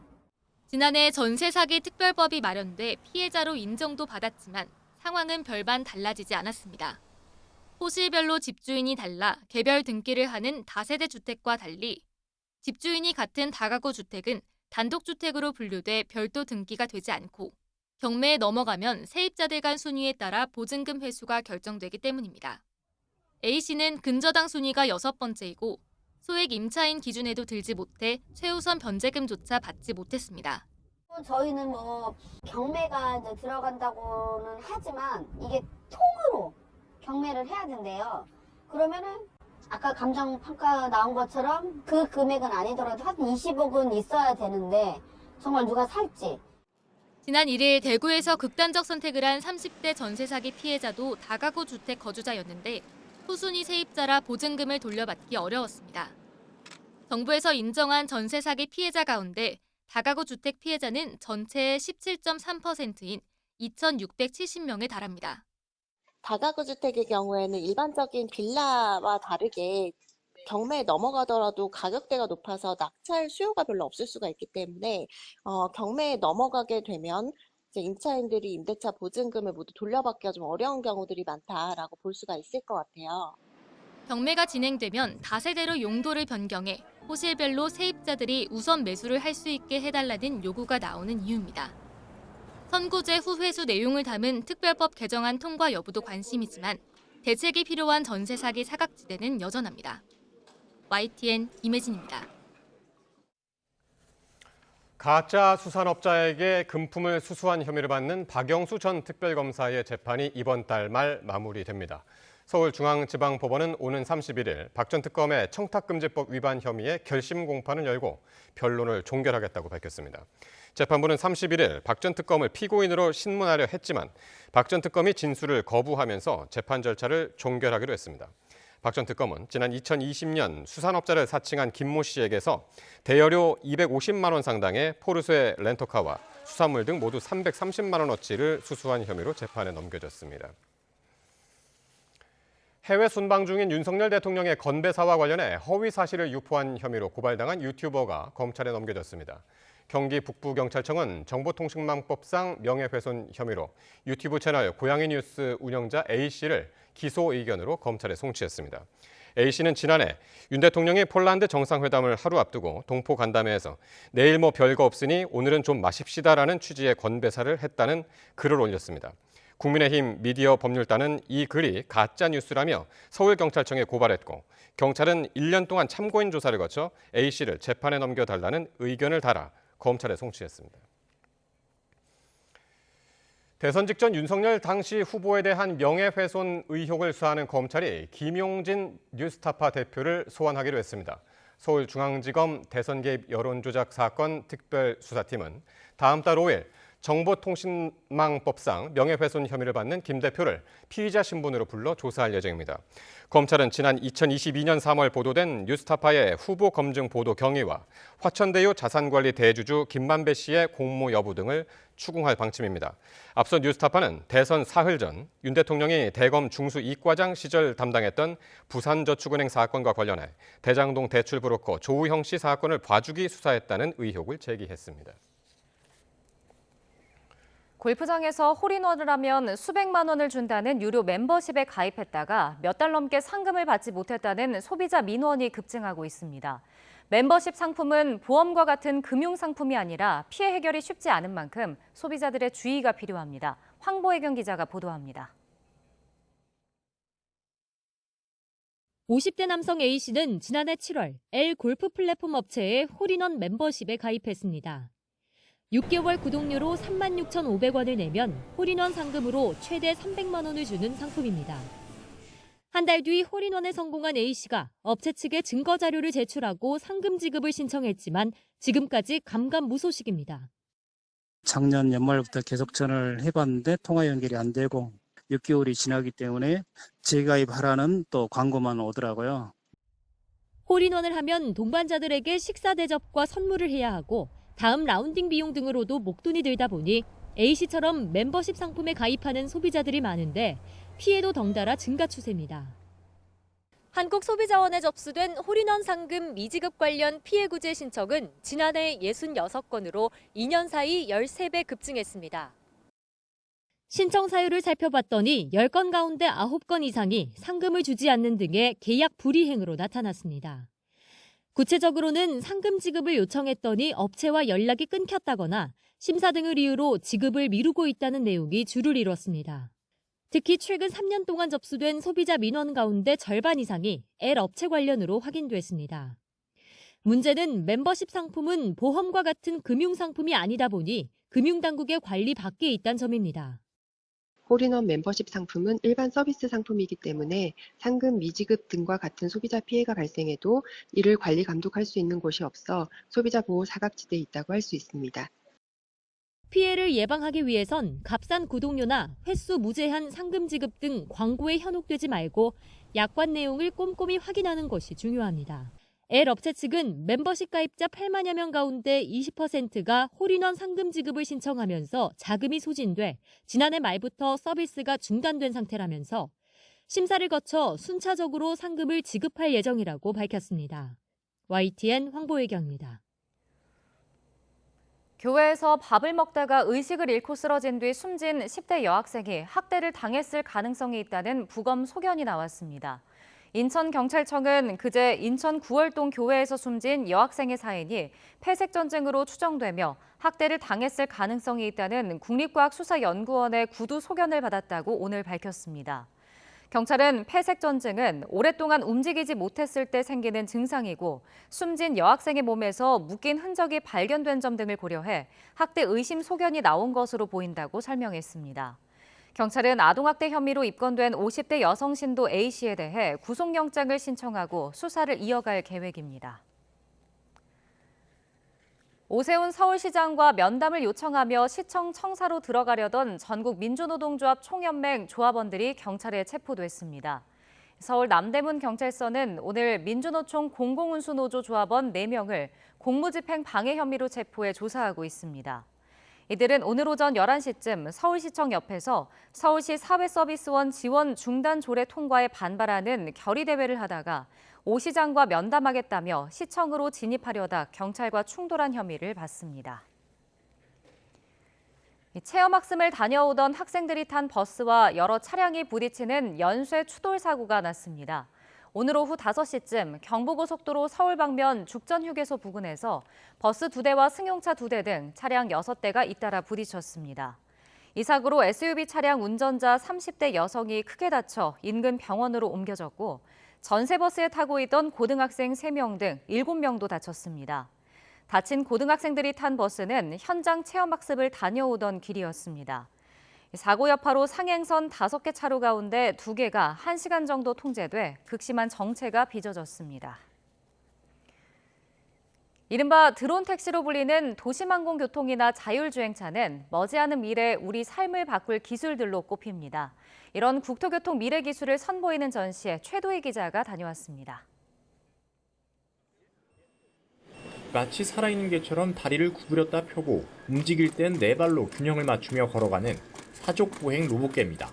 Speaker 15: 지난해 전세 사기 특별법이 마련돼 피해자로 인정도 받았지만 상황은 별반 달라지지 않았습니다. 호실별로 집주인이 달라 개별 등기를 하는 다세대 주택과 달리 집주인이 같은 다가구 주택은 단독주택으로 분류돼 별도 등기가 되지 않고 경매에 넘어가면 세입자들 간 순위에 따라 보증금 회수가 결정되기 때문입니다. A씨는 근저당 순위가 6번째이고 소액 임차인 기준에도 들지 못해 최우선 변제금조차 받지 못했습니다.
Speaker 4: 저희는 뭐 경매가 이제 들어간다고는 하지만 이게 통으로 경매를 해야 된대요. 그러면은 아까 감정평가 나온 것처럼 그 금액은 아니더라도 한 20억은 있어야 되는데 정말 누가 살지.
Speaker 15: 지난 1일 대구에서 극단적 선택을 한 30대 전세 사기 피해자도 다가구 주택 거주자였는데 후순위 세입자라 보증금을 돌려받기 어려웠습니다. 정부에서 인정한 전세 사기 피해자 가운데 다가구 주택 피해자는 전체의 17.3%인 2,670명에 달합니다.
Speaker 16: 다가구 주택의 경우에는 일반적인 빌라와 다르게 경매에 넘어가더라도 가격대가 높아서 낙찰 수요가 별로 없을 수가 있기 때문에 경매에 넘어가게 되면 이제 임차인들이 임대차 보증금을 모두 돌려받기가 좀 어려운 경우들이 많다라고 볼 수가 있을 것 같아요.
Speaker 15: 경매가 진행되면 다세대로 용도를 변경해 호실별로 세입자들이 우선 매수를 할 수 있게 해달라는 요구가 나오는 이유입니다. 선고제 후 회수 내용을 담은 특별법 개정안 통과 여부도 관심이지만 대책이 필요한 전세 사기 사각지대는 여전합니다. YTN 임혜진입니다.
Speaker 1: 가짜 수산업자에게 금품을 수수한 혐의를 받는 박영수 전 특별검사의 재판이 이번 달 말 마무리됩니다. 서울중앙지방법원은 오는 31일 박 전 특검의 청탁금지법 위반 혐의의 결심 공판을 열고 변론을 종결하겠다고 밝혔습니다. 재판부는 31일 박 전 특검을 피고인으로 신문하려 했지만 박 전 특검이 진술을 거부하면서 재판 절차를 종결하기로 했습니다. 박 전 특검은 지난 2020년 수산업자를 사칭한 김모 씨에게서 대여료 250만 원 상당의 포르쉐 렌터카와 수산물 등 모두 330만 원어치를 수수한 혐의로 재판에 넘겨졌습니다. 해외 순방 중인 윤석열 대통령의 건배사와 관련해 허위 사실을 유포한 혐의로 고발당한 유튜버가 검찰에 넘겨졌습니다. 경기 북부경찰청은 정보통신망법상 명예훼손 혐의로 유튜브 채널 고양이 뉴스 운영자 A씨를 기소 의견으로 검찰에 송치했습니다. A씨는 지난해 윤 대통령이 폴란드 정상회담을 하루 앞두고 동포 간담회에서 내일 뭐 별거 없으니 오늘은 좀 마십시다라는 취지의 건배사를 했다는 글을 올렸습니다. 국민의힘 미디어 법률단은 이 글이 가짜 뉴스라며 서울경찰청에 고발했고 경찰은 1년 동안 참고인 조사를 거쳐 A씨를 재판에 넘겨달라는 의견을 달아 검찰에 송치했습니다. 대선 직전 윤석열 당시 후보에 대한 명예훼손 의혹을 수사하는 검찰이 김용진 뉴스타파 대표를 소환하기로 했습니다. 서울중앙지검 대선 개입 여론조작 사건 특별수사팀은 다음 달 5일 정보통신망법상 명예훼손 혐의를 받는 김 대표를 피의자 신분으로 불러 조사할 예정입니다. 검찰은 지난 2022년 3월 보도된 뉴스타파의 후보 검증 보도 경위와 화천대유 자산관리 대주주 김만배 씨의 공모 여부 등을 추궁할 방침입니다. 앞서 뉴스타파는 대선 사흘 전 윤 대통령이 대검 중수 이과장 시절 담당했던 부산저축은행 사건과 관련해 대장동 대출 브로커 조우형 씨 사건을 봐주기 수사했다는 의혹을 제기했습니다.
Speaker 2: 골프장에서 홀인원을 하면 수백만 원을 준다는 유료 멤버십에 가입했다가 몇 달 넘게 상금을 받지 못했다는 소비자 민원이 급증하고 있습니다. 멤버십 상품은 보험과 같은 금융상품이 아니라 피해 해결이 쉽지 않은 만큼 소비자들의 주의가 필요합니다. 황보혜경 기자가 보도합니다.
Speaker 17: 50대 남성 A씨는 지난해 7월 L 골프 플랫폼 업체의 홀인원 멤버십에 가입했습니다. 6개월 구독료로 36,500원을 내면 홀인원 상금으로 최대 300만 원을 주는 상품입니다. 한 달 뒤 홀인원에 성공한 A씨가 업체 측에 증거 자료를 제출하고 상금 지급을 신청했지만 지금까지 감감무소식입니다.
Speaker 13: 작년 연말부터 계속 전화를 해봤는데 통화 연결이 안 되고 6개월이 지나기 때문에 재가입하라는 또 광고만 오더라고요.
Speaker 17: 홀인원을 하면 동반자들에게 식사 대접과 선물을 해야 하고 다음 라운딩 비용 등으로도 목돈이 들다 보니 A씨처럼 멤버십 상품에 가입하는 소비자들이 많은데 피해도 덩달아 증가 추세입니다. 한국소비자원에 접수된 홀인원 상금 미지급 관련 피해 구제 신청은 지난해 66건으로 2년 사이 13배 급증했습니다. 신청 사유를 살펴봤더니 10건 가운데 9건 이상이 상금을 주지 않는 등의 계약 불이행으로 나타났습니다. 구체적으로는 상금 지급을 요청했더니 업체와 연락이 끊겼다거나 심사 등을 이유로 지급을 미루고 있다는 내용이 주를 이뤘습니다. 특히 최근 3년 동안 접수된 소비자 민원 가운데 절반 이상이 L 업체 관련으로 확인됐습니다. 문제는 멤버십 상품은 보험과 같은 금융상품이 아니다 보니 금융당국의 관리 밖에 있다는 점입니다.
Speaker 18: 홀인원 멤버십 상품은 일반 서비스 상품이기 때문에 상금 미지급 등과 같은 소비자 피해가 발생해도 이를 관리 감독할 수 있는 곳이 없어 소비자 보호 사각지대에 있다고 할 수 있습니다.
Speaker 17: 피해를 예방하기 위해선 값싼 구독료나 횟수 무제한 상금 지급 등 광고에 현혹되지 말고 약관 내용을 꼼꼼히 확인하는 것이 중요합니다. L 업체 측은 멤버십 가입자 8만여 명 가운데 20%가 홀인원 상금 지급을 신청하면서 자금이 소진돼 지난해 말부터 서비스가 중단된 상태라면서 심사를 거쳐 순차적으로 상금을 지급할 예정이라고 밝혔습니다. YTN 황보혜경입니다.
Speaker 2: 교회에서 밥을 먹다가 의식을 잃고 쓰러진 뒤 숨진 10대 여학생이 학대를 당했을 가능성이 있다는 부검 소견이 나왔습니다. 인천경찰청은 그제 인천 구월동 교회에서 숨진 여학생의 사인이 패색전쟁으로 추정되며 학대를 당했을 가능성이 있다는 국립과학수사연구원의 구두 소견을 받았다고 오늘 밝혔습니다. 경찰은 패색전증은 오랫동안 움직이지 못했을 때 생기는 증상이고 숨진 여학생의 몸에서 묶인 흔적이 발견된 점 등을 고려해 학대 의심 소견이 나온 것으로 보인다고 설명했습니다. 경찰은 아동학대 혐의로 입건된 50대 여성 신도 A씨에 대해 구속영장을 신청하고 수사를 이어갈 계획입니다. 오세훈 서울시장과 면담을 요청하며 시청 청사로 들어가려던 전국 민주노동조합 총연맹 조합원들이 경찰에 체포됐습니다. 서울 남대문 경찰서는 오늘 민주노총 공공운수노조 조합원 4명을 공무집행 방해 혐의로 체포해 조사하고 있습니다. 이들은 오늘 오전 11시쯤 서울시청 옆에서 서울시 사회서비스원 지원 중단 조례 통과에 반발하는 결의대회를 하다가 오 시장과 면담하겠다며 시청으로 진입하려다 경찰과 충돌한 혐의를 받습니다. 체험학습을 다녀오던 학생들이 탄 버스와 여러 차량이 부딪히는 연쇄 추돌 사고가 났습니다. 오늘 오후 5시쯤 경부고속도로 서울 방면 죽전휴게소 부근에서 버스 2대와 승용차 2대 등 차량 6대가 잇따라 부딪혔습니다. 이 사고로 SUV 차량 운전자 30대 여성이 크게 다쳐 인근 병원으로 옮겨졌고 전세버스에 타고 있던 고등학생 3명 등 7명도 다쳤습니다. 다친 고등학생들이 탄 버스는 현장 체험학습을 다녀오던 길이었습니다. 사고 여파로 상행선 5개 차로 가운데 2개가 1시간 정도 통제돼 극심한 정체가 빚어졌습니다. 이른바 드론 택시로 불리는 도심항공교통이나 자율주행차는 머지않은 미래 우리 삶을 바꿀 기술들로 꼽힙니다. 이런 국토교통 미래 기술을 선보이는 전시에 최도희 기자가 다녀왔습니다.
Speaker 19: 마치 살아있는 개처럼 다리를 구부렸다 펴고 움직일 땐 4발로 균형을 맞추며 걸어가는 사족보행 로봇개입니다.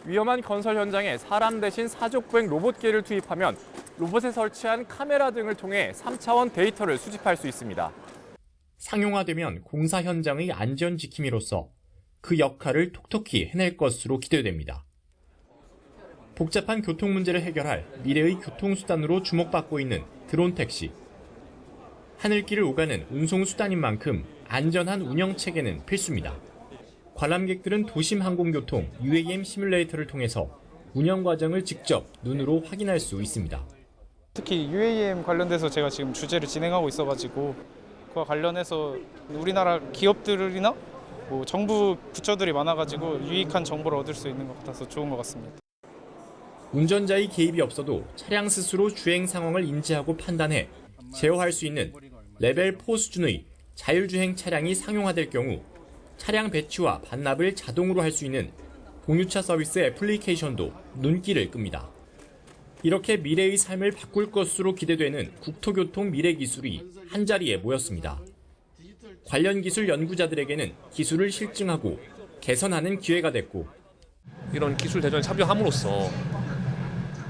Speaker 20: 위험한 건설 현장에 사람 대신 사족보행 로봇개를 투입하면 로봇에 설치한 카메라 등을 통해 3차원 데이터를 수집할 수 있습니다.
Speaker 19: 상용화되면 공사 현장의 안전 지킴이로서 그 역할을 톡톡히 해낼 것으로 기대됩니다. 복잡한 교통 문제를 해결할 미래의 교통수단으로 주목받고 있는 드론 택시. 하늘길을 오가는 운송수단인 만큼 안전한 운영체계는 필수입니다. 관람객들은 도심항공교통 UAM 시뮬레이터를 통해서 운영 과정을 직접 눈으로 확인할 수 있습니다.
Speaker 20: 특히 UAM 관련돼서 제가 지금 주제를 진행하고 있어가지고 그와 관련해서 우리나라 기업들이나 정부 부처들이 많아가지고 유익한 정보를 얻을 수 있는 것 같아서 좋은 것 같습니다.
Speaker 19: 운전자의 개입이 없어도 차량 스스로 주행 상황을 인지하고 판단해 제어할 수 있는 레벨 4 수준의 자율주행 차량이 상용화될 경우 차량 배치와 반납을 자동으로 할 수 있는 공유차 서비스 애플리케이션도 눈길을 끕니다. 이렇게 미래의 삶을 바꿀 것으로 기대되는 국토교통 미래 기술이 한자리에 모였습니다. 관련 기술 연구자들에게는 기술을 실증하고 개선하는 기회가 됐고,
Speaker 5: 이런 기술 대전에 참여함으로써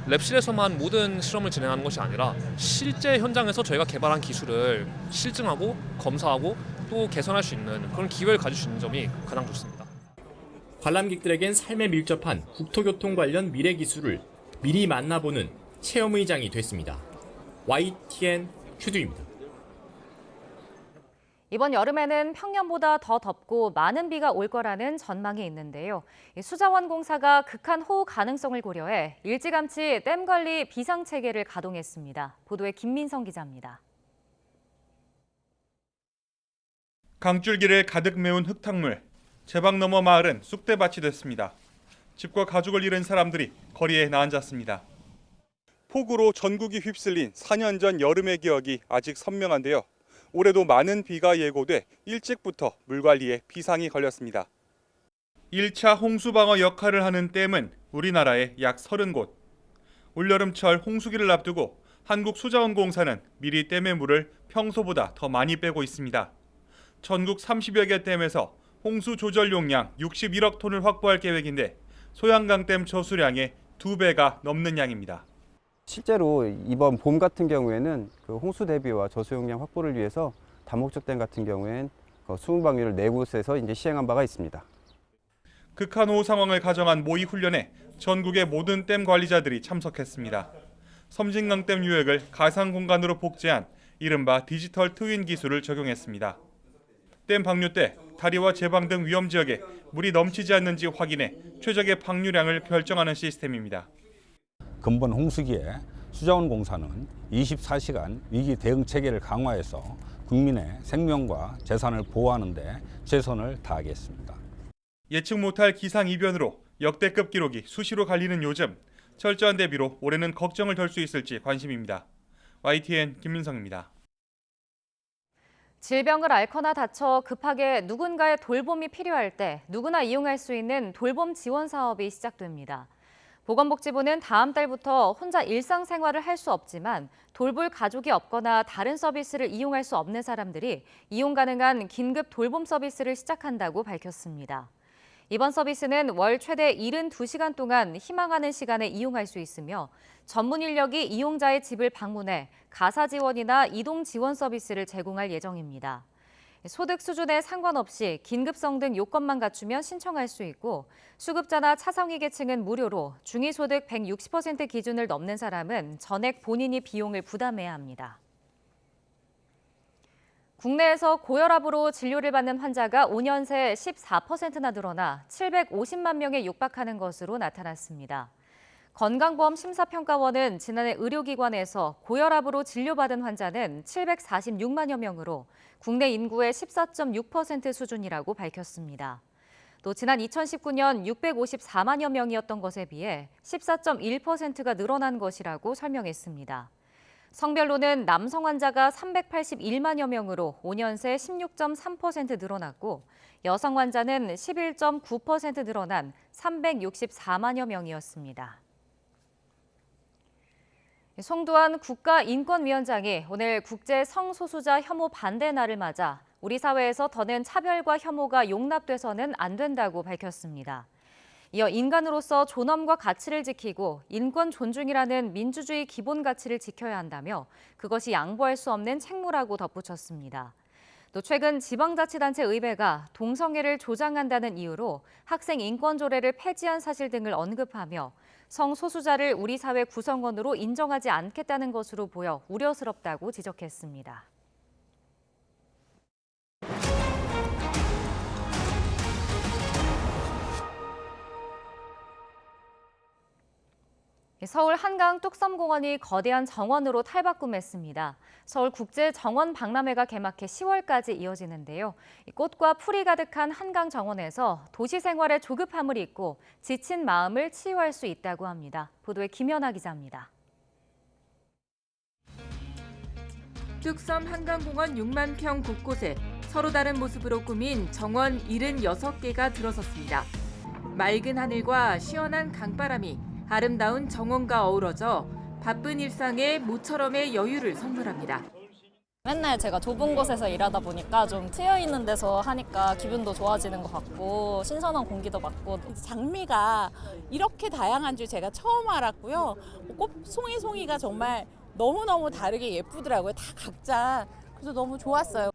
Speaker 5: 랩실에서만 모든 실험을 진행하는 것이 아니라 실제 현장에서 저희가 개발한 기술을 실증하고 검사하고 또 개선할 수 있는 그런 기회를 가질 수 있는 점이 가장 좋습니다.
Speaker 19: 관람객들에겐 삶에 밀접한 국토교통 관련 미래 기술을 미리 만나보는 체험의 장이 됐습니다. YTN 큐두입니다.
Speaker 2: 이번 여름에는 평년보다 더 덥고 많은 비가 올 거라는 전망이 있는데요. 수자원공사가 극한 호우 가능성을 고려해 일찌감치 댐 관리 비상체계를 가동했습니다. 보도에 김민성 기자입니다.
Speaker 6: 강줄기를 가득 메운 흙탕물, 제방 너머 마을은 쑥대밭이 됐습니다. 집과 가족을 잃은 사람들이 거리에 나앉았습니다. 폭우로 전국이 휩쓸린 4년 전 여름의 기억이 아직 선명한데요. 올해도 많은 비가 예고돼 일찍부터 물관리에 비상이 걸렸습니다. 1차 홍수방어 역할을 하는 댐은 우리나라에 약 30곳. 올여름철 홍수기를 앞두고 한국수자원공사는 미리 댐의 물을 평소보다 더 많이 빼고 있습니다. 전국 30여 개 댐에서 홍수 조절 용량 61억 톤을 확보할 계획인데 소양강댐 저수량의 2배가 넘는 양입니다.
Speaker 8: 실제로 이번 봄 같은 경우에는 그 홍수 대비와 저수용량 확보를 위해서 다목적 댐 같은 경우엔 수문 방류를 4곳에서 이제 시행한 바가 있습니다.
Speaker 6: 극한 호우 상황을 가정한 모의 훈련에 전국의 모든 댐 관리자들이 참석했습니다. 섬진강댐 유역을 가상 공간으로 복제한 이른바 디지털 트윈 기술을 적용했습니다. 댐 방류 때 다리와 제방 등 위험 지역에 물이 넘치지 않는지 확인해 최적의 방류량을 결정하는 시스템입니다.
Speaker 11: 근본 홍수기에 수자원공사는 24시간 위기 대응 체계를 강화해서 국민의 생명과 재산을 보호하는 데 최선을 다하겠습니다.
Speaker 6: 예측 못할 기상이변으로 역대급 기록이 수시로 갈리는 요즘, 철저한 대비로 올해는 걱정을 덜 수 있을지 관심입니다. YTN 김민성입니다.
Speaker 2: 질병을 앓거나 다쳐 급하게 누군가의 돌봄이 필요할 때 누구나 이용할 수 있는 돌봄 지원 사업이 시작됩니다. 보건복지부는 다음 달부터 혼자 일상생활을 할 수 없지만 돌볼 가족이 없거나 다른 서비스를 이용할 수 없는 사람들이 이용 가능한 긴급 돌봄 서비스를 시작한다고 밝혔습니다. 이번 서비스는 월 최대 72시간 동안 희망하는 시간에 이용할 수 있으며 전문 인력이 이용자의 집을 방문해 가사 지원이나 이동 지원 서비스를 제공할 예정입니다. 소득 수준에 상관없이 긴급성 등 요건만 갖추면 신청할 수 있고 수급자나 차상위 계층은 무료로 중위소득 160% 기준을 넘는 사람은 전액 본인이 비용을 부담해야 합니다. 국내에서 고혈압으로 진료를 받는 환자가 5년 새 14%나 늘어나 750만 명에 육박하는 것으로 나타났습니다. 건강보험 심사평가원은 지난해 의료기관에서 고혈압으로 진료받은 환자는 746만여 명으로 국내 인구의 14.6% 수준이라고 밝혔습니다. 또 지난 2019년 654만여 명이었던 것에 비해 14.1%가 늘어난 것이라고 설명했습니다. 성별로는 남성 환자가 381만여 명으로 5년 새 16.3% 늘어났고 여성 환자는 11.9% 늘어난 364만여 명이었습니다. 송두환 국가인권위원장이 오늘 국제 성소수자 혐오 반대 날을 맞아 우리 사회에서 더는 차별과 혐오가 용납돼서는 안 된다고 밝혔습니다. 이어 인간으로서 존엄과 가치를 지키고 인권 존중이라는 민주주의 기본 가치를 지켜야 한다며 그것이 양보할 수 없는 책무라고 덧붙였습니다. 또 최근 지방자치단체 의회가 동성애를 조장한다는 이유로 학생 인권 조례를 폐지한 사실 등을 언급하며 성소수자를 우리 사회 구성원으로 인정하지 않겠다는 것으로 보여 우려스럽다고 지적했습니다. 서울 한강 뚝섬공원이 거대한 정원으로 탈바꿈했습니다. 서울국제정원 박람회가 개막해 10월까지 이어지는데요. 꽃과 풀이 가득한 한강 정원에서 도시 생활의 조급함을 잊고 지친 마음을 치유할 수 있다고 합니다. 보도에 김연아 기자입니다.
Speaker 3: 뚝섬 한강공원 6만 평 곳곳에 서로 다른 모습으로 꾸민 정원 76개가 들어섰습니다. 맑은 하늘과 시원한 강바람이 아름다운 정원과 어우러져 바쁜 일상에 모처럼의 여유를 선물합니다.
Speaker 9: 맨날 제가 좁은 곳에서 일하다 보니까 좀 트여 있는 데서 하니까 기분도 좋아지는 것 같고 신선한 공기도 맡고
Speaker 10: 장미가 이렇게 다양한 줄 제가 처음 알았고요. 꽃 송이송이가 정말 너무너무 다르게 예쁘더라고요. 다 각자. 그래서 너무 좋았어요.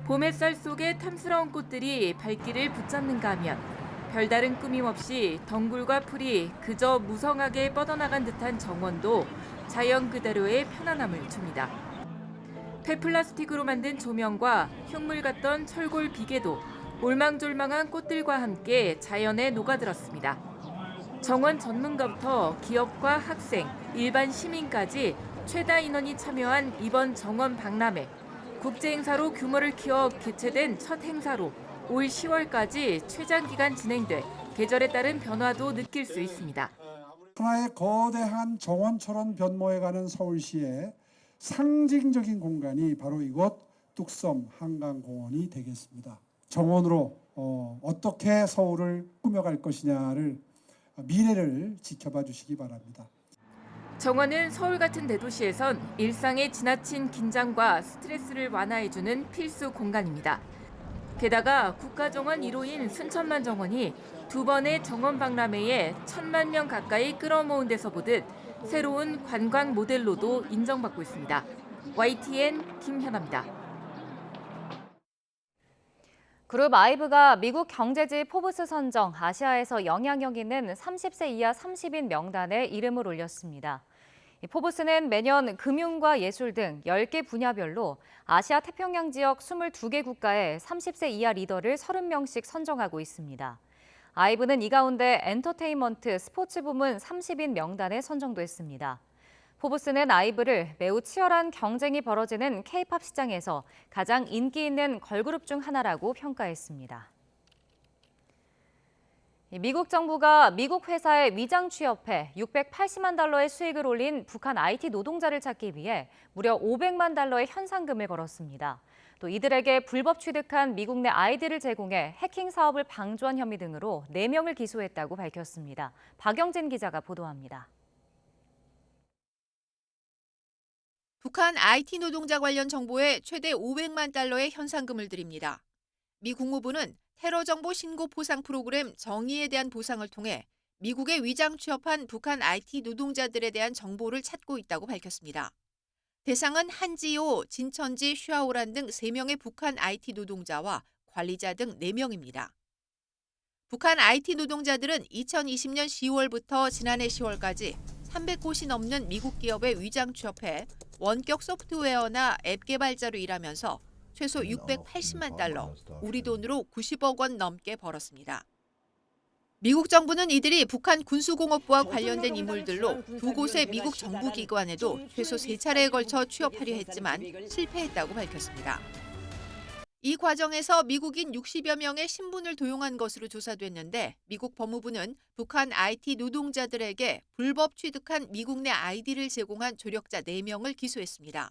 Speaker 3: 봄 햇살 속에 탐스러운 꽃들이 발길을 붙잡는가 하면 별다른 꾸밈 없이 덩굴과 풀이 그저 무성하게 뻗어나간 듯한 정원도 자연 그대로의 편안함을 줍니다. 폐플라스틱으로 만든 조명과 흉물 같던 철골 비계도 올망졸망한 꽃들과 함께 자연에 녹아들었습니다. 정원 전문가부터 기업과 학생, 일반 시민까지 최다 인원이 참여한 이번 정원 박람회. 국제 행사로 규모를 키워 개최된 첫 행사로 올 10월까지 최장 기간 진행돼 계절에 따른 변화도 느낄 수 있습니다.
Speaker 21: 하나의 거대한 정원처럼 변모해가는 서울시의 상징적인 공간이 바로 이곳 뚝섬 한강공원이 되겠습니다. 정원으로 어떻게 서울을 꾸며갈 것이냐를 미래를 지켜봐 주시기 바랍니다.
Speaker 3: 정원은 서울 같은 대도시에선 일상의 지나친 긴장과 스트레스를 완화해주는 필수 공간입니다. 게다가 국가정원 1호인 순천만 정원이 두 번의 정원 박람회에 1,000만 명 가까이 끌어모은 데서 보듯 새로운 관광 모델로도 인정받고 있습니다. YTN 김현아입니다.
Speaker 2: 그룹 아이브가 미국 경제지 포브스 선정 아시아에서 영향력 있는 30세 이하 30인 명단에 이름을 올렸습니다. 포브스는 매년 금융과 예술 등 10개 분야별로 아시아 태평양 지역 22개 국가의 30세 이하 리더를 30명씩 선정하고 있습니다. 아이브는 이 가운데 엔터테인먼트, 스포츠 부문 30인 명단에 선정됐습니다. 포브스는 아이브를 매우 치열한 경쟁이 벌어지는 K-팝 시장에서 가장 인기 있는 걸그룹 중 하나라고 평가했습니다. 미국 정부가 미국 회사에 위장 취업해 680만 달러의 수익을 올린 북한 IT 노동자를 찾기 위해 무려 500만 달러의 현상금을 걸었습니다. 또 이들에게 불법 취득한 미국 내 아이디를 제공해 해킹 사업을 방조한 혐의 등으로 4명을 기소했다고 밝혔습니다. 박영진 기자가 보도합니다.
Speaker 23: 북한 IT 노동자 관련 정보에 최대 500만 달러의 현상금을 드립니다. 미 국무부는 테러 정보 신고 보상 프로그램 정의에 대한 보상을 통해 미국에 위장 취업한 북한 IT 노동자들에 대한 정보를 찾고 있다고 밝혔습니다. 대상은 한지호, 진천지, 슈아오란 등 3명의 북한 IT 노동자와 관리자 등 4명입니다. 북한 IT 노동자들은 2020년 10월부터 지난해 10월까지 300곳이 넘는 미국 기업에 위장 취업해 원격 소프트웨어나 앱 개발자로 일하면서 최소 680만 달러, 우리 돈으로 90억 원 넘게 벌었습니다. 미국 정부는 이들이 북한 군수공업부와 관련된 인물들로 두 곳의 미국 정부기관에도 최소 3차례에 걸쳐 취업하려 했지만 실패했다고 밝혔습니다. 이 과정에서 미국인 60여 명의 신분을 도용한 것으로 조사됐는데 미국 법무부는 북한 IT 노동자들에게 불법 취득한 미국 내 아이디를 제공한 조력자 4명을 기소했습니다.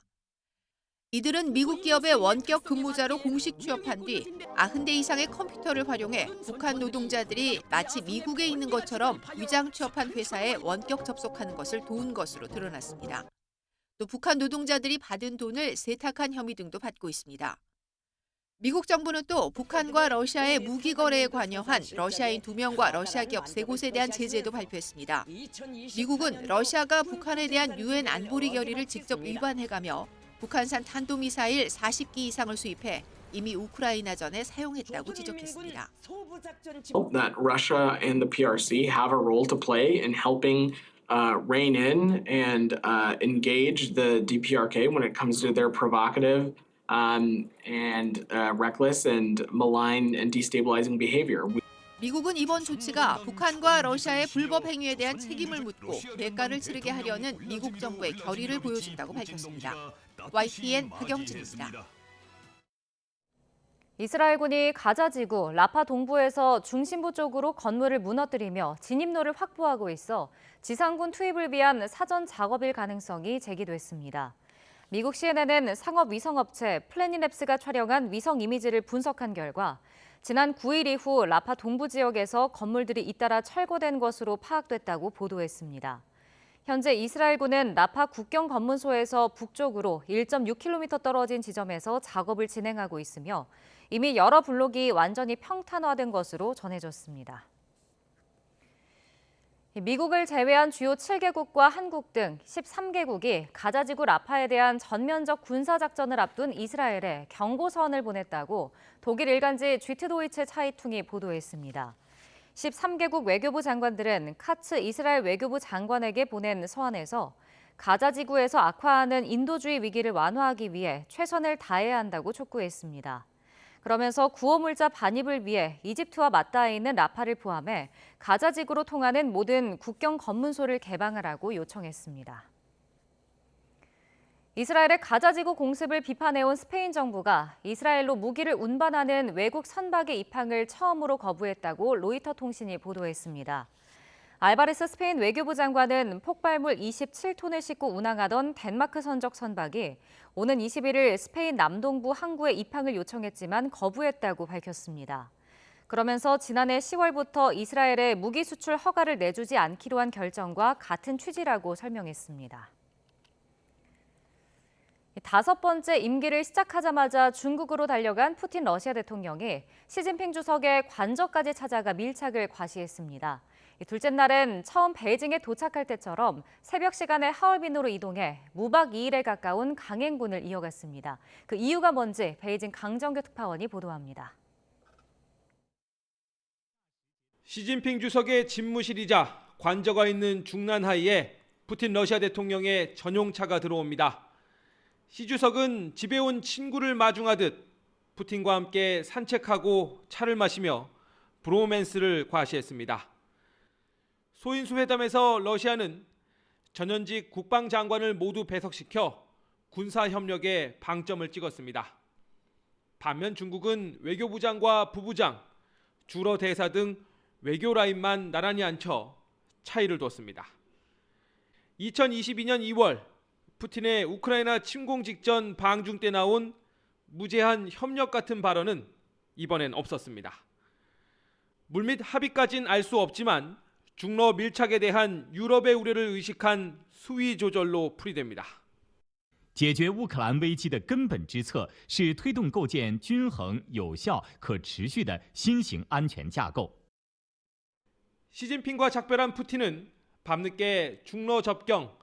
Speaker 23: 이들은 미국 기업의 원격 근무자로 공식 취업한 뒤 90대 이상의 컴퓨터를 활용해 북한 노동자들이 마치 미국에 있는 것처럼 위장 취업한 회사에 원격 접속하는 것을 도운 것으로 드러났습니다. 또 북한 노동자들이 받은 돈을 세탁한 혐의 등도 받고 있습니다. 미국 정부는 또 북한과 러시아의 무기 거래에 관여한 러시아인 2명과 러시아 기업 3곳에 대한 제재도 발표했습니다. 미국은 러시아가 북한에 대한 유엔 안보리 결의를 직접 위반해가며 북한산 탄도미사일 40기 이상을 수입해 이미 우크라이나전에 사용했다고 지적했습니다.
Speaker 26: That Russia and the PRC have a role to play in helping rein in and engage the DPRK when it comes to their provocative and reckless and malign and destabilizing behavior.
Speaker 23: 미국은 이번 조치가 북한과 러시아의 불법 행위에 대한 책임을 묻고 대가를 치르게 하려는 미국 정부의 결의를 보여준다고 밝혔습니다. YTN 박영진입니다.
Speaker 2: 이스라엘군이 가자 지구 라파 동부에서 중심부 쪽으로 건물을 무너뜨리며 진입로를 확보하고 있어 지상군 투입을 위한 사전 작업일 가능성이 제기됐습니다. 미국 CNN은 상업 위성업체 플래닛랩스가 촬영한 위성 이미지를 분석한 결과 지난 9일 이후 라파 동부 지역에서 건물들이 잇따라 철거된 것으로 파악됐다고 보도했습니다. 현재 이스라엘군은 라파 국경 검문소에서 북쪽으로 1.6km 떨어진 지점에서 작업을 진행하고 있으며 이미 여러 블록이 완전히 평탄화된 것으로 전해졌습니다. 미국을 제외한 주요 7개국과 한국 등 13개국이 가자지구 라파에 대한 전면적 군사작전을 앞둔 이스라엘에 경고선을 보냈다고 독일 일간지 쥐트도이체 차이퉁이 보도했습니다. 13개국 외교부 장관들은 카츠 이스라엘 외교부 장관에게 보낸 서한에서 가자지구에서 악화하는 인도주의 위기를 완화하기 위해 최선을 다해야 한다고 촉구했습니다. 그러면서 구호물자 반입을 위해 이집트와 맞닿아 있는 라파를 포함해 가자지구로 통하는 모든 국경 검문소를 개방하라고 요청했습니다. 이스라엘의 가자지구 공습을 비판해온 스페인 정부가 이스라엘로 무기를 운반하는 외국 선박의 입항을 처음으로 거부했다고 로이터 통신이 보도했습니다. 알바레스 스페인 외교부 장관은 폭발물 27톤을 싣고 운항하던 덴마크 선적 선박이 오는 21일 스페인 남동부 항구에 입항을 요청했지만 거부했다고 밝혔습니다. 그러면서 지난해 10월부터 이스라엘에 무기 수출 허가를 내주지 않기로 한 결정과 같은 취지라고 설명했습니다. 다섯 번째 임기를 시작하자마자 중국으로 달려간 푸틴 러시아 대통령이 시진핑 주석의 관저까지 찾아가 밀착을 과시했습니다. 둘째 날엔 처음 베이징에 도착할 때처럼 새벽 시간에 하얼빈으로 이동해 무박 2일에 가까운 강행군을 이어갔습니다. 그 이유가 뭔지 베이징 강정규 특파원이 보도합니다.
Speaker 7: 시진핑 주석의 집무실이자 관저가 있는 중난하이에 푸틴 러시아 대통령의 전용차가 들어옵니다. 시 주석은 집에 온 친구를 마중하듯 푸틴과 함께 산책하고 차를 마시며 브로맨스를 과시했습니다. 소인수 회담에서 러시아는 전현직 국방장관을 모두 배석시켜 군사협력에 방점을 찍었습니다. 반면 중국은 외교부장과 부부장, 주러 대사 등 외교 라인만 나란히 앉혀 차이를 뒀습니다. 2022년 2월 푸틴의 우크라이나 침공 직전 방중 때 나온 무제한 협력 같은 발언은 이번엔 없었습니다. 물밑 합의까진 알 수 없지만 중러 밀착에 대한 유럽의 우려를 의식한 수위 조절로 풀이됩니다.
Speaker 12: 解决乌克兰危机的根本之策是推动构建均衡、有效、可持续的新型安全架构。
Speaker 7: 시진핑과 작별한 푸틴은 밤늦게 중러 접경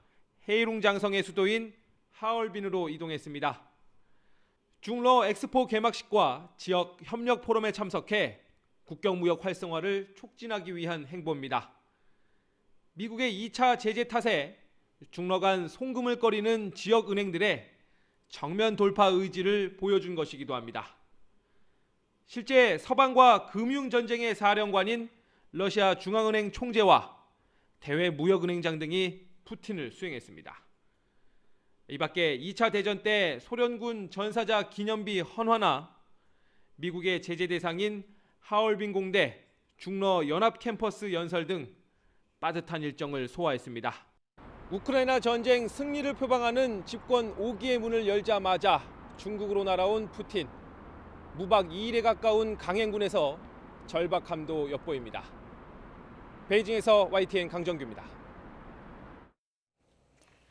Speaker 7: 헤이룽 장성의 수도인 하얼빈으로 이동했습니다. 중러 엑스포 개막식과 지역 협력 포럼에 참석해 국경 무역 활성화를 촉진하기 위한 행보입니다. 미국의 2차 제재 탓에 중러 간 송금을 꺼리는 지역 은행들의 정면 돌파 의지를 보여준 것이기도 합니다. 실제 서방과 금융전쟁의 사령관인 러시아 중앙은행 총재와 대외 무역은행장 등이 푸틴을 수행했습니다. 이 밖에 2차 대전 때 소련군 전사자 기념비 헌화나 미국의 제재 대상인 하얼빈 공대 중러 연합 캠퍼스 연설 등 빠듯한 일정을 소화했습니다. 우크라이나 전쟁 승리를 표방하는 집권 5기의 문을 열자마자 중국으로 날아온 푸틴. 무박 2일에 가까운 강행군에서 절박함도 엿보입니다. 베이징에서 YTN 강정규입니다.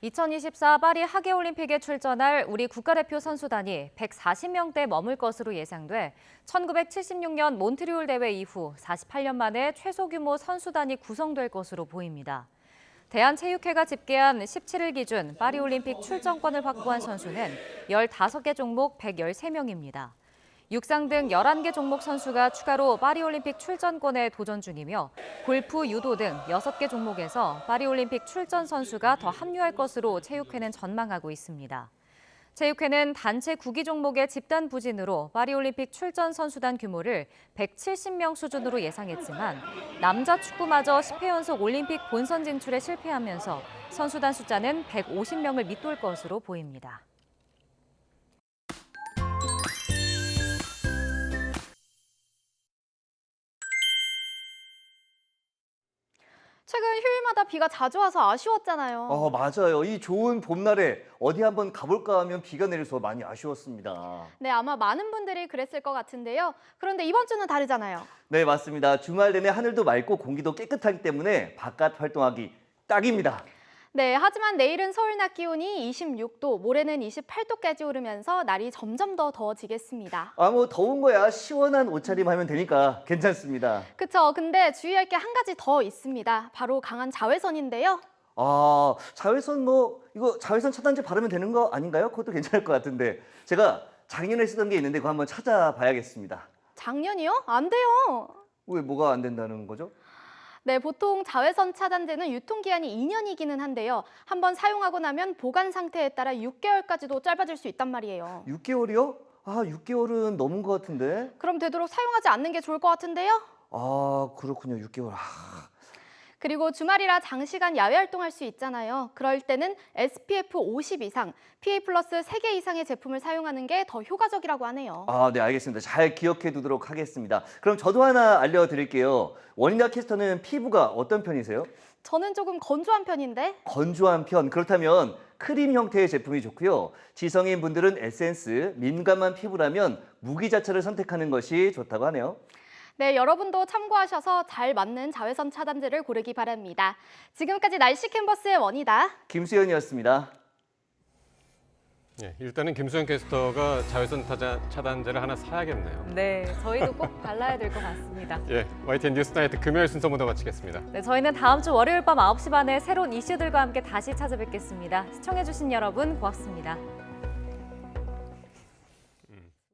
Speaker 2: 2024 파리 하계올림픽에 출전할 우리 국가대표 선수단이 140명대 머물 것으로 예상돼 1976년 몬트리올 대회 이후 48년 만에 최소 규모 선수단이 구성될 것으로 보입니다. 대한체육회가 집계한 17일 기준 파리올림픽 출전권을 확보한 선수는 15개 종목 113명입니다. 육상 등 11개 종목 선수가 추가로 파리올림픽 출전권에 도전 중이며 골프, 유도 등 6개 종목에서 파리올림픽 출전 선수가 더 합류할 것으로 체육회는 전망하고 있습니다. 체육회는 단체 구기 종목의 집단 부진으로 파리올림픽 출전 선수단 규모를 170명 수준으로 예상했지만 남자 축구마저 10회 연속 올림픽 본선 진출에 실패하면서 선수단 숫자는 150명을 밑돌 것으로 보입니다.
Speaker 4: 최근 휴일마다 비가 자주 와서 아쉬웠잖아요.
Speaker 14: 맞아요. 이 좋은 봄날에 어디 한번 가볼까 하면 비가 내려서 많이 아쉬웠습니다.
Speaker 4: 네, 아마 많은 분들이 그랬을 것 같은데요. 그런데 이번 주는 다르잖아요.
Speaker 14: 네, 맞습니다. 주말 내내 하늘도 맑고 공기도 깨끗하기 때문에 바깥 활동하기 딱입니다.
Speaker 4: 네, 하지만 내일은 서울 낮 기온이 26도, 모레는 28도까지 오르면서 날이 점점 더 더워지겠습니다.
Speaker 14: 뭐 더운 거야 시원한 옷차림 하면 되니까 괜찮습니다.
Speaker 4: 그쵸, 근데 주의할 게 한 가지 더 있습니다. 바로 강한 자외선인데요.
Speaker 14: 자외선 이거 자외선 차단제 바르면 되는 거 아닌가요? 그것도 괜찮을 것 같은데 제가 작년에 쓰던 게 있는데 그거 한번 찾아봐야겠습니다.
Speaker 4: 작년이요? 안 돼요.
Speaker 14: 왜 뭐가 안 된다는 거죠?
Speaker 4: 네, 보통 자외선 차단제는 유통기한이 2년이기는 한데요. 한번 사용하고 나면 보관 상태에 따라 6개월까지도 짧아질 수 있단 말이에요.
Speaker 14: 6개월이요? 6개월은 넘은 것 같은데.
Speaker 4: 그럼 되도록 사용하지 않는 게 좋을 것 같은데요?
Speaker 14: 그렇군요. 6개월.
Speaker 4: 그리고 주말이라 장시간 야외 활동할 수 있잖아요. 그럴 때는 SPF 50 이상, PA+ 3개 이상의 제품을 사용하는 게 더 효과적이라고 하네요.
Speaker 14: 네, 알겠습니다. 잘 기억해 두도록 하겠습니다. 그럼 저도 하나 알려드릴게요. 원희나 캐스터는 피부가 어떤 편이세요?
Speaker 4: 저는 조금 건조한 편인데.
Speaker 14: 건조한 편. 그렇다면 크림 형태의 제품이 좋고요. 지성인 분들은 에센스, 민감한 피부라면 무기자차를 선택하는 것이 좋다고 하네요.
Speaker 4: 네, 여러분도 참고하셔서 잘 맞는 자외선 차단제를 고르기 바랍니다. 지금까지 날씨 캔버스의 원희다.
Speaker 14: 김수현이었습니다.
Speaker 1: 일단은 김수현 캐스터가 자외선 차단제를 하나 사야겠네요.
Speaker 2: 네, 저희도 꼭 발라야 될 것 같습니다.
Speaker 1: YTN 뉴스나이트 금요일 순서 모두 마치겠습니다.
Speaker 2: 네, 저희는 다음 주 월요일 밤 9시 반에 새로운 이슈들과 함께 다시 찾아뵙겠습니다. 시청해주신 여러분 고맙습니다.